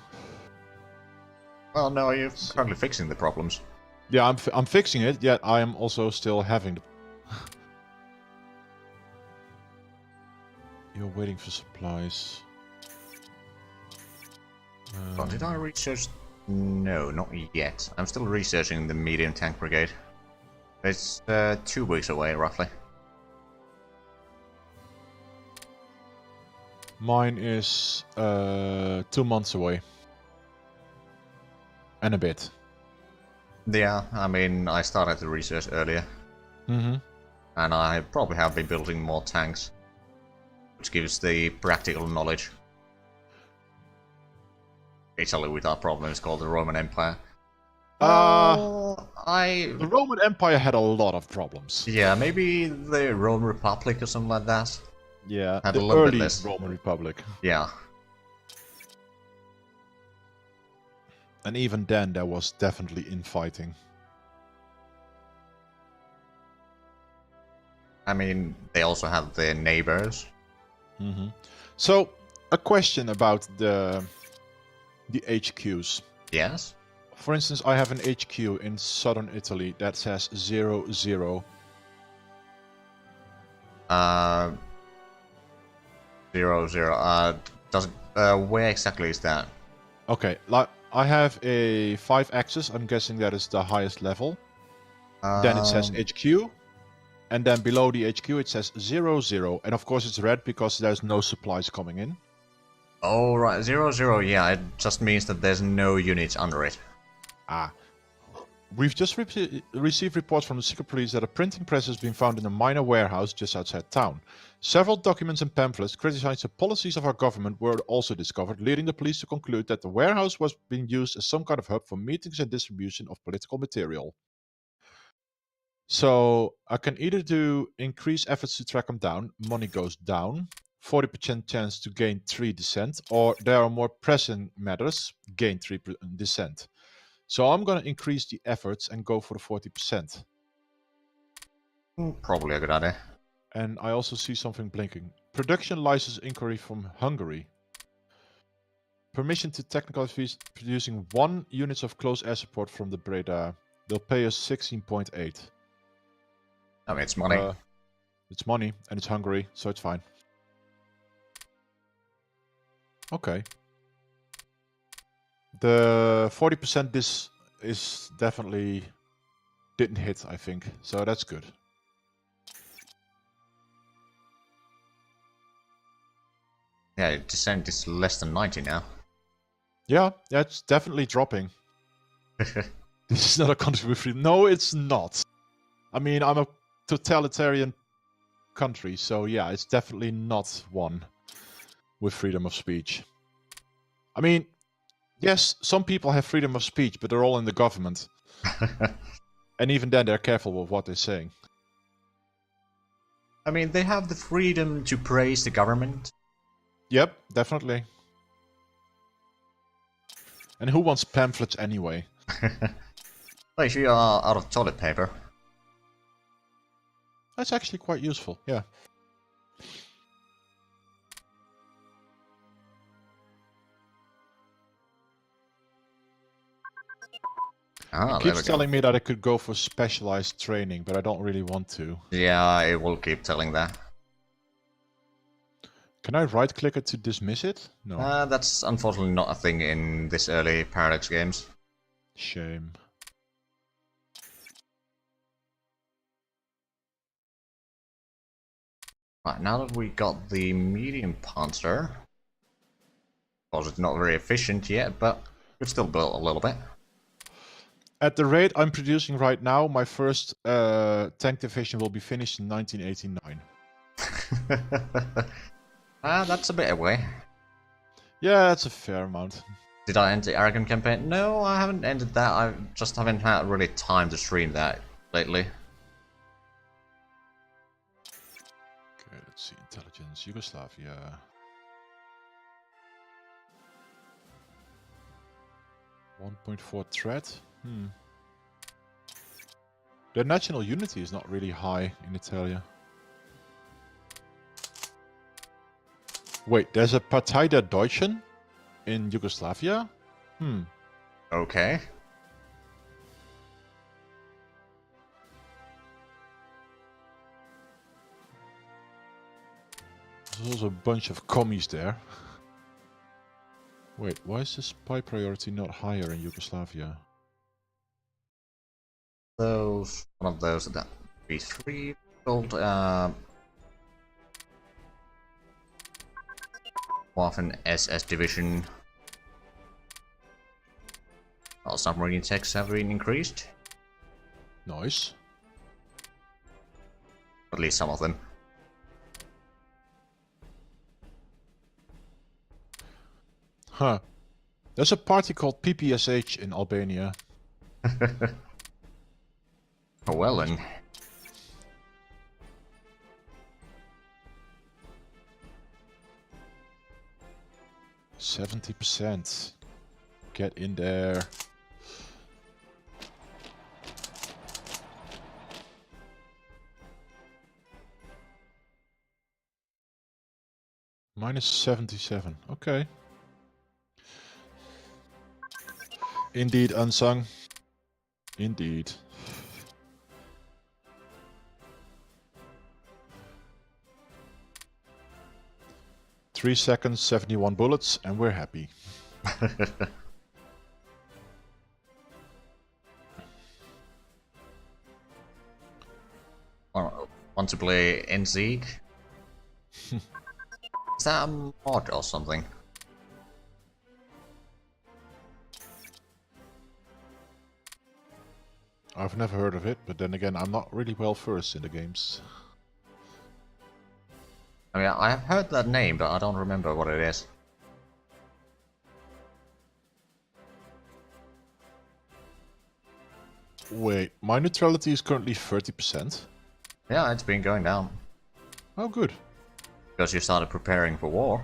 Speaker 2: Well, no, you're currently fixing the problems.
Speaker 1: Yeah, I'm fixing it, yet I am also still having the... You're waiting for supplies.
Speaker 2: Oh, did I research No, not yet. I'm still researching the medium tank brigade. It's 2 weeks away, roughly.
Speaker 1: Mine is 2 months away. And a bit.
Speaker 2: Yeah, I mean, I started the research earlier.
Speaker 1: Mm-hmm.
Speaker 2: And I probably have been building more tanks, which gives the practical knowledge. Italy without problem is called the Roman Empire.
Speaker 1: The Roman Empire had a lot of problems.
Speaker 2: Yeah, maybe the Roman Republic or something like that.
Speaker 1: Yeah,
Speaker 2: Had
Speaker 1: the
Speaker 2: a little bit
Speaker 1: early
Speaker 2: less.
Speaker 1: Roman Republic.
Speaker 2: Yeah.
Speaker 1: And even then there was definitely infighting.
Speaker 2: I mean, they also have their neighbors.
Speaker 1: Mm-hmm. So, a question about the HQs.
Speaker 2: Yes.
Speaker 1: For instance, I have an HQ in southern Italy that says 00.
Speaker 2: 0, 0. Where exactly is that?
Speaker 1: Okay, like I have a 5-axis. I'm guessing that is the highest level. Then it says HQ, and then below the HQ it says 00, and of course it's red because there's no supplies coming in.
Speaker 2: Oh, right. 0, 0, yeah, it just means that there's no units under it.
Speaker 1: Ah. We've just received reports from the secret police that a printing press has been found in a minor warehouse just outside town. Several documents and pamphlets criticizing the policies of our government were also discovered, leading the police to conclude that the warehouse was being used as some kind of hub for meetings and distribution of political material. So I can either do increase efforts to track them down, money goes down, 40% chance to gain 3 dissent, or there are more pressing matters, gain 3 dissent. So I'm going to increase the efforts and go for the 40%.
Speaker 2: Probably a good idea.
Speaker 1: And I also see something blinking. Production license inquiry from Hungary. Permission to technical fees producing 1 units of close air support from the Breda. They'll pay us 16.8.
Speaker 2: I mean, it's money.
Speaker 1: It's money and it's Hungary, so it's fine. Okay. The 40% this is definitely didn't hit, I think. So that's good.
Speaker 2: Yeah, dissent is less than 90 now.
Speaker 1: Yeah, it's definitely dropping. This is not a country with freedom. No, it's not. I mean, I'm a totalitarian country, so yeah, it's definitely not one with freedom of speech. I mean, yes, some people have freedom of speech, but they're all in the government. And even then, they're careful with what they're saying.
Speaker 2: I mean, they have the freedom to praise the government.
Speaker 1: Yep, definitely. And who wants pamphlets anyway?
Speaker 2: Well, if you are out of toilet paper.
Speaker 1: That's actually quite useful, yeah.
Speaker 2: Ah,
Speaker 1: It keeps telling me that I could go for specialized training, but I don't really want to.
Speaker 2: Yeah, it will keep telling that.
Speaker 1: Can I right-click it to dismiss it? No.
Speaker 2: That's unfortunately not a thing in this early Paradox games.
Speaker 1: Shame.
Speaker 2: Right, now that we got the medium panzer, of course it's not very efficient yet, but it's still built a little bit.
Speaker 1: At the rate I'm producing right now, my first tank division will be finished in 1989.
Speaker 2: That's a bit away.
Speaker 1: Yeah, that's a fair amount.
Speaker 2: Did I end the Aragon campaign? No, I haven't ended that. I just haven't had really time to stream that lately.
Speaker 1: Okay, let's see. Intelligence, Yugoslavia. 1.4 threat? The national unity is not really high in Italia. Wait, there's a Partei der Deutschen in Yugoslavia?
Speaker 2: Okay.
Speaker 1: There's also a bunch of commies there. Wait, why is the spy priority not higher in Yugoslavia?
Speaker 2: Those, one of those that be 3 called Waffen SS division. All submarine techs have been increased.
Speaker 1: Nice.
Speaker 2: At least some of them.
Speaker 1: Huh. There's a party called PPSH in Albania.
Speaker 2: Oh well then.
Speaker 1: %70. Get in there. -77. Okay. Indeed, unsung. Indeed. Three seconds, 71 bullets, and we're happy.
Speaker 2: Want to play NZ? Is that a mod or something?
Speaker 1: I've never heard of it, but then again, I'm not really well versed in the games.
Speaker 2: I mean, I have heard that name, but I don't remember what it is.
Speaker 1: Wait, my neutrality is currently 30%?
Speaker 2: Yeah, it's been going down.
Speaker 1: Oh, good.
Speaker 2: Because you started preparing for war.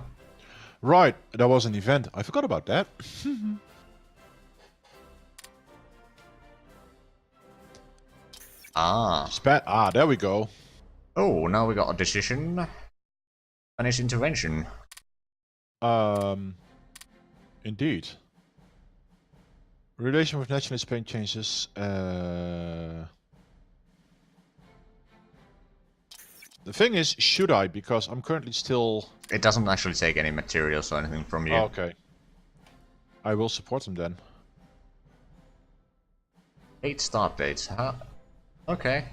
Speaker 1: Right, that was an event. I forgot about that. There we go.
Speaker 2: Oh, now we got a decision. Spanish intervention.
Speaker 1: Indeed. Relation with nationalist Spain changes. The thing is, should I? Because I'm currently still...
Speaker 2: It doesn't actually take any materials or anything from you.
Speaker 1: Oh, okay. I will support them then.
Speaker 2: 8 start dates, huh? Okay.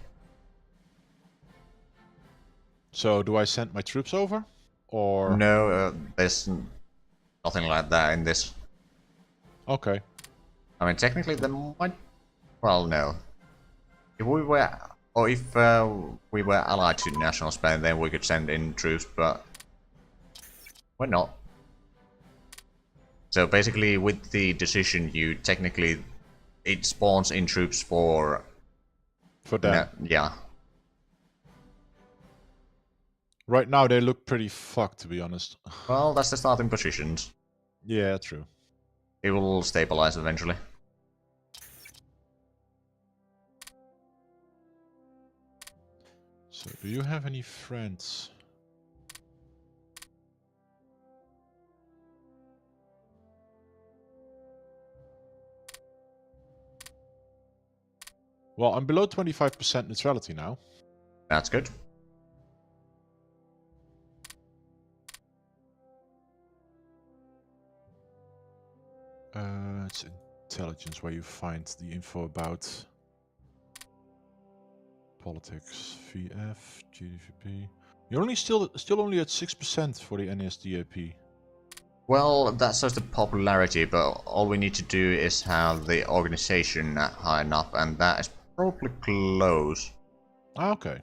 Speaker 1: So, do I send my troops over? Or...
Speaker 2: No, there's nothing like that in this.
Speaker 1: Okay.
Speaker 2: I mean, technically there might... Well, no. If we were... Or if we were allied to National Spain, then we could send in troops, but... We're not. So basically, with the decision, you technically... It spawns in troops for...
Speaker 1: For them.
Speaker 2: Yeah.
Speaker 1: Right now they look pretty fucked, to be honest.
Speaker 2: Well, that's the starting positions.
Speaker 1: Yeah, true.
Speaker 2: It will stabilize eventually.
Speaker 1: So, do you have any friends? Well, I'm below 25% neutrality now.
Speaker 2: That's good.
Speaker 1: It's intelligence where you find the info about politics, VF, GDP. You're only still only at 6% for the NSDAP.
Speaker 2: Well, that's just the popularity, but all we need to do is have the organization high enough, and that is probably close.
Speaker 1: Ah, okay.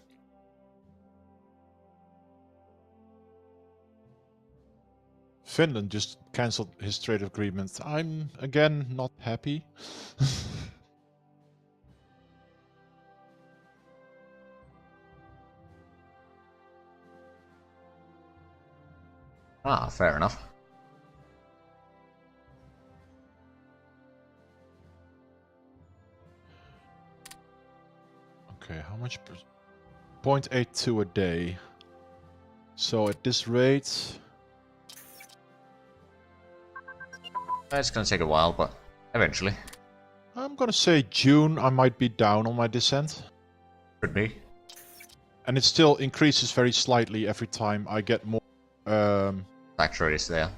Speaker 1: Finland just cancelled his trade agreement. I'm, again, not happy.
Speaker 2: Ah, fair enough.
Speaker 1: Okay, how much per... 0.82 a day. So at this rate...
Speaker 2: It's gonna take a while, but eventually.
Speaker 1: I'm gonna say June I might be down on my descent.
Speaker 2: Could be.
Speaker 1: And it still increases very slightly every time I get more...
Speaker 2: Factories there.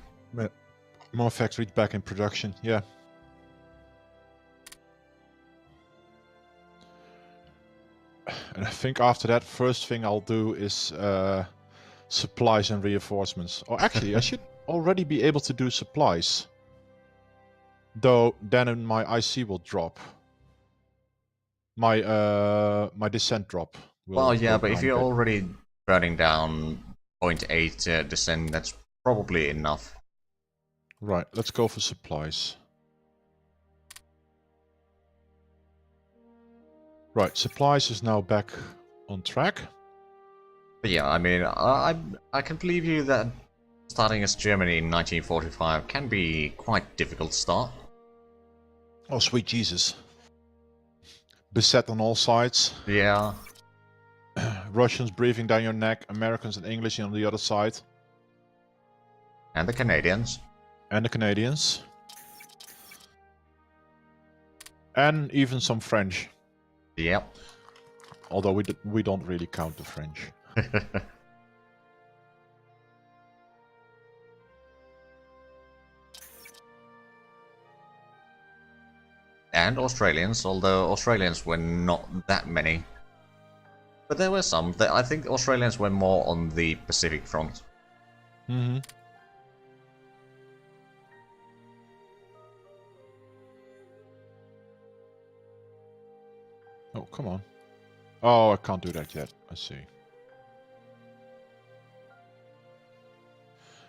Speaker 1: More factories back in production, yeah. And I think after that, first thing I'll do is supplies and reinforcements. Or actually, I should already be able to do supplies. Though then my IC will drop. My my descent drop will
Speaker 2: Well, yeah,
Speaker 1: go
Speaker 2: but if
Speaker 1: down a
Speaker 2: you're
Speaker 1: bit.
Speaker 2: already burning down 0.8 descent, that's probably enough.
Speaker 1: Right, let's go for supplies. Right, supplies is now back on track.
Speaker 2: But yeah, I mean, I can believe you that starting as Germany in 1945 can be quite difficult to start.
Speaker 1: Oh, sweet Jesus. Beset on all sides.
Speaker 2: Yeah.
Speaker 1: Russians breathing down your neck, Americans and English on the other side.
Speaker 2: And the Canadians.
Speaker 1: And the Canadians. And even some French.
Speaker 2: Yep.
Speaker 1: Although we don't really count the French.
Speaker 2: And Australians, although Australians were not that many. But there were some. I think Australians were more on the Pacific front.
Speaker 1: Mm-hmm. Oh, come on. Oh, I can't do that yet. I see.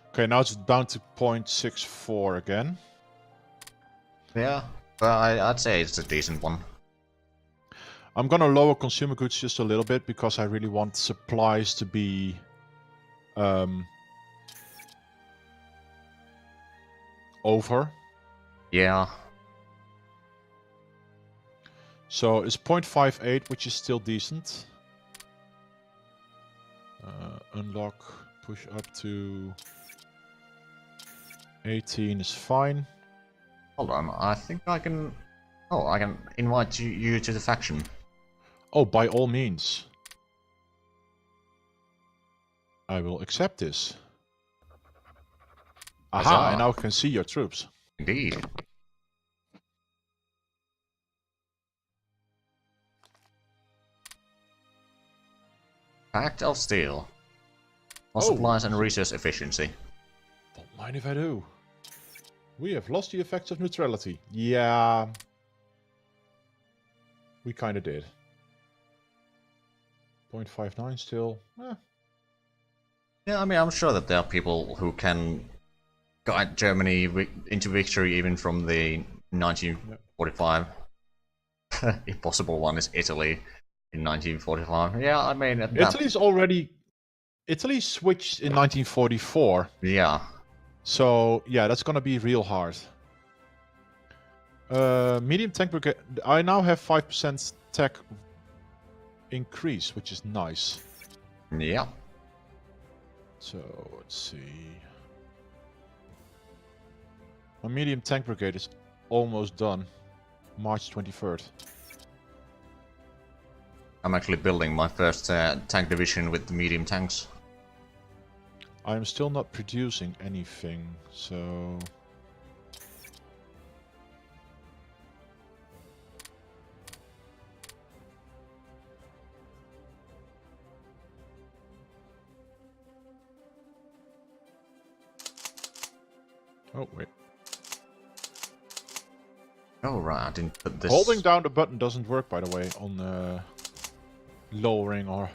Speaker 1: Okay, now it's down to 0.64 again.
Speaker 2: Yeah, but I'd say it's a decent one.
Speaker 1: I'm gonna lower consumer goods just a little bit because I really want supplies to be over.
Speaker 2: Yeah.
Speaker 1: So it's 0.58, which is still decent. Unlock, push up to 18 is fine.
Speaker 2: Hold on, I think I can... Oh, I can invite you to the faction.
Speaker 1: Oh, by all means. I will accept this. Aha,
Speaker 2: Huzzah.
Speaker 1: and now I can see your troops.
Speaker 2: Indeed. Pact of Steel. For supplies and resource efficiency.
Speaker 1: Don't mind if I do. We have lost the effects of neutrality. Yeah. We kinda did. 0.59 still.
Speaker 2: Yeah, I mean, I'm sure that there are people who can guide Germany into victory even from the 1945. Impossible one is Italy in 1945. Yeah, I mean...
Speaker 1: Italy switched in 1944.
Speaker 2: Yeah.
Speaker 1: So, yeah, that's gonna be real hard. Medium tank brigade. I now have 5% tech increase, which is nice.
Speaker 2: Yeah.
Speaker 1: So, let's see. My medium tank brigade is almost done. March 23rd.
Speaker 2: I'm actually building my first tank division with the medium tanks.
Speaker 1: I'm still not producing anything, so... Oh, wait.
Speaker 2: Oh, right, I didn't put this...
Speaker 1: Holding down the button doesn't work, by the way, on lowering or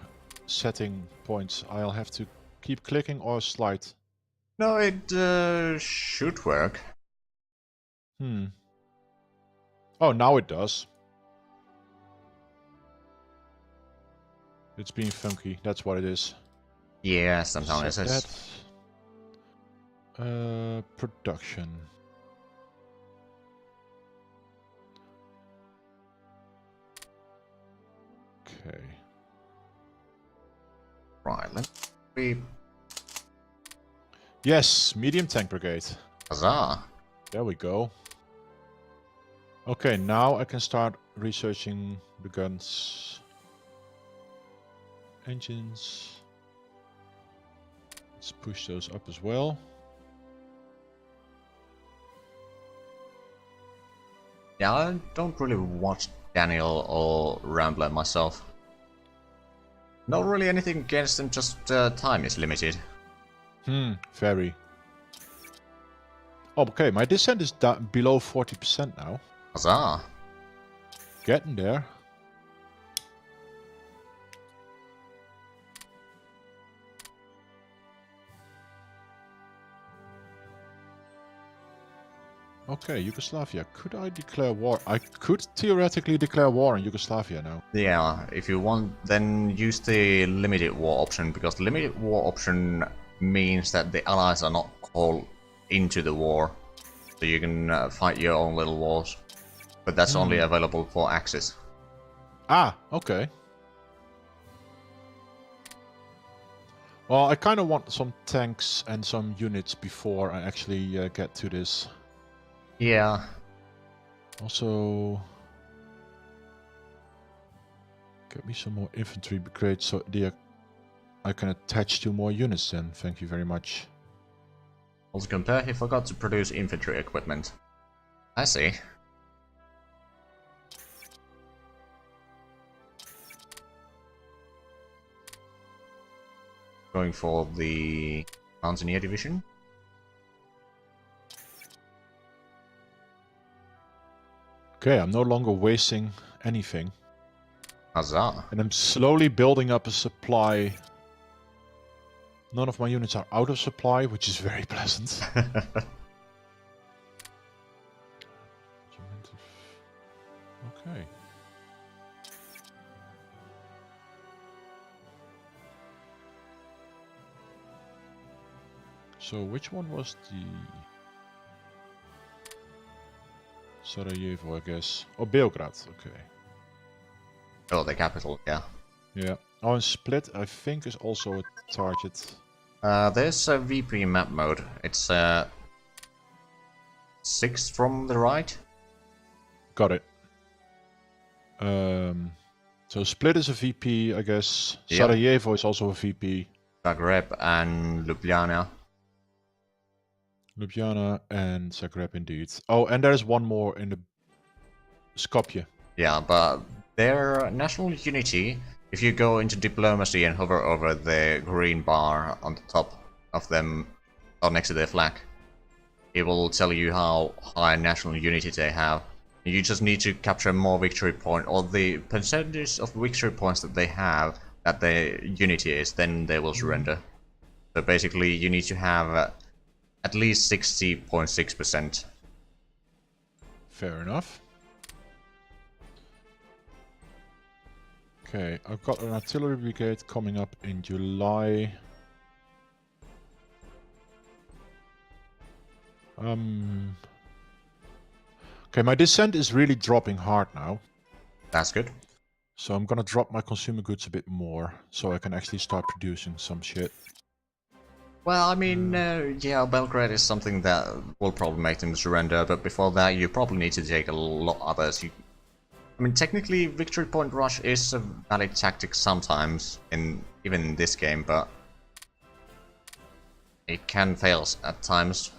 Speaker 1: setting points. I'll have to keep clicking or slide.
Speaker 2: No, it should work.
Speaker 1: Oh, now it does. It's being funky, that's what it is.
Speaker 2: Yeah, sometimes
Speaker 1: Set
Speaker 2: it's...
Speaker 1: that. Production. Okay.
Speaker 2: Right, let me...
Speaker 1: Yes, medium tank brigade.
Speaker 2: Huzzah!
Speaker 1: There we go. Okay, now I can start researching the guns. Engines. Let's push those up as well.
Speaker 2: Yeah, I don't really watch Daniel or Rambler myself. Not really anything against them, just time is limited.
Speaker 1: Very. Oh, okay, my descent is below 40% now.
Speaker 2: Huzzah!
Speaker 1: Getting there. Okay, Yugoslavia. Could I declare war? I could theoretically declare war on Yugoslavia now.
Speaker 2: Yeah, if you want, then use the limited war option, because the limited war option means that the allies are not called into the war. So you can fight your own little wars. But that's only available for Axis.
Speaker 1: Ah, okay. Well, I kind of want some tanks and some units before I actually get to this.
Speaker 2: Yeah.
Speaker 1: Also, get me some more infantry brigades so I can attach 2 more units then. Thank you very much.
Speaker 2: Also compare, he forgot to produce infantry equipment. I see. Going for the Mountaineer Division.
Speaker 1: Okay, I'm no longer wasting anything.
Speaker 2: Huzzah.
Speaker 1: And I'm slowly building up a supply. None of my units are out of supply, which is very pleasant. Okay. So which one was the Sarajevo, I guess? Oh, Belgrade, okay.
Speaker 2: Oh, the capital, yeah.
Speaker 1: Yeah. Oh, and Split, I think, is also a target.
Speaker 2: There's a VP map mode. It's 6 from the right.
Speaker 1: Got it. So Split is a VP, I guess.
Speaker 2: Yeah.
Speaker 1: Sarajevo is also a VP.
Speaker 2: Zagreb and Ljubljana.
Speaker 1: Ljubljana and Zagreb, indeed. Oh, and there's one more in the Skopje.
Speaker 2: Yeah, but their national unity, if you go into diplomacy and hover over the green bar on the top of them, or next to their flag, it will tell you how high national unity they have. You just need to capture more victory points, or the percentage of victory points that they have, that their unity is, then they will surrender. So basically, you need to have at least 60.6%.
Speaker 1: Fair enough. Okay, I've got an artillery brigade coming up in July. Okay, my descent is really dropping hard now.
Speaker 2: That's good.
Speaker 1: So I'm gonna drop my consumer goods a bit more, so I can actually start producing some shit.
Speaker 2: Well, I mean, yeah, Belgrade is something that will probably make them surrender, but before that you probably need to take a lot others. I mean, technically, Victory Point Rush is a valid tactic sometimes, even in this game, but it can fail at times.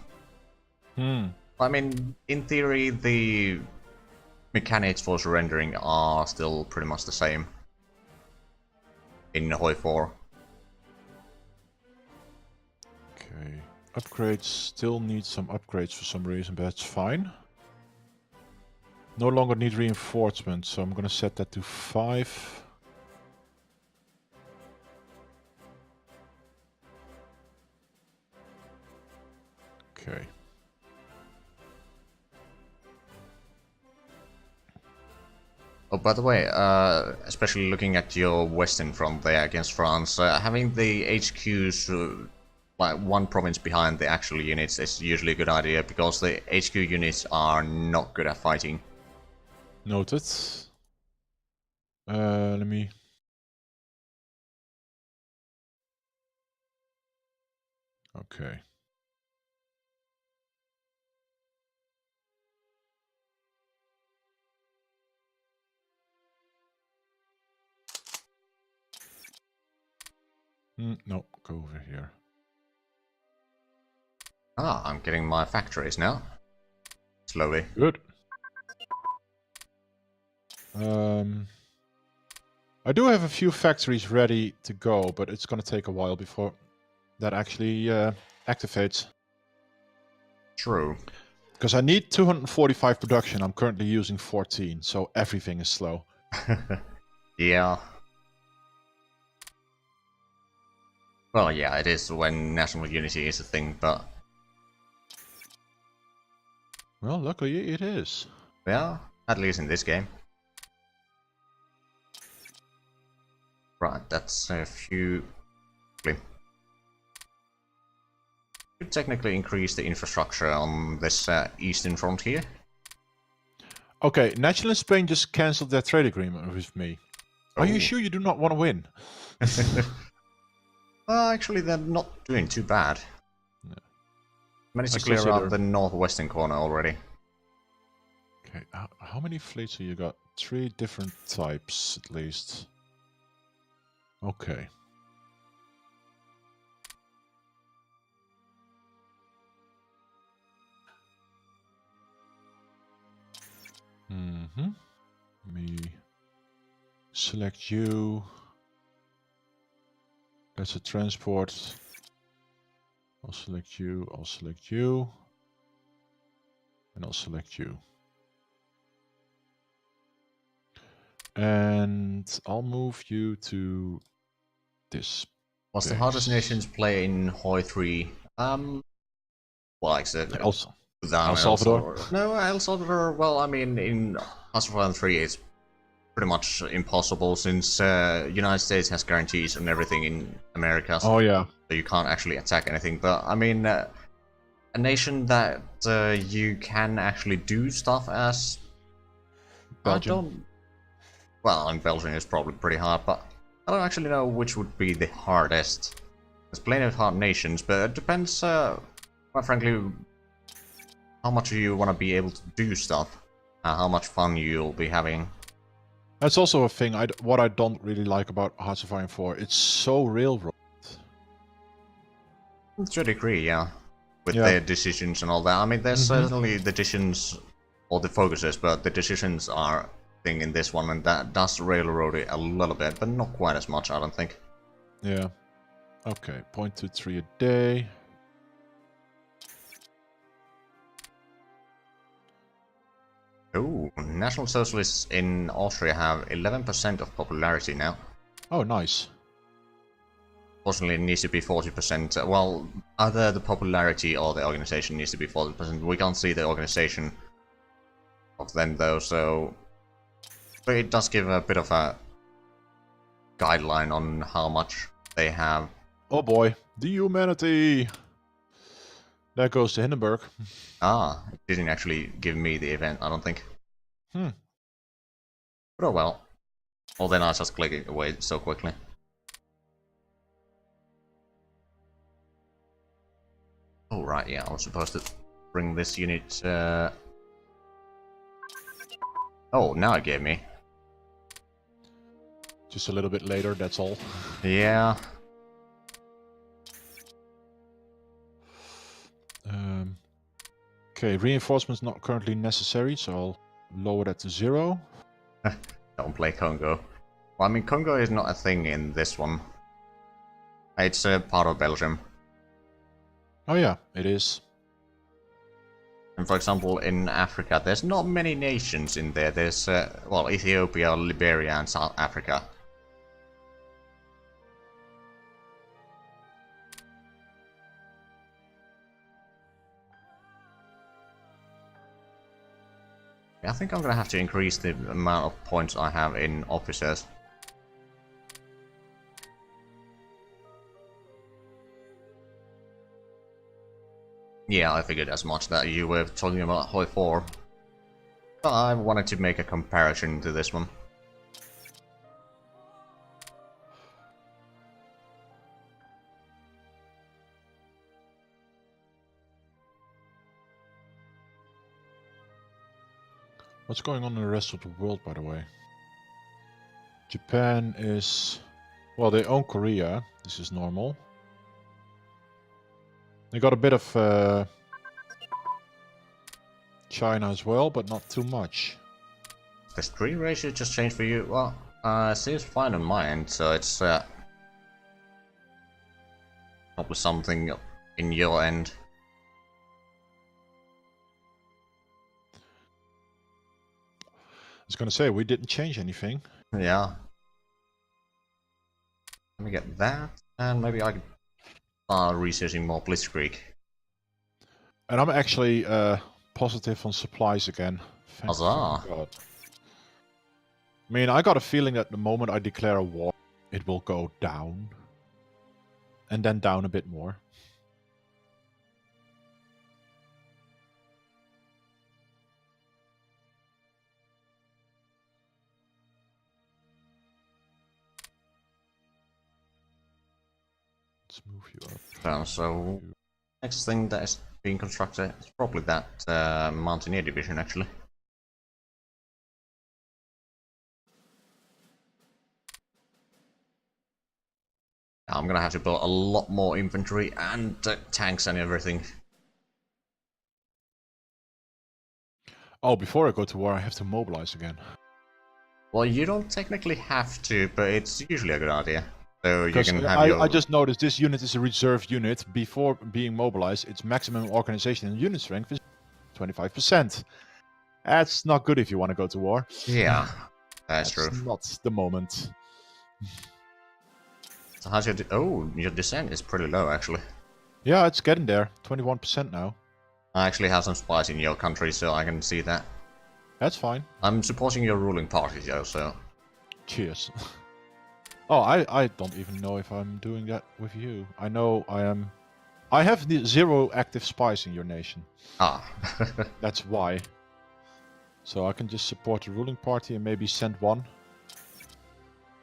Speaker 2: I mean, in theory, the mechanics for surrendering are still pretty much the same in HoI3.
Speaker 1: Okay, upgrades still need some upgrades for some reason, but that's fine. No longer need reinforcements, so I'm gonna set that to 5. Okay.
Speaker 2: Oh, by the way, especially looking at your Western front there against France, having the HQs like one province behind the actual units is usually a good idea, because the HQ units are not good at fighting.
Speaker 1: Noted. Let me... Okay. No, go over here.
Speaker 2: Ah, I'm getting my factories now. Slowly.
Speaker 1: Good. I do have a few factories ready to go, but it's going to take a while before that actually activates.
Speaker 2: True.
Speaker 1: Because I need 245 production. I'm currently using 14, so everything is slow.
Speaker 2: Yeah. Well, yeah, it is when national unity is a thing, but...
Speaker 1: Well, luckily it is.
Speaker 2: Yeah, at least in this game. Right, that's a few... Could technically increase the infrastructure on this eastern frontier.
Speaker 1: Okay, Nationalist Spain just cancelled their trade agreement with me. Are you sure you do not want to win?
Speaker 2: Well, actually, they're not doing too bad.
Speaker 1: No.
Speaker 2: Managed to clear out the northwestern corner already.
Speaker 1: Okay, how many fleets have you got? 3 different types, at least. Okay. Me select you. That's a transport. I'll select you, I'll select you. And I'll select you. And I'll move you to this.
Speaker 2: What's the hardest nations play in HoI3? Well, like I said,
Speaker 1: El Salvador?
Speaker 2: No, El Salvador, well, I mean, in Hardest 3 it's pretty much impossible since United States has guarantees on everything in America.
Speaker 1: Oh, yeah.
Speaker 2: So you can't actually attack anything. But, I mean, a nation that you can actually do stuff as...
Speaker 1: Belgium.
Speaker 2: Well, in Belgium it's probably pretty hard, but I don't actually know which would be the hardest. There's plenty of hard nations, but it depends, quite frankly, how much you want to be able to do stuff, how much fun you'll be having.
Speaker 1: That's also a thing. What I don't really like about Hearts of Iron 4. It's so railroad.
Speaker 2: To a degree, yeah. With their decisions and all that. I mean, there's certainly the decisions or the focuses, but the decisions are thing in this one, and that does railroad it a little bit, but not quite as much, I don't think.
Speaker 1: Yeah. Okay, 0.23 a day.
Speaker 2: Oh, National Socialists in Austria have 11% of popularity now.
Speaker 1: Oh, nice.
Speaker 2: Fortunately, it needs to be 40%. Well, either the popularity or the organization needs to be 40%. We can't see the organization of them, though, so... But it does give a bit of a guideline on how much they have.
Speaker 1: Oh boy, the humanity! There goes to Hindenburg.
Speaker 2: Ah, it didn't actually give me the event, I don't think.
Speaker 1: But
Speaker 2: oh well. Well, then I just click it away so quickly. Oh, right, yeah, I was supposed to bring this unit, Oh, now it gave me.
Speaker 1: Just a little bit later, that's all.
Speaker 2: Yeah.
Speaker 1: Okay, reinforcements not currently necessary, so I'll lower that to 0.
Speaker 2: Don't play Congo. Well, I mean, Congo is not a thing in this one. It's a part of Belgium.
Speaker 1: Oh yeah, it is.
Speaker 2: And for example, in Africa, there's not many nations in there. There's, well, Ethiopia, Liberia, and South Africa. I think I'm gonna have to increase the amount of points I have in officers. Yeah, I figured as much that you were talking about HoI3. But I wanted to make a comparison to this one.
Speaker 1: What's going on in the rest of the world, by the way? Japan is... Well, they own Korea. This is normal. They got a bit of China as well, but not too much.
Speaker 2: The screen ratio just changed for you. Well, seems fine on my end, so it's probably something in your end.
Speaker 1: I was gonna say, we didn't change anything.
Speaker 2: Yeah. Let me get that, and maybe I can start researching more Blitzkrieg.
Speaker 1: And I'm actually positive on supplies again. Thank
Speaker 2: Huzzah!
Speaker 1: God. I mean, I got a feeling that the moment I declare a war, it will go down. And then down a bit more. Let's move you up.
Speaker 2: So next thing that is being constructed is probably that Mountaineer division, actually. I'm gonna have to build a lot more infantry and tanks and everything.
Speaker 1: Oh, before I go to war, I have to mobilize again.
Speaker 2: Well, you don't technically have to, but it's usually a good idea. So you
Speaker 1: Because
Speaker 2: can have
Speaker 1: I just noticed this unit is a reserve unit. Before being mobilized, its maximum organization and unit strength is 25%. That's not good if you want to go to war.
Speaker 2: Yeah, that's true.
Speaker 1: Not the moment.
Speaker 2: So how's your... Oh, your descent is pretty low, actually.
Speaker 1: Yeah, it's getting there. 21% now.
Speaker 2: I actually have some spies in your country, so I can see that.
Speaker 1: That's fine.
Speaker 2: I'm supporting your ruling party, though, so...
Speaker 1: Cheers. Oh, I don't even know if I'm doing that with you. I know I am... I have 0 active spies in your nation.
Speaker 2: Ah.
Speaker 1: That's why. So I can just support the ruling party and maybe send one.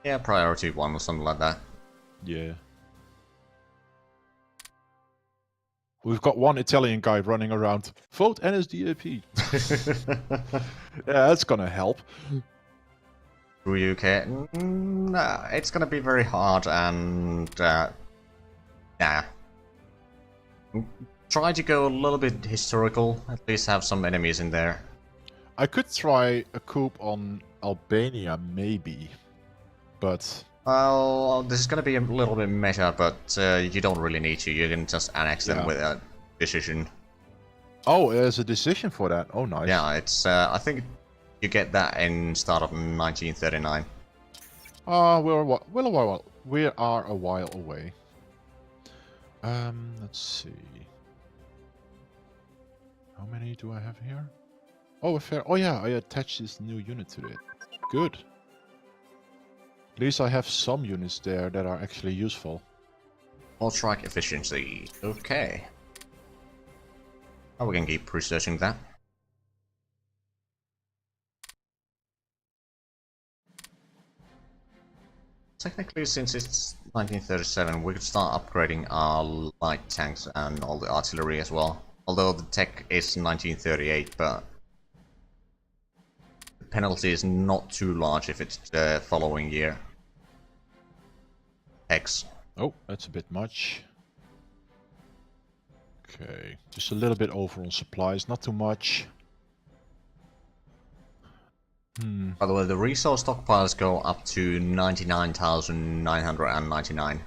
Speaker 2: Yeah, priority 1 or something like that.
Speaker 1: Yeah. We've got one Italian guy running around. Vote NSDAP. Yeah, that's gonna help.
Speaker 2: Through UK? Nah, it's gonna be very hard and... nah. Try to go a little bit historical, at least have some enemies in there.
Speaker 1: I could try a coup on Albania, maybe. But...
Speaker 2: Well, this is gonna be a little bit meta, but you don't really need to. You can just annex them with a decision.
Speaker 1: Oh, there's a decision for that. Oh, nice.
Speaker 2: Yeah, it's... I think you get that in start of 1939.
Speaker 1: We are a while away. Let's see. How many do I have here? Oh, a fair. Oh yeah, I attached this new unit to it. Good. At least I have some units there that are actually useful.
Speaker 2: All strike efficiency. Okay. Oh, we can keep researching that. Technically, since it's 1937, we could start upgrading our light tanks and all the artillery as well. Although the tech is 1938, but the penalty is not too large if it's the following year. X.
Speaker 1: Oh, that's a bit much. Okay, just a little bit over on supplies, not too much.
Speaker 2: By the way, the resource stockpiles go up to 99,999.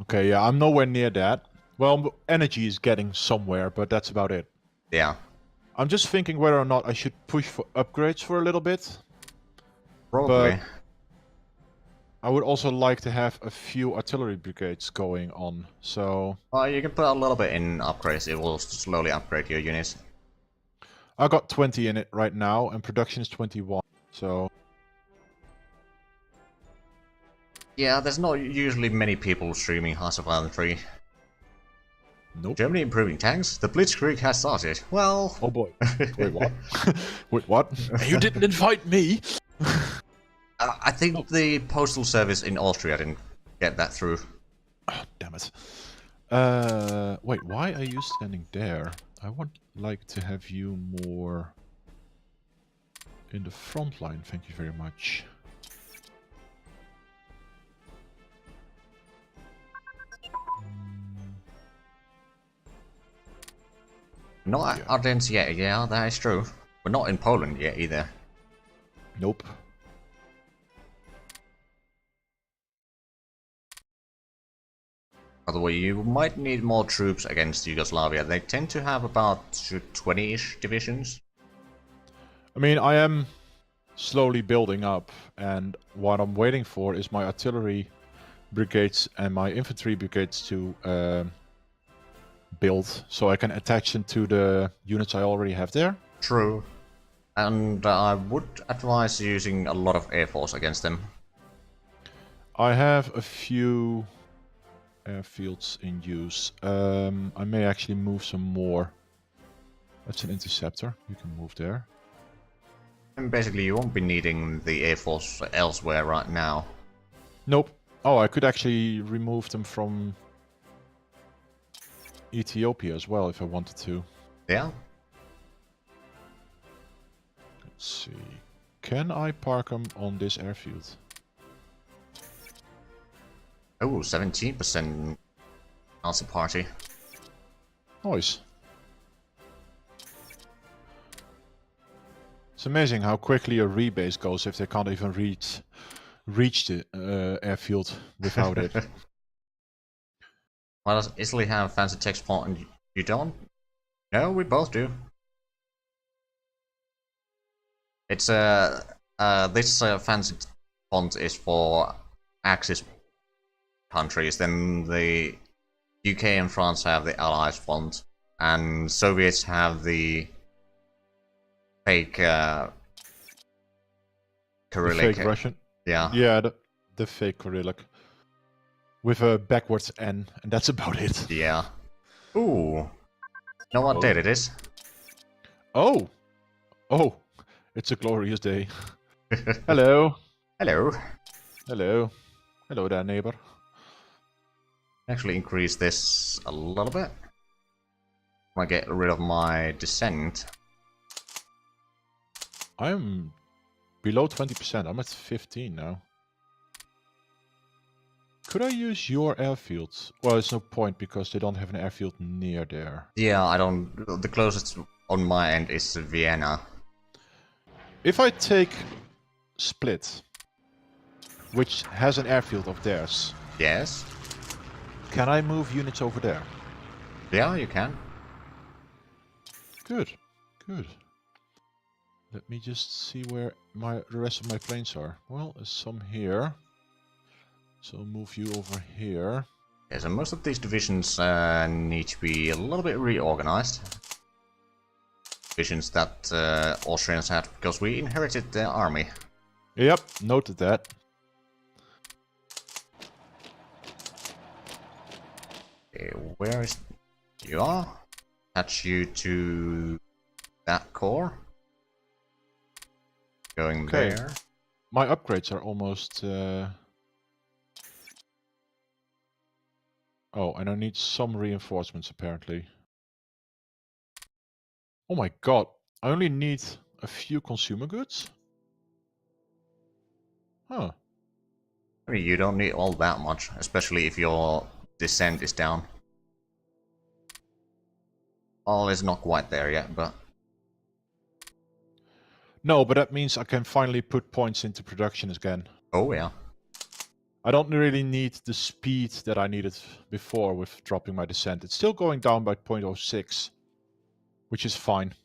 Speaker 1: Okay, yeah, I'm nowhere near that. Well, energy is getting somewhere, but that's about it.
Speaker 2: Yeah.
Speaker 1: I'm just thinking whether or not I should push for upgrades for a little bit.
Speaker 2: Probably.
Speaker 1: But I would also like to have a few artillery brigades going on, so...
Speaker 2: Well, you can put a little bit in upgrades, it will slowly upgrade your units.
Speaker 1: I got 20 in it right now, and production is 21, so...
Speaker 2: Yeah, there's not usually many people streaming Hearts of Iron 3.
Speaker 1: Nope.
Speaker 2: Germany improving tanks? The Blitzkrieg has started. Well...
Speaker 1: Oh boy. Wait, what? Wait, what? You didn't invite me!
Speaker 2: I think the postal service in Austria didn't get that through.
Speaker 1: Oh, damn it. Wait, why are you standing there? I would like to have you more in the front line, thank you very much.
Speaker 2: Not Ardennes yet, yeah, that is true. We're not in Poland yet either.
Speaker 1: Nope.
Speaker 2: By the way, you might need more troops against Yugoslavia. They tend to have about 20-ish divisions.
Speaker 1: I mean, I am slowly building up, and what I'm waiting for is my artillery brigades and my infantry brigades to build, so I can attach them to the units I already have there.
Speaker 2: True. And I would advise using a lot of air force against them.
Speaker 1: I have a few airfields in use. I may actually move some more. That's an interceptor. You can move there.
Speaker 2: And basically you won't be needing the air force elsewhere right now.
Speaker 1: Nope. Oh, I could actually remove them from Ethiopia as well if I wanted to.
Speaker 2: Yeah?
Speaker 1: Let's see. Can I park them on this airfield?
Speaker 2: Oh, 17% Nazi party.
Speaker 1: Nice. It's amazing how quickly a rebase goes if they can't even reach the airfield without it.
Speaker 2: Why does Italy have fancy text font and you don't? No, we both do. It's this fancy font is for Axis countries. Then the UK and France have the Allies font, and Soviets have the fake Cyrillic.
Speaker 1: The fake Russian.
Speaker 2: Yeah.
Speaker 1: Yeah, the fake Cyrillic. With a backwards N, and that's about it.
Speaker 2: Yeah. Ooh. You know what date it is?
Speaker 1: Oh! Oh! It's a glorious day. Hello.
Speaker 2: Hello.
Speaker 1: Hello. Hello there, neighbor.
Speaker 2: Actually increase this a little bit. I get rid of my descent.
Speaker 1: I'm below 20%. I'm at 15 now. Could I use your airfields? Well, there's no point because they don't have an airfield near there.
Speaker 2: Yeah, I don't... The closest on my end is Vienna.
Speaker 1: If I take Split, which has an airfield of theirs,
Speaker 2: Yes?
Speaker 1: can I move units over there?
Speaker 2: Yeah, you can.
Speaker 1: Good, good. Let me just see where the rest of my planes are. Well, there's some here. So I'll move you over here.
Speaker 2: Yeah, so most of these divisions need to be a little bit reorganized. Divisions that Austrians had, because we inherited their army.
Speaker 1: Yep, noted that.
Speaker 2: Okay, where is... You are? Attach you to that core. Going
Speaker 1: Okay.
Speaker 2: there.
Speaker 1: My upgrades are almost... Oh, and I need some reinforcements apparently. Oh my god, I only need a few consumer goods? Huh.
Speaker 2: I mean, you don't need all that much, especially if your descent is down. All is not quite there yet, but...
Speaker 1: No, but that means I can finally put points into production again.
Speaker 2: Oh yeah.
Speaker 1: I don't really need the speed that I needed before with dropping my descent. It's still going down by 0.06, which is fine.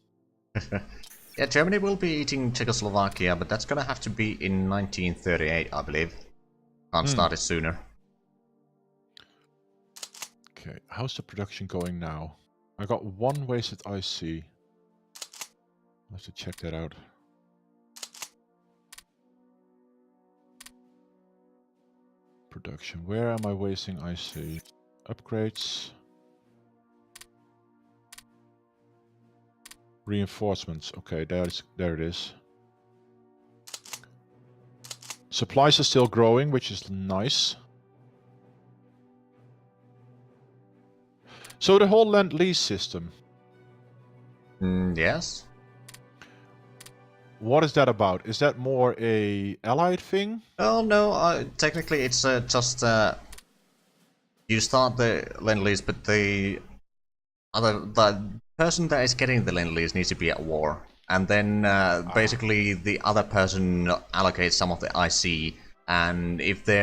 Speaker 2: Yeah, Germany will be eating Czechoslovakia, but that's gonna have to be in 1938, I believe. Can't start it sooner.
Speaker 1: Okay, how's the production going now? I got one wasted IC. I have to check that out. Production. Where am I wasting IC? Upgrades. Reinforcements. Okay, there it is. Supplies are still growing, which is nice. So the whole Lend-Lease system.
Speaker 2: Yes.
Speaker 1: What is that about? Is that more a allied thing?
Speaker 2: Oh no, technically it's just you start the Lend-Lease, but the person that is getting the Lend-Lease needs to be at war. and then basically the other person allocates some of the IC, and if they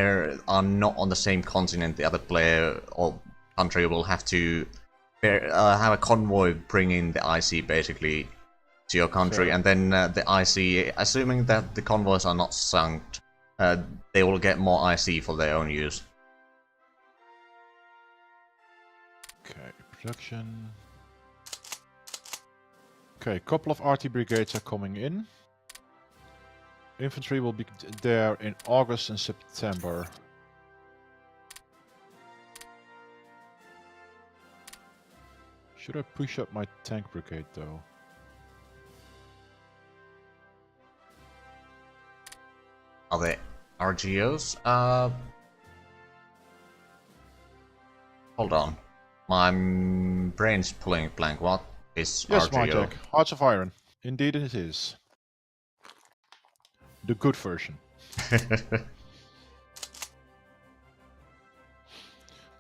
Speaker 2: are not on the same continent, the other player or country will have to have a convoy bring in the IC basically to your country,
Speaker 1: Fair.
Speaker 2: and then the IC, assuming that the convoys are not sunk, they will get more IC for their own use.
Speaker 1: Okay, production. Okay, a couple of RT brigades are coming in. Infantry will be there in August and September. Should I push up my tank brigade though?
Speaker 2: Are they RGOs? Hold on. My brain's pulling blank. What is
Speaker 1: Yes,
Speaker 2: RGO?
Speaker 1: Martek. Hearts of Iron. Indeed it is. The good version.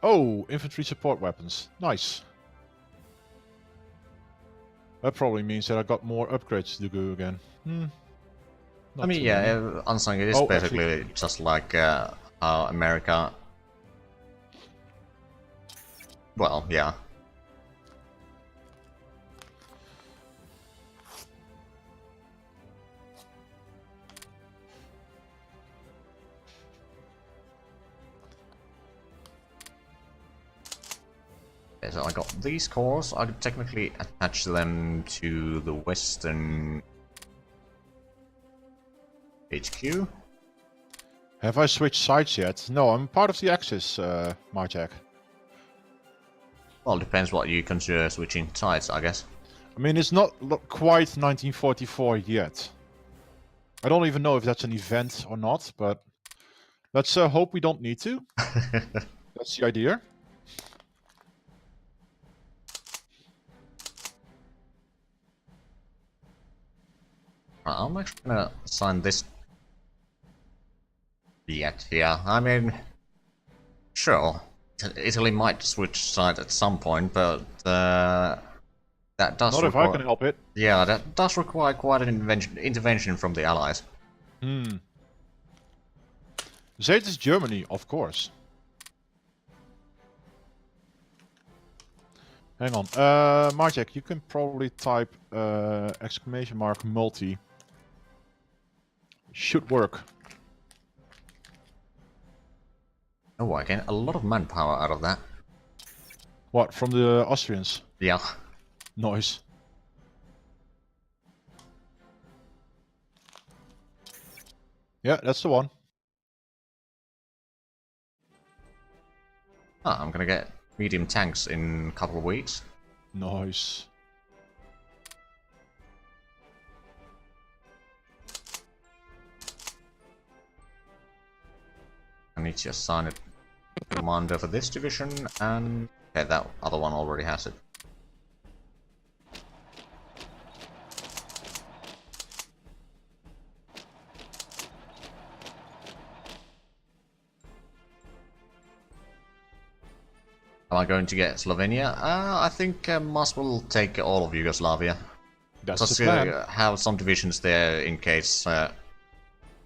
Speaker 1: Oh, infantry support weapons. Nice. That probably means that I got more upgrades to do again.
Speaker 2: I mean, yeah, Unsung, it is basically just like how America... Well, yeah. Okay, so I got these cores. I could technically attach them to the Western HQ.
Speaker 1: Have I switched sides yet? No, I'm part of the Axis, Martek.
Speaker 2: Well, depends what you consider switching sides, I guess.
Speaker 1: I mean, it's not quite 1944 yet. I don't even know if that's an event or not, but let's hope we don't need to. That's the idea.
Speaker 2: Right, I'm actually gonna assign this yet here. I mean, sure, Italy might switch sides at some point, but that does
Speaker 1: Not if I can help it.
Speaker 2: Yeah, that does require quite an intervention from the Allies.
Speaker 1: Zeta is Germany, of course. Hang on, Martek, you can probably type exclamation mark multi. Should work.
Speaker 2: Oh, I get a lot of manpower out of that.
Speaker 1: What, from the Austrians?
Speaker 2: Yeah.
Speaker 1: Nice. Yeah, that's the one.
Speaker 2: Ah, I'm gonna get medium tanks in a couple of weeks.
Speaker 1: Nice.
Speaker 2: I need to assign a commander for this division, and okay, that other one already has it. Am I going to get Slovenia? I think Mars will take all of Yugoslavia.
Speaker 1: That's
Speaker 2: Just
Speaker 1: the plan.
Speaker 2: have some divisions there in case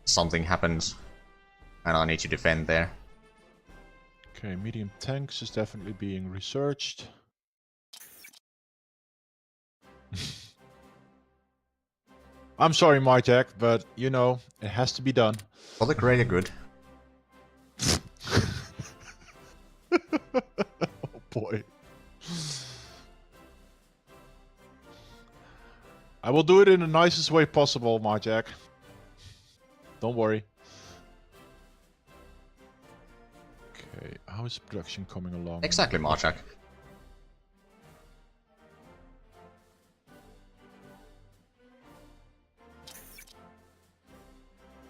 Speaker 2: something happens and I need to defend there.
Speaker 1: Okay, medium tanks is definitely being researched. I'm sorry, Martek, but you know, it has to be done.
Speaker 2: For the greater good.
Speaker 1: Oh boy. I will do it in the nicest way possible, Martek. Don't worry. Okay, how is production coming along?
Speaker 2: Exactly, Marchak.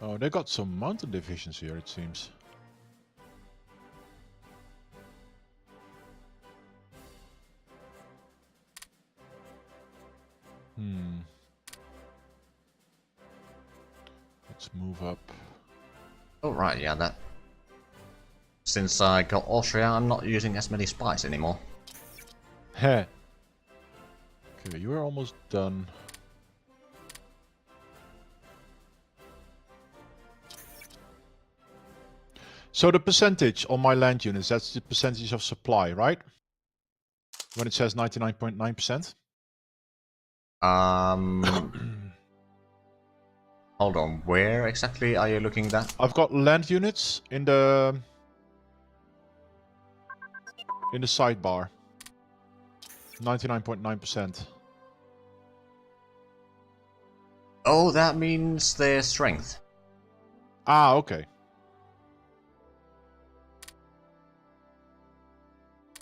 Speaker 1: Oh, they got some mountain divisions here, it seems. Let's move up.
Speaker 2: Oh, right, yeah, that... Since I got Austria, I'm not using as many spies anymore.
Speaker 1: Heh. Okay, you are almost done. So the percentage on my land units, that's the percentage of supply, right? When it says 99.9%.
Speaker 2: Hold on, where exactly are you looking at?
Speaker 1: I've got land units in the sidebar. 99.9%.
Speaker 2: Oh, that means their strength.
Speaker 1: Ah, okay.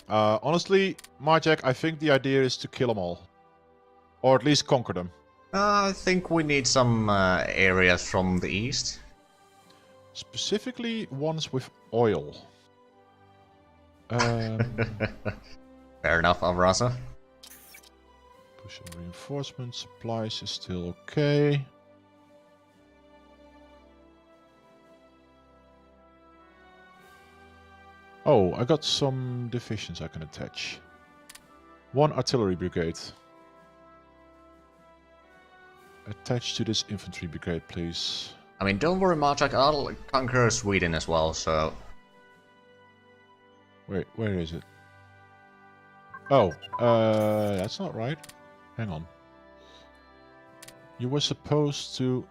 Speaker 1: Honestly, Marjack, I think the idea is to kill them all. Or at least conquer them.
Speaker 2: I think we need some areas from the east.
Speaker 1: Specifically ones with oil.
Speaker 2: Fair enough, Avrasa.
Speaker 1: Push and reinforcement supplies is still okay. Oh, I got some divisions I can attach. 1 artillery brigade. Attached to this infantry brigade, please.
Speaker 2: I mean, don't worry, Marchak, I'll conquer Sweden as well, so...
Speaker 1: Wait, where is it? Oh, that's not right. Hang on. You were supposed to...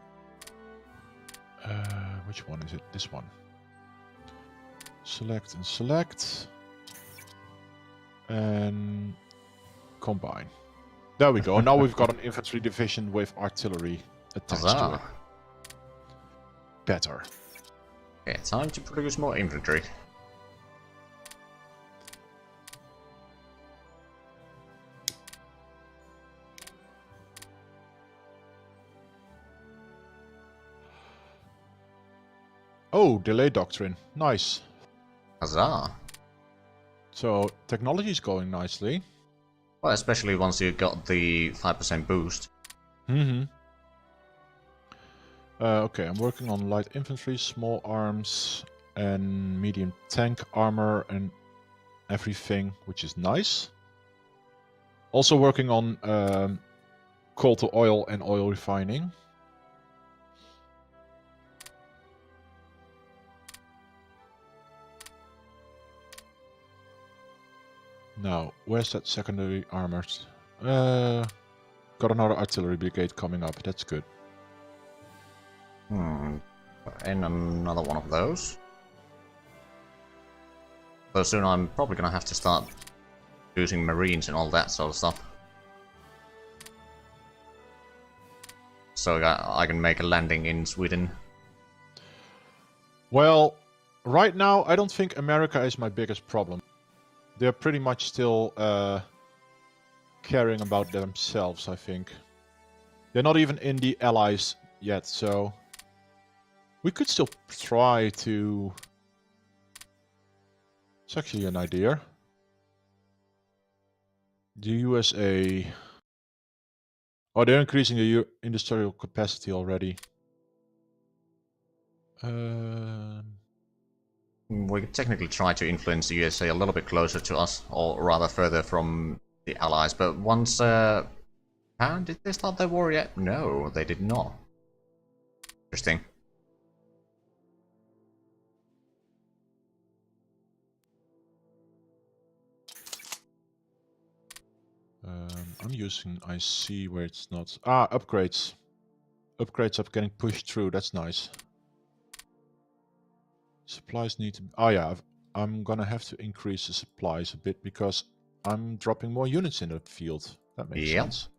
Speaker 1: which one is it? This one. Select and select. And combine. There we go. Now we've got an infantry division with artillery attached to it. Better.
Speaker 2: Okay, time to produce more infantry.
Speaker 1: Oh, delay doctrine. Nice.
Speaker 2: Huzzah!
Speaker 1: So, technology is going nicely.
Speaker 2: Well, especially once you got the 5% boost.
Speaker 1: Okay, I'm working on light infantry, small arms, and medium tank armor and everything, which is nice. Also working on coal to oil and oil refining. Now, where's that secondary armor? Got another artillery brigade coming up, that's good.
Speaker 2: And another one of those. So soon I'm probably gonna have to start using marines and all that sort of stuff. So I can make a landing in Sweden.
Speaker 1: Well, right now I don't think America is my biggest problem. They're pretty much still caring about themselves, I think. They're not even in the Allies yet, so... We could still try to... It's actually an idea. The USA... Oh, they're increasing the industrial capacity already.
Speaker 2: We could technically try to influence the USA a little bit closer to us, or rather further from the Allies, but once... did they start their war yet? No, they did not. Interesting.
Speaker 1: I'm using IC where it's not... Ah, upgrades. Upgrades are getting pushed through, that's nice. Supplies need to... Oh yeah, I'm gonna have to increase the supplies a bit because I'm dropping more units in the field. That makes sense.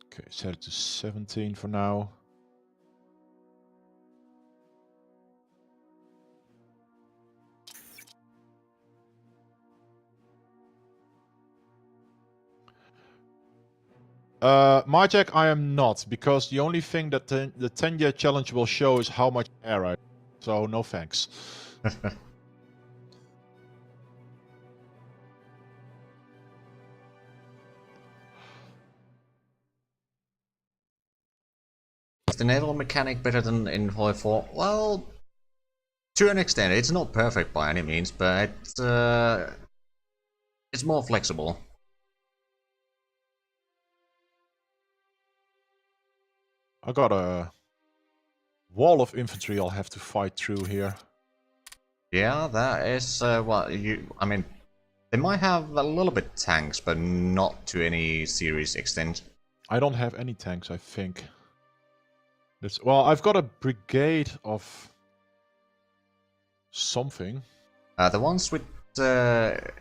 Speaker 1: Okay, set it to 17 for now. Marjack, I am not, because the only thing that the 10-year challenge will show is how much air I have. So, no thanks.
Speaker 2: Is the naval mechanic better than in HoI3? Well, to an extent, it's not perfect by any means, but it's more flexible.
Speaker 1: I got a wall of infantry I'll have to fight through here.
Speaker 2: Yeah, that is what you. I mean, they might have a little bit tanks, but not to any serious extent.
Speaker 1: I don't have any tanks, I think. Well, I've got a brigade of something.
Speaker 2: The ones with that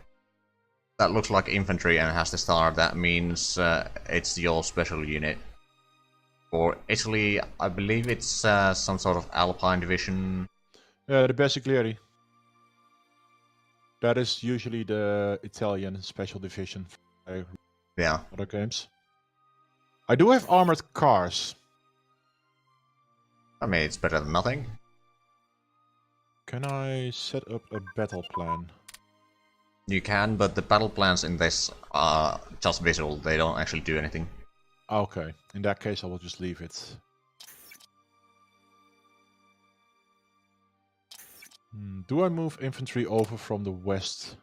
Speaker 2: looks like infantry and has the star, that means it's your special unit. For Italy, I believe it's some sort of Alpine division.
Speaker 1: Yeah, the Bersaglieri. That is usually the Italian special division for
Speaker 2: Yeah.
Speaker 1: other games. I do have armored cars.
Speaker 2: I mean, it's better than nothing.
Speaker 1: Can I set up a battle plan?
Speaker 2: You can, but the battle plans in this are just visual. They don't actually do anything.
Speaker 1: Okay, in that case I will just leave it. Do I move infantry over from the west?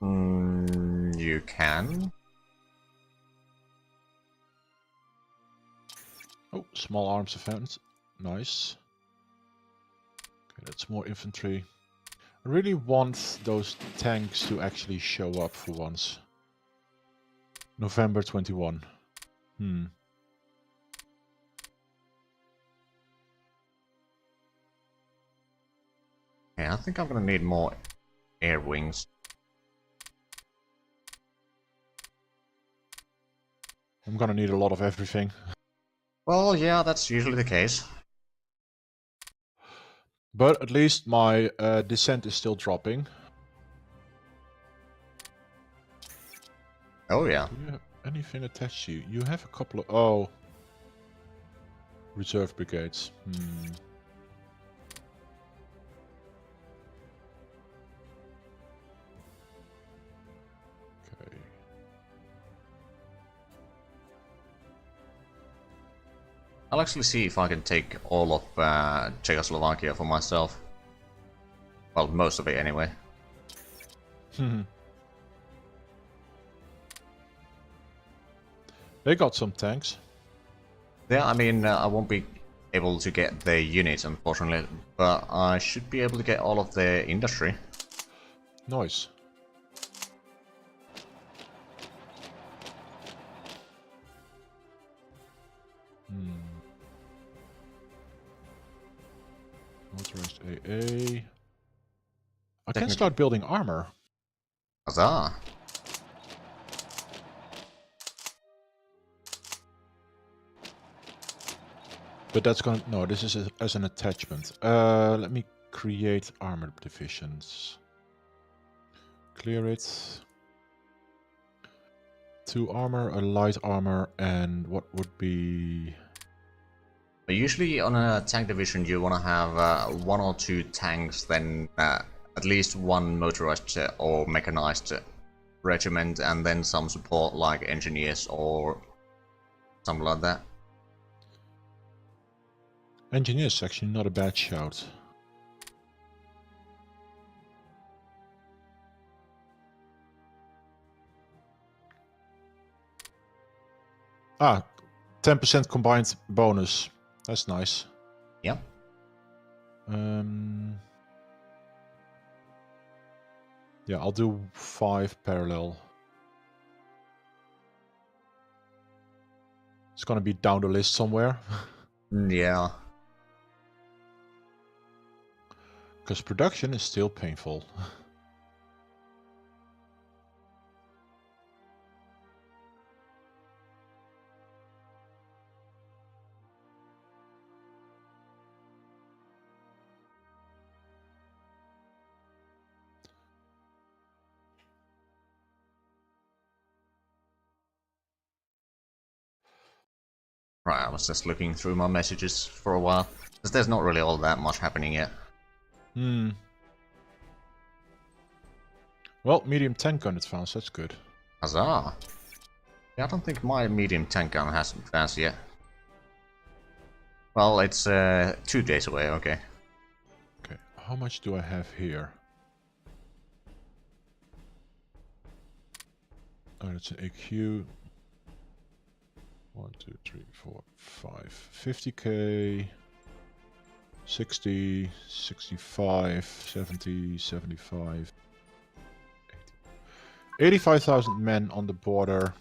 Speaker 2: You can.
Speaker 1: Oh, small arms defense. Nice. Okay, that's more infantry. I really want those tanks to actually show up for once. November 21.
Speaker 2: Yeah, I think I'm gonna need more air wings.
Speaker 1: I'm gonna need a lot of everything.
Speaker 2: Well, yeah, that's usually the case.
Speaker 1: But at least my descent is still dropping.
Speaker 2: Oh, yeah.
Speaker 1: Do you have anything attached to you? You have a couple of... Oh. Reserve brigades. Okay.
Speaker 2: I'll actually see if I can take all of Czechoslovakia for myself. Well, most of it anyway.
Speaker 1: They got some tanks.
Speaker 2: Yeah, I mean, I won't be able to get the units, unfortunately, but I should be able to get all of the industry.
Speaker 1: Nice. Authorized AA. I can start building armor.
Speaker 2: Huzzah!
Speaker 1: But that's gonna... No, this is as an attachment. Let me create armor divisions. Clear it. 2 armor, a light armor, and what would be...
Speaker 2: Usually on a tank division you want to have 1 or 2 tanks, then at least 1 motorized or mechanized regiment, and then some support like engineers or something like that.
Speaker 1: Engineers actually not a bad shout. Ah, 10% combined bonus. That's nice.
Speaker 2: Yeah.
Speaker 1: Yeah, I'll do 5 parallel. It's gonna be down the list somewhere.
Speaker 2: Yeah.
Speaker 1: Because production is still painful.
Speaker 2: Right, I was just looking through my messages for a while, because there's not really all that much happening yet.
Speaker 1: Well, medium tank gun advance, that's good.
Speaker 2: Huzzah! Yeah, I don't think my medium tank gun has advanced yet. Well, it's 2 days away, okay.
Speaker 1: Okay, how much do I have here? Oh, that's an AQ. 1, 2, 3, 4, 5. 50k. 60, 65, 70, 75. 85,000 men on the border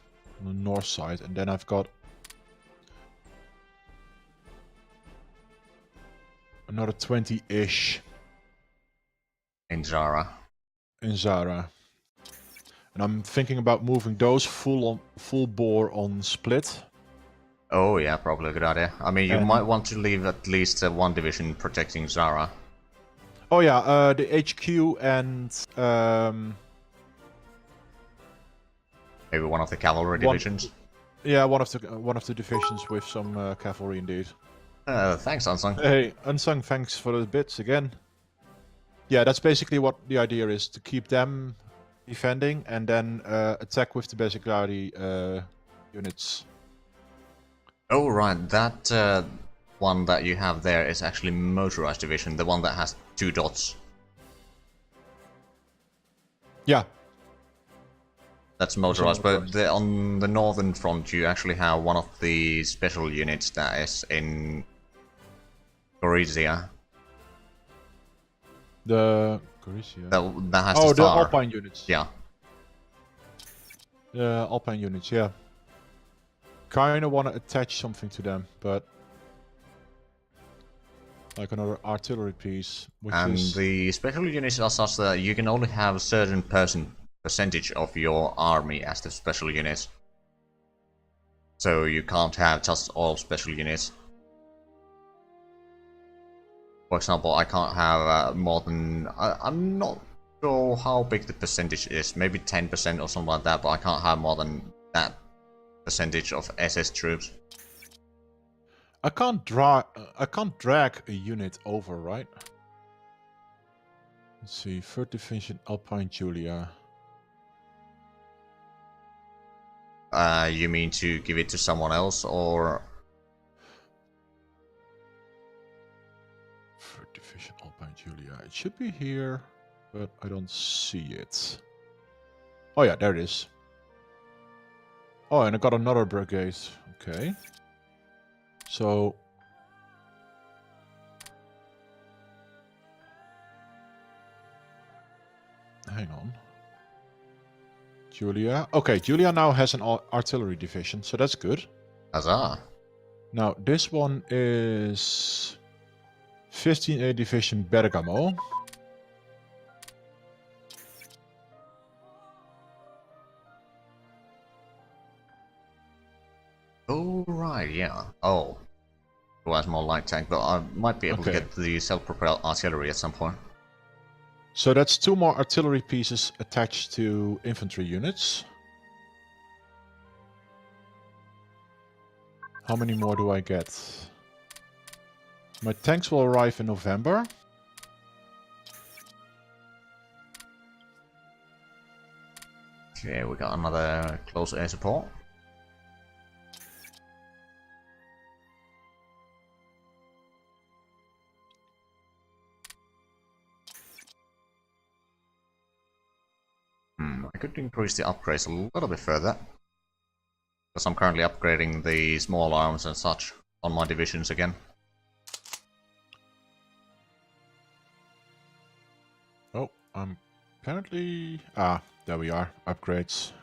Speaker 1: on the north side, and then I've got another 20-ish
Speaker 2: in Zara.
Speaker 1: in Zara. And I'm thinking about moving those full bore on Split.
Speaker 2: Oh yeah, probably a good idea. I mean, you might want to leave at least one division protecting Zara.
Speaker 1: Oh yeah, the HQ and
Speaker 2: maybe one of the cavalry divisions.
Speaker 1: Yeah, one of the divisions with some cavalry indeed.
Speaker 2: Thanks, Unsung.
Speaker 1: Hey, Unsung, thanks for the bits again. Yeah, that's basically what the idea is, to keep them defending and then attack with the basic rowdy units.
Speaker 2: Oh right, that one that you have there is actually motorized division, the one that has 2 dots.
Speaker 1: Yeah.
Speaker 2: That's motorized, but on the northern front you actually have one of the special units that is in Gorizia.
Speaker 1: The Gorizia?
Speaker 2: That has
Speaker 1: the
Speaker 2: star.
Speaker 1: Alpine units.
Speaker 2: Yeah.
Speaker 1: The Alpine units, yeah. Kinda wanna attach something to them, but like another artillery piece,
Speaker 2: and the special units are such that you can only have a certain percentage of your army as the special units. So you can't have just all special units. For example, I can't have more than... I'm not sure how big the percentage is, maybe 10% or something like that, but I can't have more than that percentage of SS troops.
Speaker 1: I can't drag a unit over, right? Let's see, 3rd Division Alpine Julia.
Speaker 2: You mean to give it to someone else, or...
Speaker 1: 3rd Division Alpine Julia. It should be here, but I don't see it. Oh yeah, there it is. Oh, and I got another brigade. Okay. So... hang on. Julia. Okay, Julia now has an artillery division, so that's good.
Speaker 2: Huzzah.
Speaker 1: Now, this one is 15A Division Bergamo.
Speaker 2: Oh, right, yeah. Oh. It was more light tank, but I might be able to get the self-propelled artillery at some point.
Speaker 1: So that's 2 more artillery pieces attached to infantry units. How many more do I get? My tanks will arrive in November.
Speaker 2: Okay, we got another close air support. I could increase the upgrades a little bit further. Because I'm currently upgrading the small arms and such on my divisions again.
Speaker 1: Oh, I'm apparently... ah, there we are. Upgrades.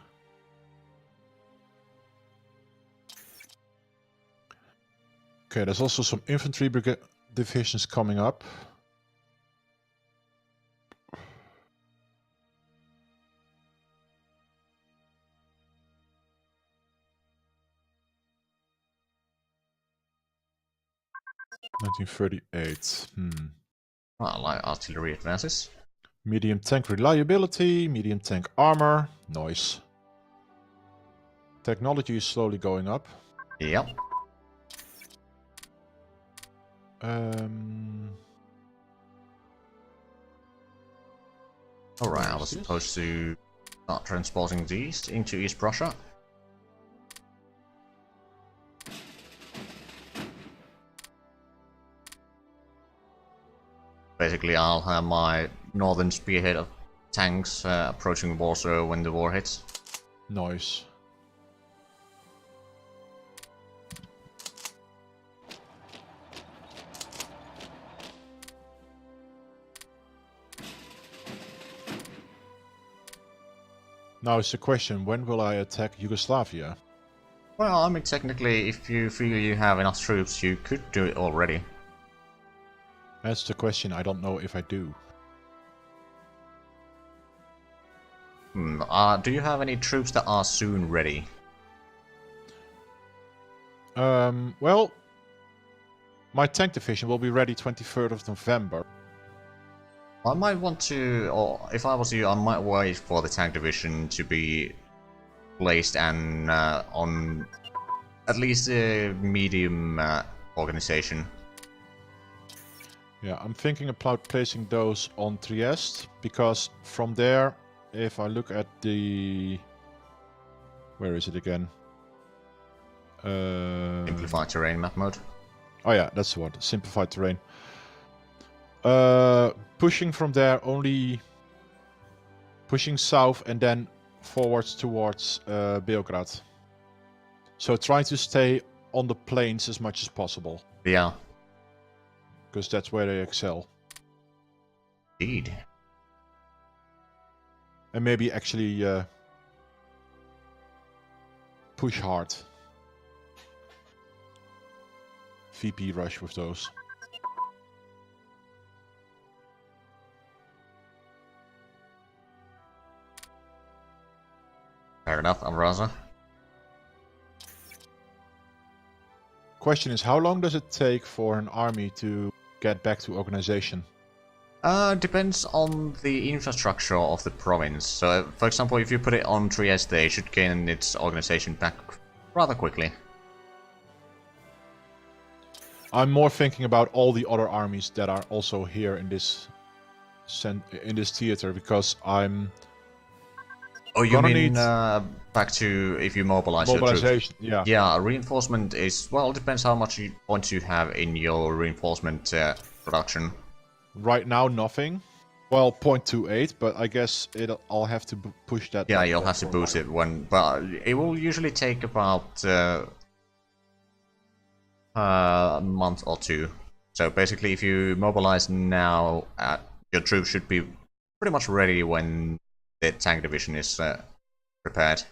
Speaker 1: Okay, there's also some infantry divisions coming up. (1938).
Speaker 2: I like artillery advances.
Speaker 1: Medium tank reliability, medium tank armor. Nice. Technology is slowly going up.
Speaker 2: Yep. Alright, I was supposed to start transporting these into East Prussia. Basically, I'll have my northern spearhead of tanks approaching Warsaw when the war hits.
Speaker 1: Nice. Now it's the question, when will I attack Yugoslavia?
Speaker 2: Well, I mean, technically, if you feel you have enough troops, you could do it already.
Speaker 1: That's the question, I don't know if I do.
Speaker 2: Do you have any troops that are soon ready?
Speaker 1: Well, my tank division will be ready 23rd of November.
Speaker 2: I might want to, or if I was you, I might wait for the tank division to be placed and on at least a medium organization.
Speaker 1: Yeah, I'm thinking about placing those on Trieste, because from there, if I look at the... Where is it again?
Speaker 2: Simplified terrain map mode.
Speaker 1: Oh yeah, that's the one. Simplified terrain. Pushing from there, only pushing south and then forwards towards Beograd. So trying to stay on the plains as much as possible.
Speaker 2: Yeah.
Speaker 1: Because that's where they excel.
Speaker 2: Indeed.
Speaker 1: And maybe actually push hard. VP rush with those.
Speaker 2: Fair enough, Amraza.
Speaker 1: Question is, how long does it take for an army to get back to organization?
Speaker 2: Depends on the infrastructure of the province. So, for example, if you put it on Trieste, they should gain its organization back rather quickly.
Speaker 1: I'm more thinking about all the other armies that are also here in this theater, because I'm...
Speaker 2: Oh, you mean back to if you mobilize your troops?
Speaker 1: Mobilization, yeah.
Speaker 2: Yeah, reinforcement is, well, it depends how much points you have in your reinforcement production.
Speaker 1: Right now, nothing. Well, 0.28, but I guess I'll have to push that.
Speaker 2: Yeah, you'll have to boost it but it will usually take about a month or two. So basically, if you mobilize now, your troops should be pretty much ready when the tank division is prepared.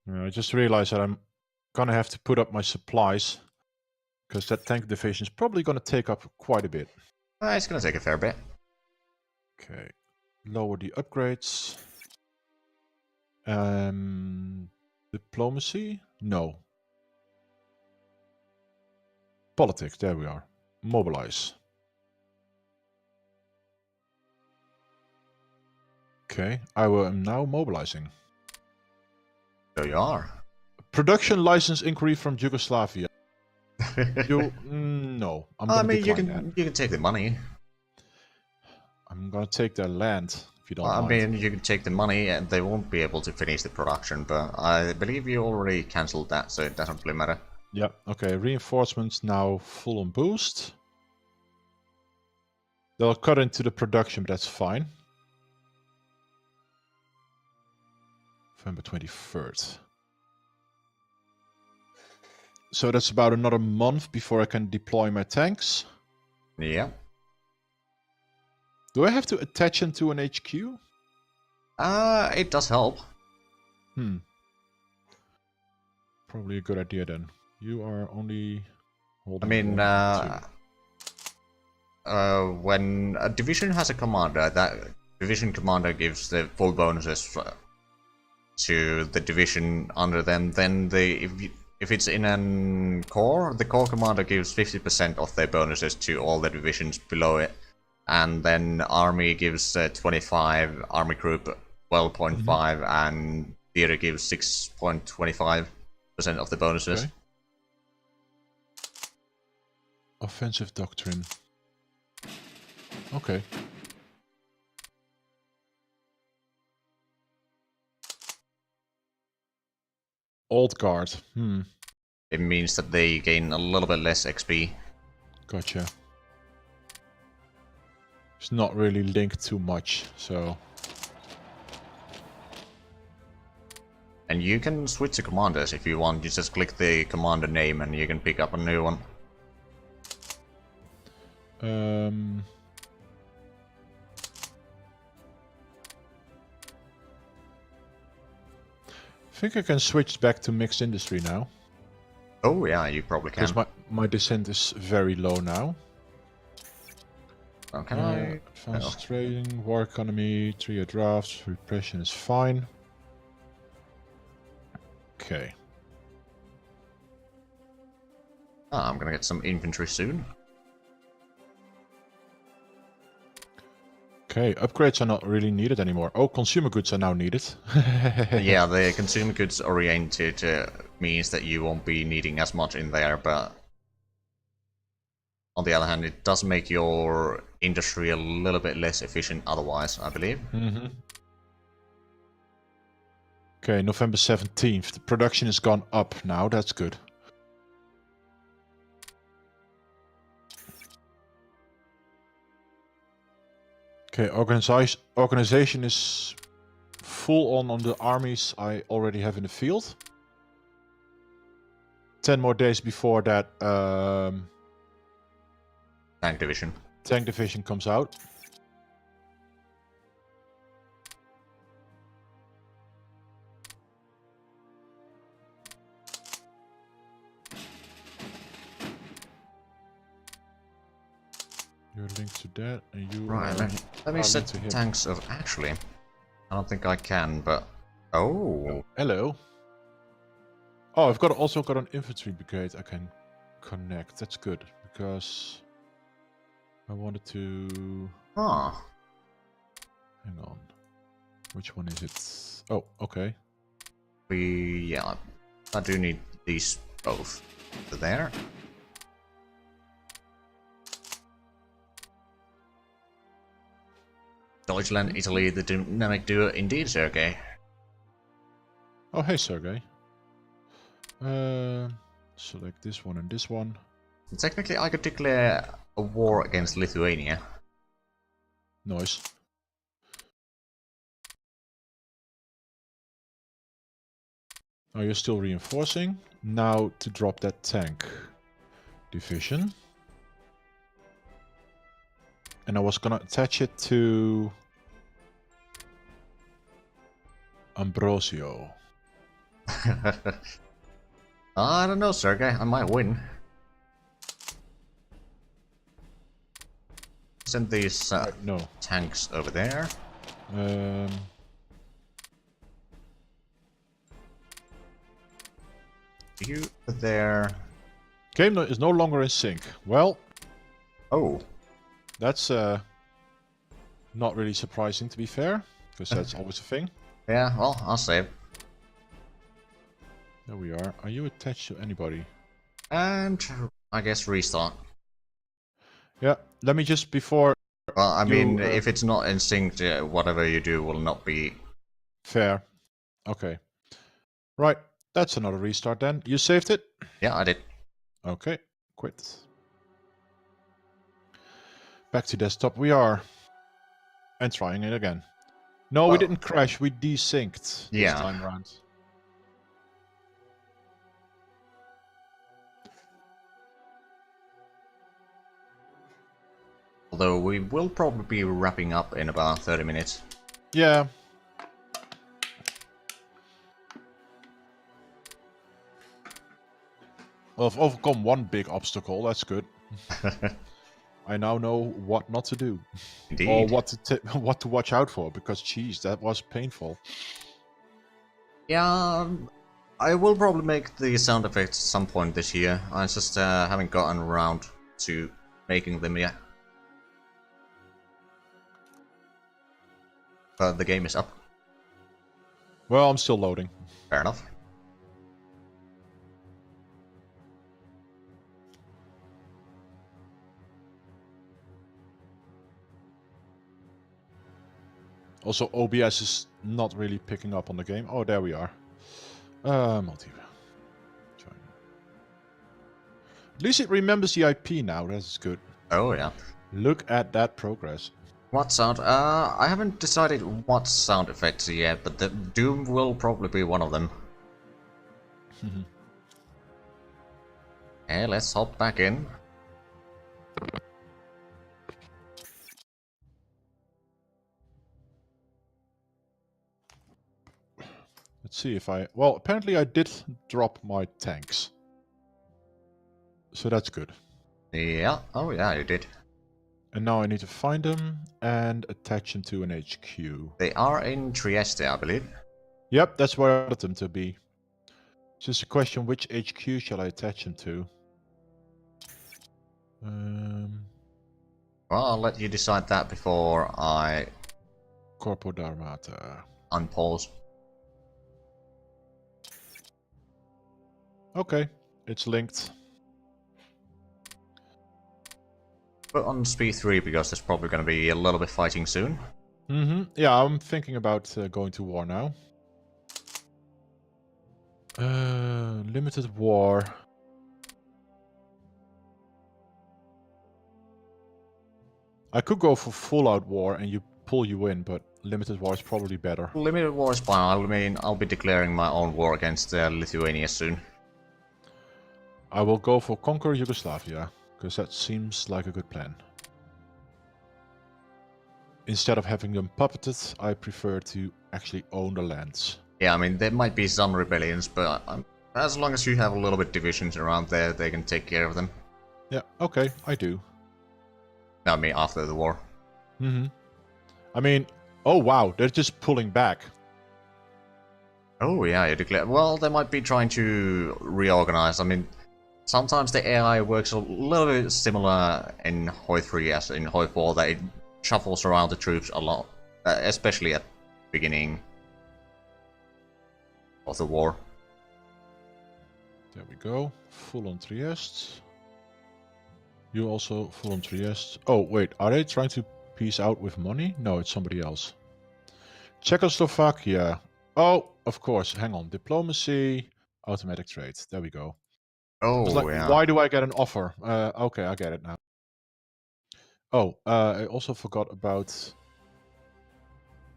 Speaker 1: I just realized that I'm gonna have to put up my supplies, because that tank division is probably gonna take up quite a bit.
Speaker 2: It's gonna take a fair bit.
Speaker 1: Okay, lower the upgrades. Diplomacy? No. Politics, there we are. Mobilize. Okay, I am now mobilizing.
Speaker 2: There you are.
Speaker 1: Production license inquiry from Yugoslavia. No, I'm gonna decline that.
Speaker 2: You can take the money.
Speaker 1: I'm gonna take their land, if you don't
Speaker 2: I
Speaker 1: mind.
Speaker 2: mean, you can take the money and they won't be able to finish the production, but I believe you already cancelled that, so it doesn't really matter.
Speaker 1: Yeah, okay, reinforcements now full on boost. They'll cut into the production, but that's fine. November 23rd. So that's about another month before I can deploy my tanks.
Speaker 2: Yeah.
Speaker 1: Do I have to attach them to an HQ?
Speaker 2: It does help.
Speaker 1: Probably a good idea then. You are only holding.
Speaker 2: I mean, when a division has a commander, that division commander gives the full bonuses to the division under them. Then if it's in a core, the core commander gives 50% of their bonuses to all the divisions below it. And then army gives 25, army group 12.5, and theater gives 6.25% of the bonuses.
Speaker 1: Okay. Offensive doctrine. Okay. Old guard.
Speaker 2: It means that they gain a little bit less XP.
Speaker 1: Gotcha. It's not really linked too much, so...
Speaker 2: And you can switch to commanders if you want. You just click the commander name and you can pick up a new one.
Speaker 1: I think I can switch back to mixed industry now.
Speaker 2: Oh yeah, you probably can.
Speaker 1: Because my descent is very low now.
Speaker 2: Oh, can I?
Speaker 1: Advanced trading, war economy, 3-year drafts, repression is fine. Okay.
Speaker 2: Ah, I'm gonna get some infantry soon.
Speaker 1: Okay, upgrades are not really needed anymore. Oh, consumer goods are now needed.
Speaker 2: Yeah, the consumer goods oriented means that you won't be needing as much in there, but on the other hand, it does make your industry a little bit less efficient otherwise, I believe.
Speaker 1: Mm-hmm. Okay, November 17th. The production has gone up now. That's good. Okay, organization is full on the armies I already have in the field. 10 more days before that
Speaker 2: Tank division.
Speaker 1: tank division comes out. You're linked to that, and you
Speaker 2: Right, let me set tanks of... Actually, I don't think I can, but... Oh!
Speaker 1: Hello. Oh, I've also got an infantry brigade I can connect. That's good, because I wanted to...
Speaker 2: Ah.
Speaker 1: Hang on. Which one is it? Oh, okay.
Speaker 2: Yeah, I do need these both. There. Deutschland, Italy, the dynamic duo indeed, Sergei.
Speaker 1: Oh, hey, Sergey. Select this one and this one.
Speaker 2: Technically, I could declare a war against Lithuania.
Speaker 1: Nice. Oh, you're still reinforcing. Now to drop that tank division. And I was gonna attach it to Ambrosio.
Speaker 2: I don't know, Sergei. I might win. Send these
Speaker 1: No.
Speaker 2: tanks over there. You there.
Speaker 1: Game is no longer in sync. Well.
Speaker 2: Oh.
Speaker 1: That's not really surprising, to be fair, because that's always a thing.
Speaker 2: Yeah, well, I'll save.
Speaker 1: There we are. Are you attached to anybody?
Speaker 2: And I guess restart.
Speaker 1: Yeah, let me just before...
Speaker 2: Well, I mean, if it's not in sync, whatever you do will not be...
Speaker 1: Fair. Okay. Right, that's another restart then. You saved it?
Speaker 2: Yeah, I did.
Speaker 1: Okay, quit. Back to desktop we are. And trying it again. No, we didn't crash, we desynced this time around.
Speaker 2: Although we will probably be wrapping up in about 30 minutes.
Speaker 1: Yeah. Well, I've overcome one big obstacle, that's good. I now know what not to do.
Speaker 2: Indeed.
Speaker 1: Or what to watch out for, because geez, that was painful.
Speaker 2: Yeah, I will probably make the sound effects at some point this year. I just haven't gotten around to making them yet. But the game is up.
Speaker 1: Well, I'm still loading.
Speaker 2: Fair enough.
Speaker 1: Also, OBS is not really picking up on the game. Oh, there we are. Multi. At least it remembers the IP now. That's good.
Speaker 2: Oh, yeah.
Speaker 1: Look at that progress.
Speaker 2: What sound? I haven't decided what sound effects yet, but the Doom will probably be one of them. Okay, let's hop back in.
Speaker 1: Let's see if I... Well, apparently I did drop my tanks. So that's good.
Speaker 2: Yeah. Oh, yeah, you did.
Speaker 1: And now I need to find them and attach them to an HQ.
Speaker 2: They are in Trieste, I believe.
Speaker 1: Yep, that's where I wanted them to be. It's just a question, which HQ shall I attach them to?
Speaker 2: Well, I'll let you decide that before I
Speaker 1: Corpo d'Armata.
Speaker 2: unpause.
Speaker 1: Okay, it's linked.
Speaker 2: Put on speed 3 because there's probably going to be a little bit fighting soon.
Speaker 1: Yeah, I'm thinking about going to war now. Limited war. I could go for full-out war and pull you in, but limited war is probably better.
Speaker 2: Limited war is fine. I mean, I'll be declaring my own war against Lithuania soon.
Speaker 1: I will go for conquer Yugoslavia, because that seems like a good plan. Instead of having them puppeted, I prefer to actually own the lands.
Speaker 2: Yeah, I mean, there might be some rebellions, but as long as you have a little bit divisions around there, they can take care of them.
Speaker 1: Yeah, okay, I do.
Speaker 2: I mean, after the war.
Speaker 1: I mean, oh wow, they're just pulling back.
Speaker 2: Oh yeah, you declare. Well, they might be trying to reorganize. I mean, sometimes the AI works a little bit similar in HoI3 as in HoI4, that it shuffles around the troops a lot, especially at the beginning of the war.
Speaker 1: There we go. Full on Trieste. You also full on Trieste. Oh, wait, are they trying to peace out with money? No, it's somebody else. Czechoslovakia. Oh, of course. Hang on. Diplomacy, automatic trade. There we go.
Speaker 2: Oh,
Speaker 1: Like,
Speaker 2: yeah.
Speaker 1: why do I get an offer? Okay, I get it now. Oh, I also forgot about...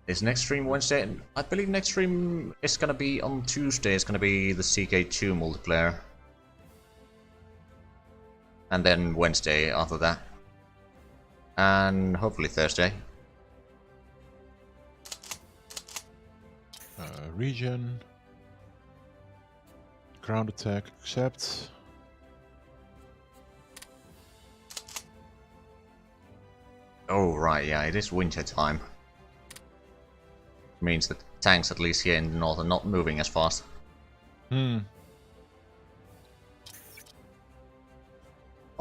Speaker 2: Is next stream Wednesday? I believe next stream is gonna be on Tuesday. It's gonna be the CK2 multiplayer. And then Wednesday after that. And hopefully Thursday.
Speaker 1: Region. Ground attack, accept.
Speaker 2: Oh, right, yeah, it is winter time. Means that tanks, at least here in the north, are not moving as fast. Oh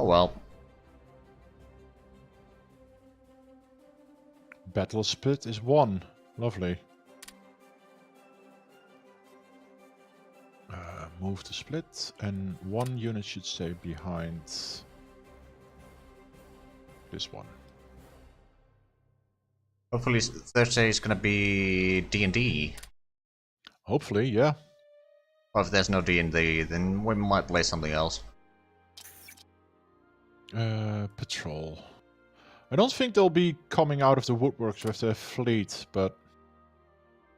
Speaker 2: well.
Speaker 1: Battle split is 1. Lovely. Move to split, and 1 unit should stay behind this one.
Speaker 2: Hopefully Thursday is gonna be D&D.
Speaker 1: Hopefully, yeah.
Speaker 2: Or if there's no D&D, then we might play something else.
Speaker 1: Patrol. I don't think they'll be coming out of the woodworks with their fleet, but...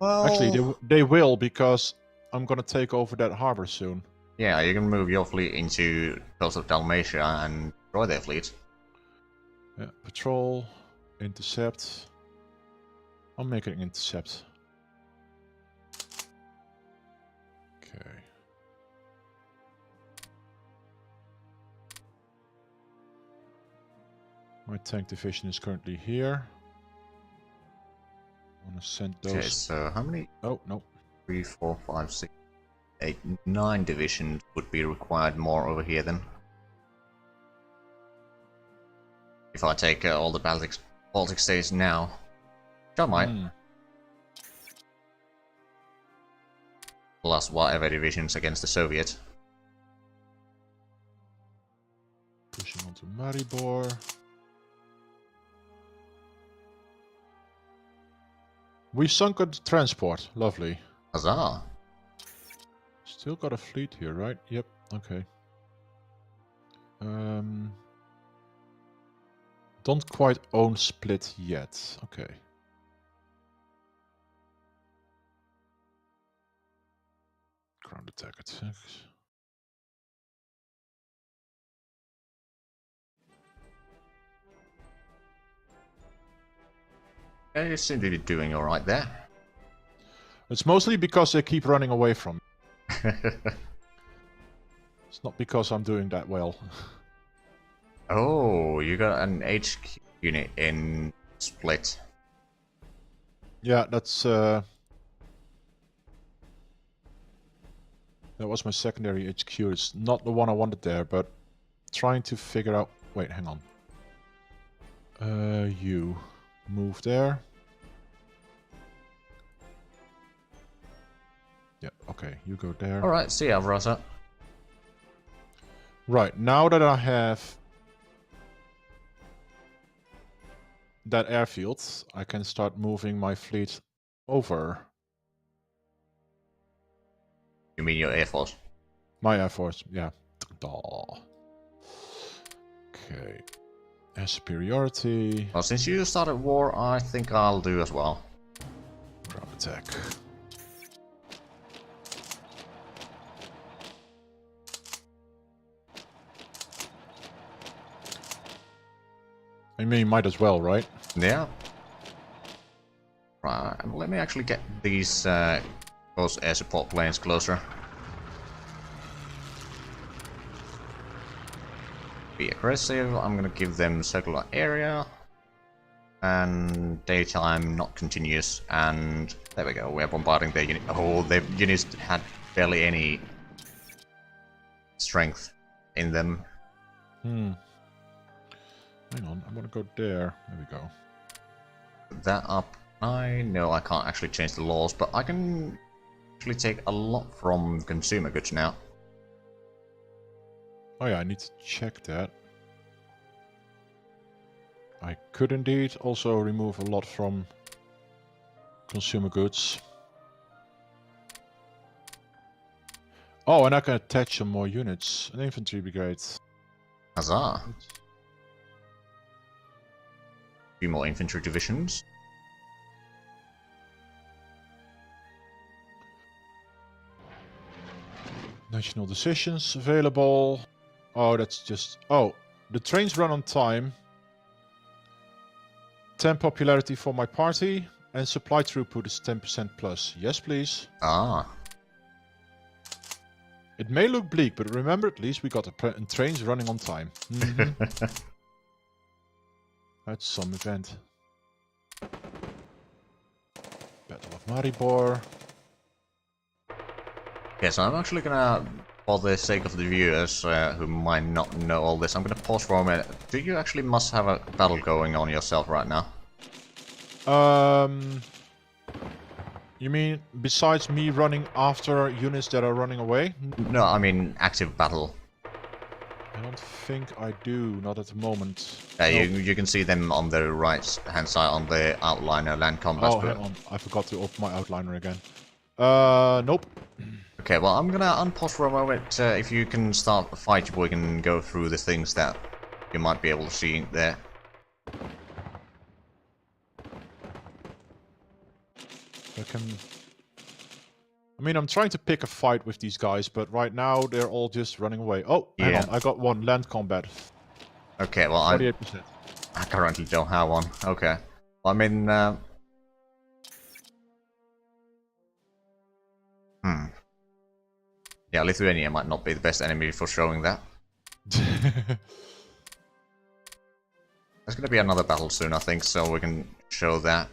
Speaker 2: Well...
Speaker 1: Actually, they will, because I'm gonna take over that harbor soon.
Speaker 2: Yeah, you can move your fleet into coast of Dalmatia and destroy their fleet.
Speaker 1: Yeah, patrol, intercept. I'll make it an intercept. Okay. My tank division is currently here. I want to send those...
Speaker 2: Okay, so how many?
Speaker 1: Oh, no.
Speaker 2: 3, 4, 5, 6, 8, 9 divisions would be required more over here then. If I take all the Baltic states now. Which I might. Plus whatever divisions against the Soviets.
Speaker 1: Pushing onto Maribor. We sunk a transport. Lovely.
Speaker 2: Huzzah!
Speaker 1: Still got a fleet here, right? Yep. Okay. Don't quite own split yet. Okay. Ground attack at 6.
Speaker 2: Yeah, you seem to be doing alright there.
Speaker 1: It's mostly because they keep running away from me. It's not because I'm doing that well.
Speaker 2: Oh, you got an HQ unit in Split.
Speaker 1: Yeah, that's that was my secondary HQ. It's not the one I wanted there, but trying to figure out. Wait, hang on. You move there. Yeah, okay, you go there.
Speaker 2: Alright, see ya, Rosa.
Speaker 1: Right, now that I have that airfield, I can start moving my fleet over.
Speaker 2: You mean your Air Force?
Speaker 1: My Air Force, yeah. Okay. Air superiority.
Speaker 2: Well, since you started war, I think I'll do as well.
Speaker 1: Ground attack. I mean, might as well, right?
Speaker 2: Yeah. Right, let me actually get these those air support planes closer. Be aggressive. I'm gonna give them circular area. And daytime not continuous. And there we go, we're bombarding their unit. Oh, their units had barely any strength in them.
Speaker 1: Hang on, I want to go there. There we go.
Speaker 2: Put that up. I know I can't actually change the laws, but I can actually take a lot from consumer goods now.
Speaker 1: Oh yeah, I need to check that. I could indeed also remove a lot from consumer goods. Oh, and I can attach some more units. An infantry brigade.
Speaker 2: Huzzah! Few more infantry divisions.
Speaker 1: National decisions available. Oh, that's just... Oh, the trains run on time. 10 popularity for my party. And supply throughput is 10% plus. Yes, please.
Speaker 2: Ah.
Speaker 1: It may look bleak, but remember, at least we got the trains running on time. That's some event. Battle of Maribor.
Speaker 2: Yeah, so I'm actually gonna, for the sake of the viewers who might not know all this, I'm gonna pause for a minute. Do you actually must have a battle going on yourself right now?
Speaker 1: You mean besides me running after units that are running away?
Speaker 2: No, I mean active battle.
Speaker 1: I don't think I do, not at the moment.
Speaker 2: Nope.
Speaker 1: Nope.
Speaker 2: You can see them on the right hand side on the outliner land combat.
Speaker 1: Oh, hang on, I forgot to open my outliner again. Nope.
Speaker 2: Okay, well, I'm gonna unpause for a moment. If you can start the fight, we can go through the things that you might be able to see there.
Speaker 1: I mean, I'm trying to pick a fight with these guys, but right now they're all just running away. Oh, hang on, I got one land combat.
Speaker 2: Okay, well,
Speaker 1: 48%.
Speaker 2: I currently don't have one. Okay. Well, I mean, yeah, Lithuania might not be the best enemy for showing that. There's gonna be another battle soon, I think, so we can show that.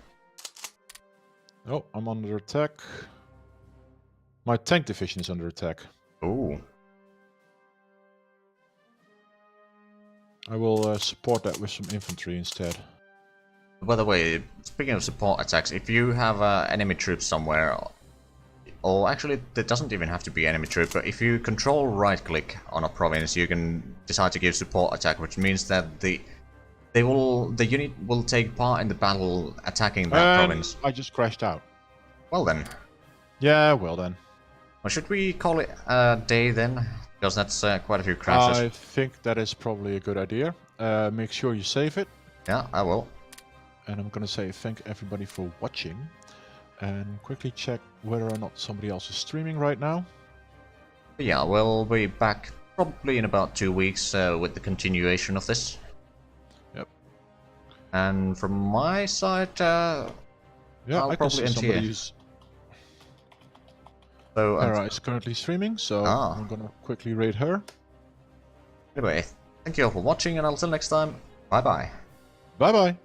Speaker 1: Oh, I'm under attack. My tank division is under attack.
Speaker 2: Ooh.
Speaker 1: I will support that with some infantry instead.
Speaker 2: By the way, speaking of support attacks, if you have enemy troops somewhere, or actually, it doesn't even have to be enemy troop, but if you control right-click on a province, you can decide to give support attack, which means that the unit will take part in the battle attacking that province.
Speaker 1: I just crashed out.
Speaker 2: Well then.
Speaker 1: Yeah, well then.
Speaker 2: Well, should we call it a day then? Because that's quite a few crashes.
Speaker 1: I think that is probably a good idea. Make sure you save it.
Speaker 2: Yeah, I will.
Speaker 1: And I'm gonna say thank everybody for watching. And quickly check whether or not somebody else is streaming right now.
Speaker 2: But yeah, we'll be back probably in about 2 weeks with the continuation of this.
Speaker 1: Yep.
Speaker 2: And from my side,
Speaker 1: yeah,
Speaker 2: I'll
Speaker 1: I can
Speaker 2: probably
Speaker 1: see
Speaker 2: end
Speaker 1: somebody
Speaker 2: here.
Speaker 1: who's...
Speaker 2: So
Speaker 1: Hera is currently streaming, so I'm gonna quickly raid her.
Speaker 2: Anyway, thank you all for watching, and until next time, bye bye.
Speaker 1: Bye bye.